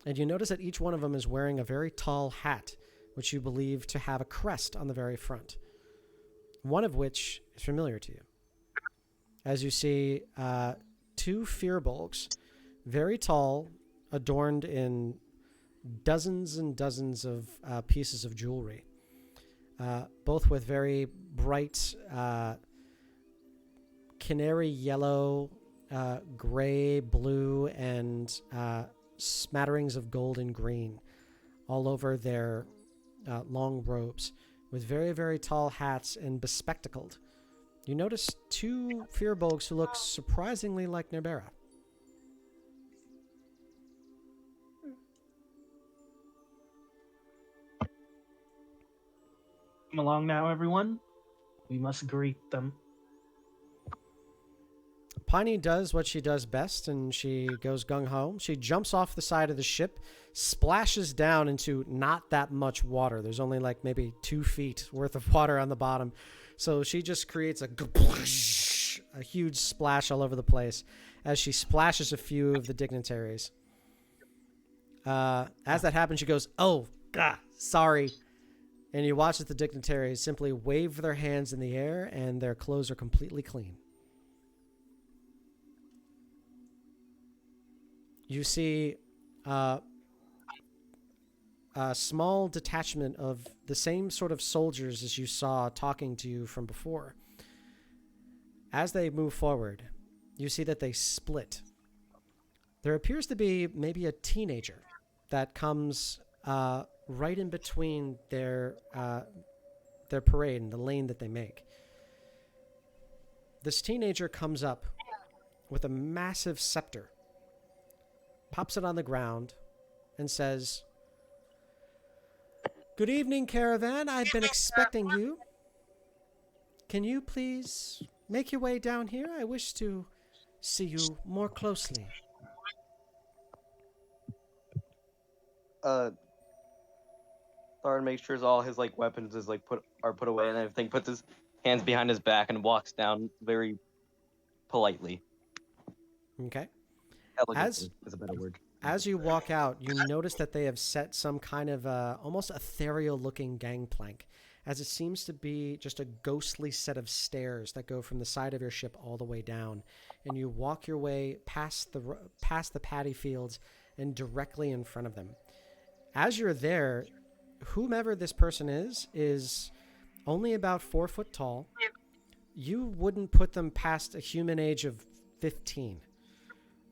And you notice that each one of them is wearing a very tall hat, which you believe to have a crest on the very front, one of which is familiar to you. As you see two firbolgs, very tall, adorned in dozens and dozens of pieces of jewelry, both with very bright canary yellow, gray, blue, and smatterings of gold and green all over their long robes, with very, very tall hats and bespectacled. You notice two firbolgs who look surprisingly like Nerbera. Come along now, everyone. We must greet them. Piney does what she does best, and she goes gung-ho. She jumps off the side of the ship, splashes down into not that much water. There's only like maybe 2 feet worth of water on the bottom. So she just creates a huge splash all over the place as she splashes a few of the dignitaries. As that happens, she goes, "Oh, God, sorry." And you watch as the dignitaries simply wave their hands in the air, and their clothes are completely clean. You see a small detachment of the same sort of soldiers as you saw talking to you from before. As they move forward, you see that they split. There appears to be maybe a teenager that comes right in between their their parade and the lane that they make. This teenager comes up with a massive scepter, pops it on the ground, and says, "Good evening, caravan. I've been expecting you. Can you please make your way down here? I wish to see you more closely." Tharin makes sure all his like weapons is like put away and everything. Puts his hands behind his back and walks down very politely. Okay. Elegantly is a better word. As you walk out, you notice that they have set some kind of almost ethereal-looking gangplank, as it seems to be just a ghostly set of stairs that go from the side of your ship all the way down. And you walk your way past the paddy fields and directly in front of them. As you're there, whomever this person is only about 4 foot tall. You wouldn't put them past a human age of 15.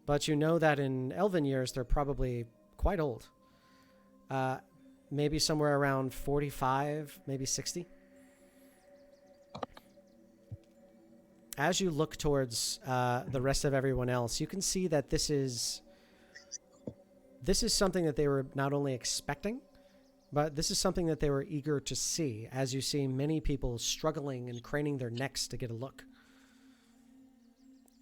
But you know that in elven years, they're probably quite old. Maybe somewhere around 45, maybe 60. As you look towards the rest of everyone else, you can see that this is something that they were not only expecting, but this is something that they were eager to see, as you see many people struggling and craning their necks to get a look.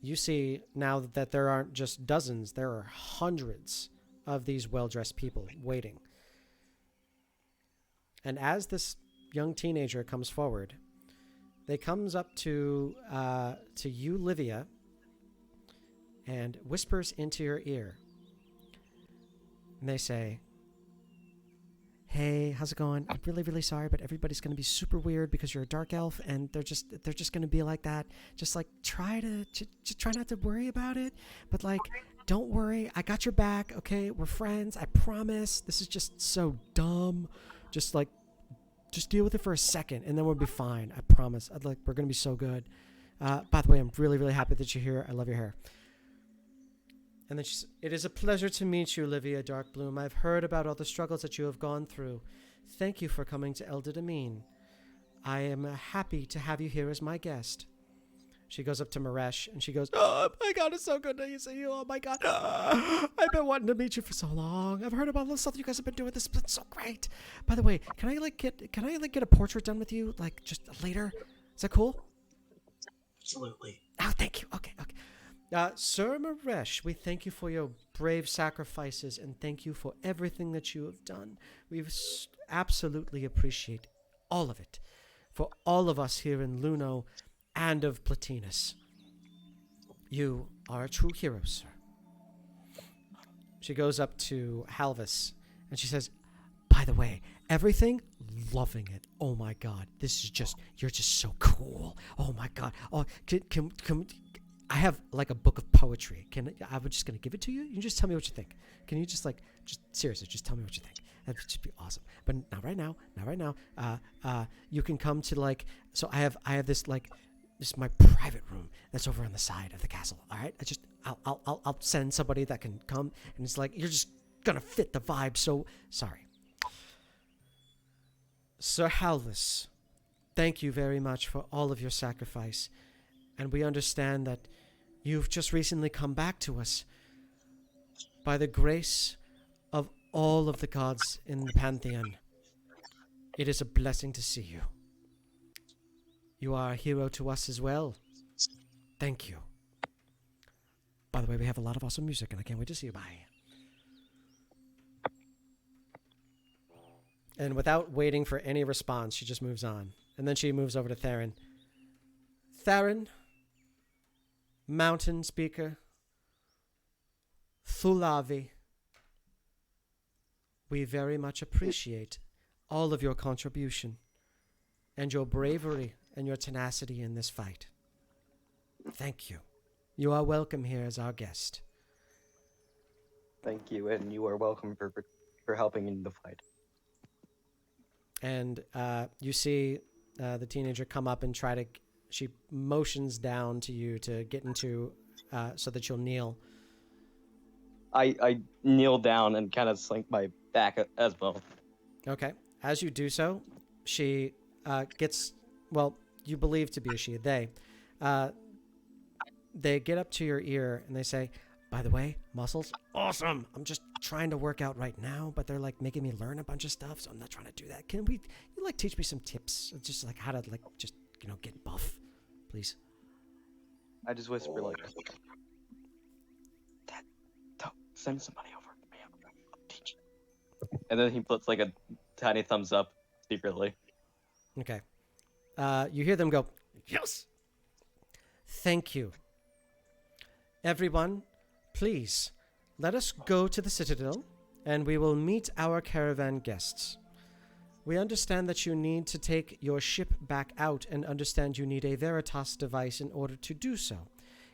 You see now that there aren't just dozens, there are hundreds of these well-dressed people waiting. And as this young teenager comes forward, they comes up to you, Livia, and whispers into your ear. And they say, "Hey, how's it going? I'm really, really sorry, but everybody's going to be super weird because you're a dark elf, and they're just going to be like that. Just like try not to worry about it, but like don't worry. I got your back. Okay, we're friends. I promise. This is just so dumb. Just deal with it for a second, and then we'll be fine. I promise. We're going to be so good. By the way, I'm really, really happy that you're here. I love your hair." And then she said, "It is a pleasure to meet you, Livia Darkbloom. I've heard about all the struggles that you have gone through. Thank you for coming to Eldid'Amin. I am happy to have you here as my guest." She goes up to Maresh and she goes, "Oh my God, it's so good to see you. Oh my God. I've been wanting to meet you for so long. I've heard about all the stuff you guys have been doing. This has been so great. By the way, can I get a portrait done with you just later? Is that cool?" Absolutely. Oh, thank you. Okay. Sir Maresh, we thank you for your brave sacrifices and thank you for everything that you have done. We absolutely appreciate all of it for all of us here in Luno and of Platinus. You are a true hero, sir. She goes up to Halvis and she says, "By the way, everything, loving it. Oh my God, you're just so cool. Oh my God. Oh, can I have like a book of poetry. I'm just gonna give it to you. You just tell me what you think. Can you just seriously, just tell me what you think. That'd just be awesome. But not right now. You can come to so I have this this is my private room that's over on the side of the castle. All right. I'll send somebody that can come, and it's like you're just gonna fit the vibe. So sorry, Sir Halvis. Thank you very much for all of your sacrifice, and we understand that you've just recently come back to us. By the grace of all of the gods in the Pantheon, it is a blessing to see you. You are a hero to us as well. Thank you. By the way, we have a lot of awesome music, and I can't wait to see you. Bye. And without waiting for any response, she just moves on. And then she moves over to Theron. "Theron, Mountain Speaker, Thulavi, we very much appreciate all of your contribution and your bravery and your tenacity in this fight. Thank you. You are welcome here as our guest." Thank you, and you are welcome for helping in the fight. And you see the teenager come up and she motions down to you to get into, so that you'll kneel. I kneel down and kind of slink my back as well. Okay. As you do so, she gets, well, you believe to be a she, they get up to your ear and they say, by the way, muscles, awesome. I'm just trying to work out right now, but they're like making me learn a bunch of stuff, so I'm not trying to do that. Can you like teach me some tips? Just like how to like just, get buff, please? I just whisper like, Dad, don't send somebody over to me. I'll teach you. And then he puts like a tiny thumbs up secretly. Okay. You hear them go, yes. Thank you. Everyone, please, let us go to the Citadel, and we will meet our caravan guests. We understand that you need to take your ship back out and understand you need a Veritas device in order to do so.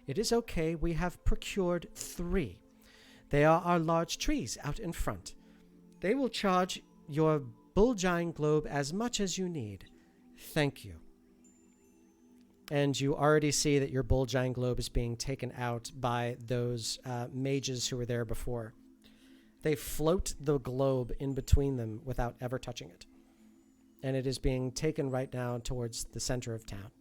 It is okay, we have procured 3. They are our large trees out in front. They will charge your Bullgine globe as much as you need. Thank you. And you already see that your Bullgine globe is being taken out by those mages who were there before. They float the globe in between them without ever touching it. And it is being taken right now towards the center of town.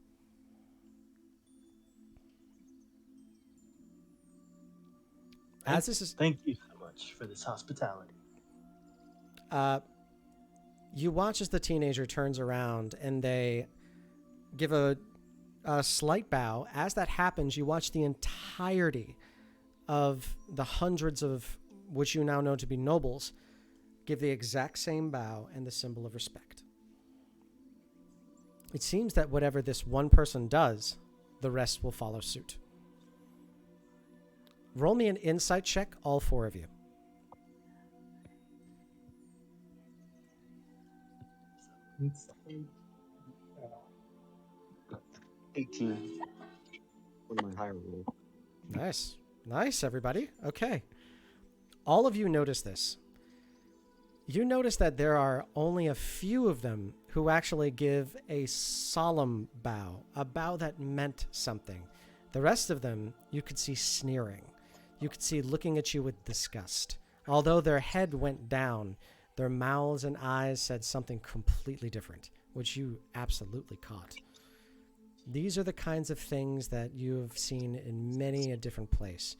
As this is, Thank you so much for this hospitality. you watch as the teenager turns around and they give a slight bow. As that happens, you watch the entirety of the hundreds of which you now know to be nobles give the exact same bow and the symbol of respect. It seems that whatever this one person does, the rest will follow suit. Roll me an insight check, all 4 of you. Inside. 18. What am I higher roll? Nice. Nice, everybody. Okay. All of you notice this. You notice that there are only a few of them who actually give a solemn bow, a bow that meant something. The rest of them, you could see sneering. You could see looking at you with disgust. Although their head went down, their mouths and eyes said something completely different, which you absolutely caught. These are the kinds of things that you have seen in many a different place.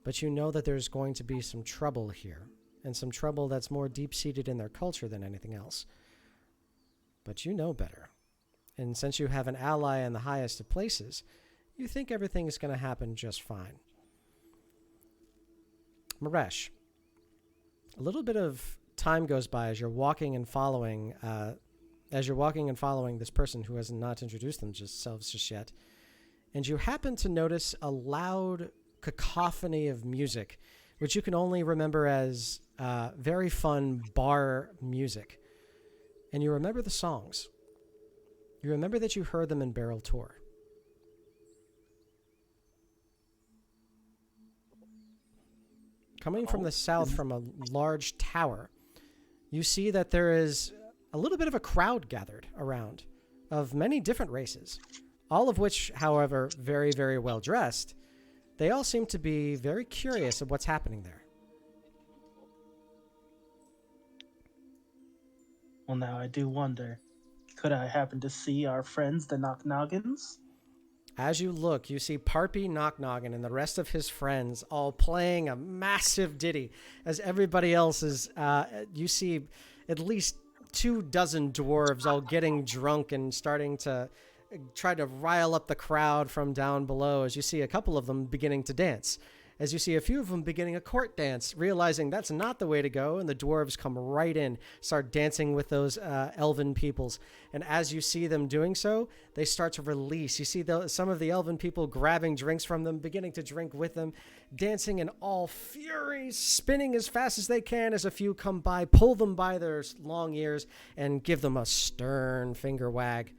But you know that there's going to be some trouble here, and some trouble that's more deep-seated in their culture than anything else. But you know better. And since you have an ally in the highest of places, you think everything is going to happen just fine. Maresh, a little bit of time goes by as you're walking and following this person who has not introduced themselves just yet, and you happen to notice a loud cacophony of music, which you can only remember as very fun bar music. And you remember the songs. You remember that you heard them in Barrel Tour. Coming from the south from a large tower, you see that there is a little bit of a crowd gathered around of many different races, all of which, however, very, very well dressed. They all seem to be very curious of what's happening there. Well, now I do wonder, could I happen to see our friends, the Knocknoggins? As you look, you see Parpy Knocknoggin and the rest of his friends all playing a massive ditty, as everybody else is, you see at least 24 dwarves all getting drunk and starting to try to rile up the crowd from down below, as you see a couple of them beginning to dance. As you see a few of them beginning a court dance, realizing that's not the way to go, and the dwarves come right in, start dancing with those elven peoples. And as you see them doing so, they start to release. You see some of the elven people grabbing drinks from them, beginning to drink with them, dancing in all fury, spinning as fast as they can as a few come by, pull them by their long ears, and give them a stern finger wag.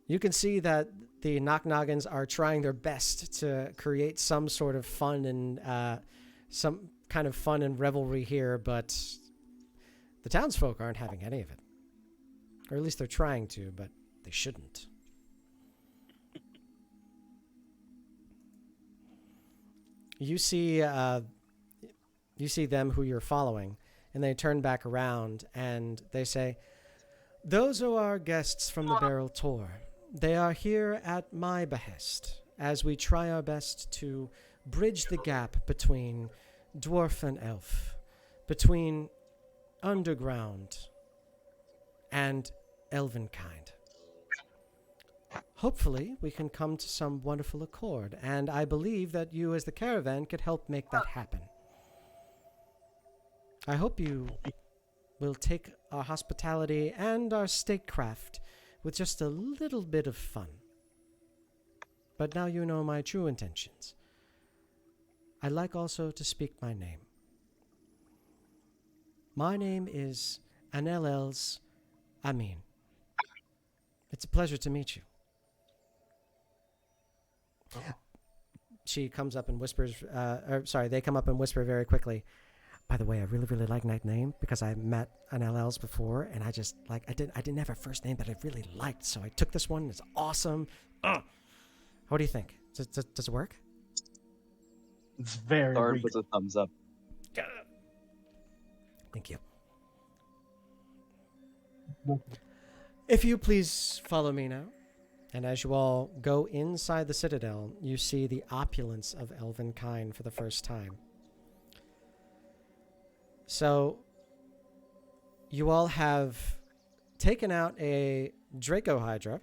You can see that the Knocknoggins are trying their best to create some sort of fun and some kind of fun and revelry here, but the townsfolk aren't having any of it. Or at least they're trying to, but they shouldn't. You see them who you're following, and they turn back around and they say, Those are our guests from the Barrel Tour. They are here at my behest as we try our best to bridge the gap between dwarf and elf, between underground and elven kind. Hopefully, we can come to some wonderful accord, and I believe that you as the caravan could help make that happen. I hope you will take our hospitality and our statecraft with just a little bit of fun. But now you know my true intentions. I like also to speak my name. My name is Eldid'Amin. It's a pleasure to meet you. She comes up and whispers, they come up and whisper very quickly. By the way, I really, really like that name because I met an LL's before, and I just, I didn't have a first name that I really liked, so I took this one. It's awesome. What do you think? Does it work? It's very Thorn regal. puts a thumbs up. Thank you. If you please follow me now. And as you all go inside the citadel, you see the opulence of elven kind for the first time. So, you all have taken out a Draco Hydra,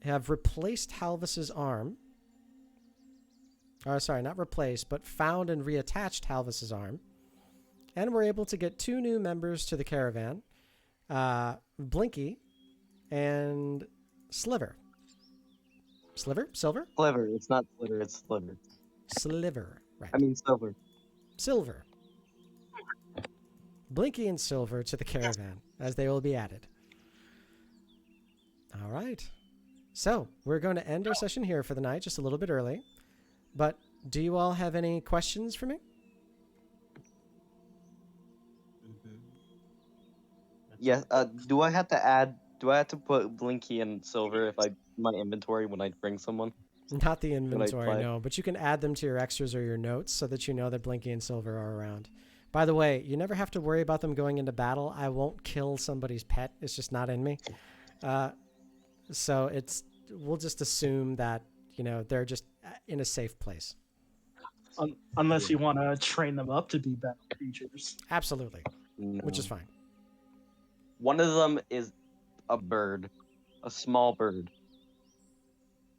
have replaced Halvis's arm. Sorry, not replaced, but found and reattached Halvis's arm. And we're able to get 2 new members to the caravan, Blinky and Sliver. Sliver? Silver? Sliver. It's not sliver. It's sliver. Sliver. Right. I mean silver. Silver. Blinky and Silver to the caravan, as they will be added. All right. So, we're going to end our session here for the night, just a little bit early. But do you all have any questions for me? Yes. Do I have to put Blinky and Silver if I my inventory when I bring someone? Not the inventory, buy- no. But you can add them to your extras or your notes so that you know that Blinky and Silver are around. By the way, you never have to worry about them going into battle. I won't kill somebody's pet. It's just not in me. So we'll just assume that, they're just in a safe place. Unless you want to train them up to be battle creatures. Absolutely. No. Which is fine. One of them is a bird, a small bird.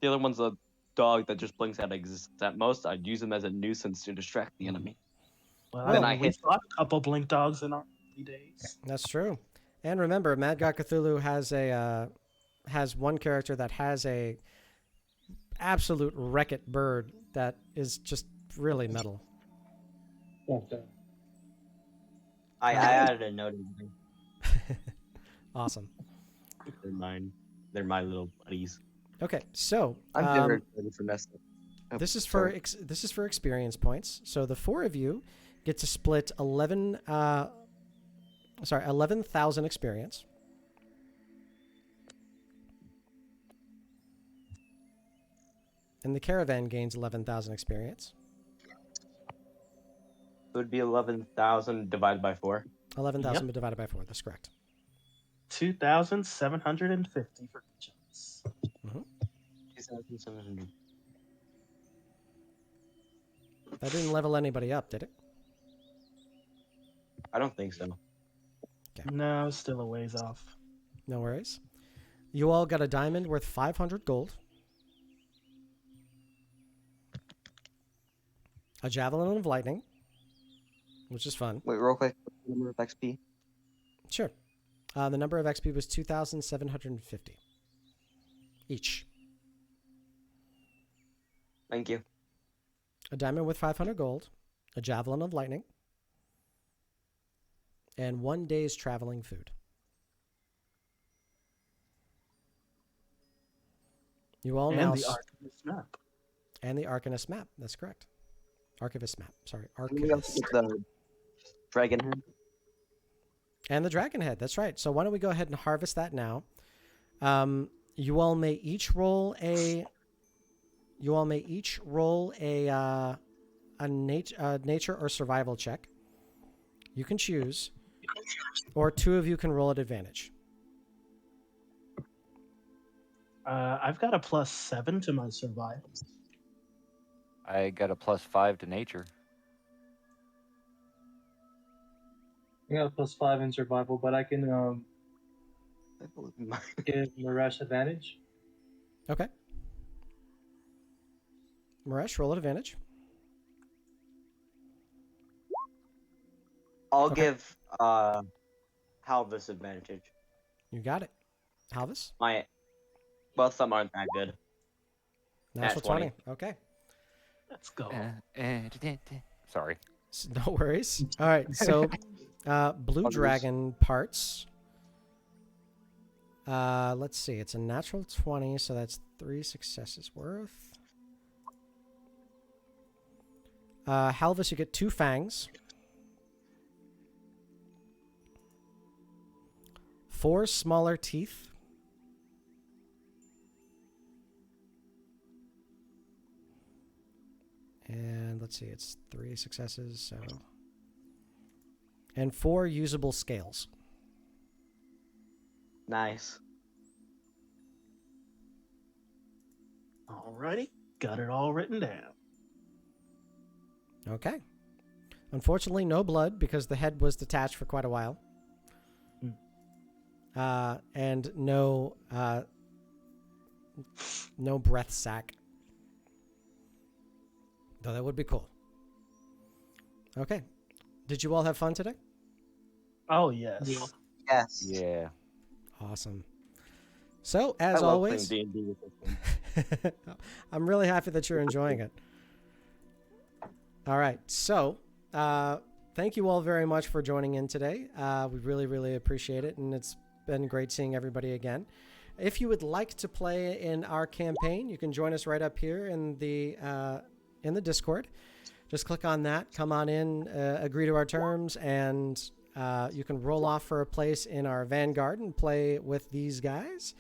The other one's a dog that just blinks out of existence. At most, I'd use him as a nuisance to distract the enemy. Well, Then I we hit- fought a couple blink dogs in our early days. That's true. And remember, Mad God Cthulhu has one character that has a absolute wreck-it bird that is just really metal. Okay. I added a note in there. Awesome. They're mine. They're my little buddies. Okay, so I'm very excited for Nesta. this is for experience points. So the 4 of you get to split 11,000 experience. And the caravan gains 11,000 experience. It would be 11,000 divided by 4. 11,000 divided by 4. That's correct. 2,750 for each of us. 2,700. That didn't level anybody up, did it? I don't think so. No, still a ways off. No worries. You all got a diamond worth 500 gold. A javelin of lightning, which is fun. Wait, real quick. What's the number of XP? Sure. The number of XP was 2,750 each. Thank you. A diamond with 500 gold, a javelin of lightning, and 1 day's traveling food. You all And now the Archivist map. and the Arcanist map. That's correct. Archivist map. Sorry, We also Archivist. get the dragon head. And the dragon head. That's right. So why don't we go ahead and harvest that now? You all may each roll a. Nature or survival check. You can choose. or two of you can roll at advantage. I've got a +7 to my survival. I got a +5 to nature. I got a +5 in survival, but I can I believe in my- give Marash advantage. Okay. Maresh, roll at advantage. I'll Okay. give Halvis advantage. You got it. Halvis? My both of them aren't that good. Natural 20. Okay. Let's go. Sorry. No worries. All right. So, blue Others. dragon parts. Let's see. It's a natural 20, so that's 3 successes worth. Halvis, you get 2 fangs. 4 smaller teeth. And let's see, it's 3 successes, so. And 4 usable scales. Nice. Alrighty, got it all written down. Okay. Unfortunately, no blood because the head was detached for quite a while. And no breath sac. Though that would be cool. Okay. Did you all have fun today? Oh yes. Yeah. Yes. Yeah. Awesome. So, I as love always, playing D&D with this one. I'm really happy that you're enjoying it. All right. So, thank you all very much for joining in today. We really, really appreciate it, and it's been great seeing everybody again. If you would like to play in our campaign, you can join us right up here in the Discord. Just click on that, come on in, agree to our terms, and you can roll off for a place in our Vanguard and play with these guys.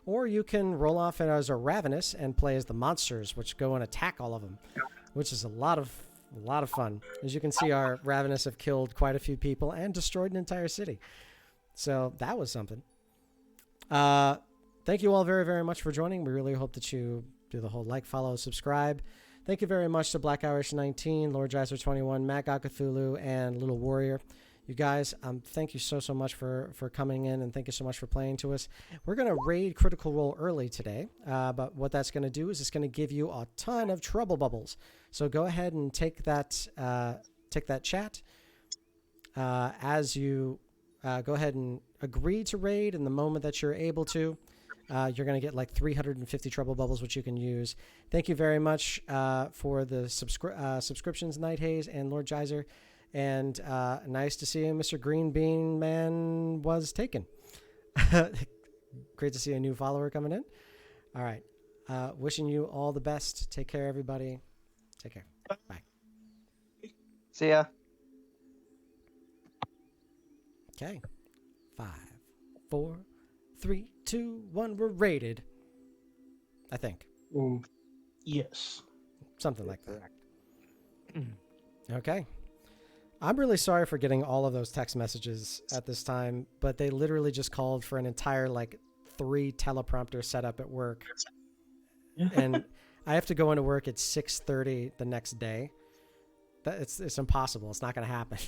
Or you can roll off as a Ravenous and play as the monsters, which go and attack all of them, which is a lot of fun. As you can see, our Ravenous have killed quite a few people and destroyed an entire city. So that was something. Thank you all very, very much for joining. We really hope that you do the whole like, follow, subscribe. Thank you very much to Black Irish 19, Lord Jizer 21, Matt Cthulhu, and Little Warrior. You guys, thank you so much for coming in, and thank you so much for playing to us. We're going to raid Critical Role early today, but what that's going to do is it's going to give you a ton of trouble bubbles. So go ahead and take that chat as you go ahead and agree to raid. In the moment that you're able to, you're going to get like 350 trouble bubbles, which you can use. Thank you very much for the subscriptions, Night Haze and Lord Jizer. And nice to see Mr. Green Bean Man was taken. Great to see a new follower coming in. All right. Wishing you all the best. Take care, everybody. Take care. Bye. See ya. Okay. 5, 4, 3, 2, 1. We're rated. I think. Yes. Something like that. Okay. I'm really sorry for getting all of those text messages at this time, but they literally just called for an entire 3 teleprompter setup at work. And I have to go into work at 6:30 the next day. It's impossible. It's not going to happen.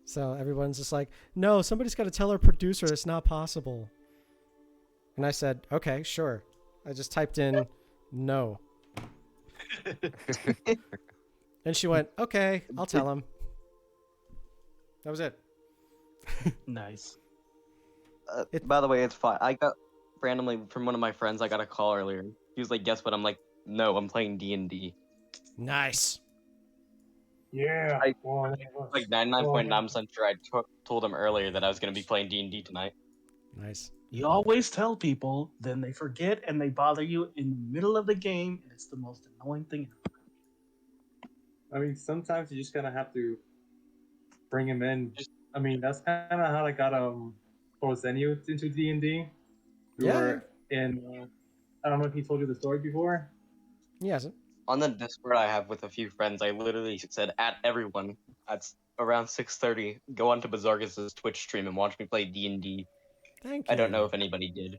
So everyone's just like, no, somebody's got to tell our producer it's not possible. And I said, okay, sure. I just typed in no. And she went, okay, I'll tell him. That was it. Nice. By the way, it's fine. I got randomly from one of my friends. I got a call earlier. He was like, "Guess what?" I'm like, "No, I'm playing D&D." Nice. Yeah. I- Like 99.9% sure I told him earlier that I was gonna be playing D&D tonight. Nice. You always tell people, then they forget and they bother you in the middle of the game, and it's the most annoying thing. I mean, sometimes you just kind of have to bring him in. I mean, that's kind of how I got Zenio into D&D. We Yeah. were in. I don't know if he told you the story before. He hasn't. On the Discord I have with a few friends, I literally said at everyone. That's around 6:30, go onto Bazargus's Twitch stream and watch me play D&D. Thank you. I don't know if anybody did.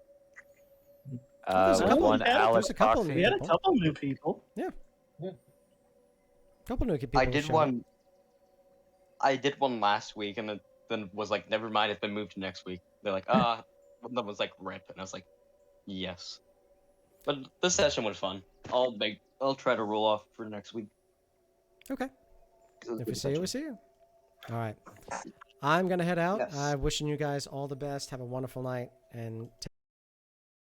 There's a With couple- one there's Alex a couple Foxy. We had a people. couple new people. couple new people. I did showed up. one. I did one last week, and then was like, never mind, it's been moved to next week. They're like, one that was like rip, and I was like, yes. But this session was fun. I'll try to roll off for next week. Okay. 'Cause it was a If good we see you, session. we see you. All right. I'm gonna head out. Yes. Wishing you guys all the best. Have a wonderful night, and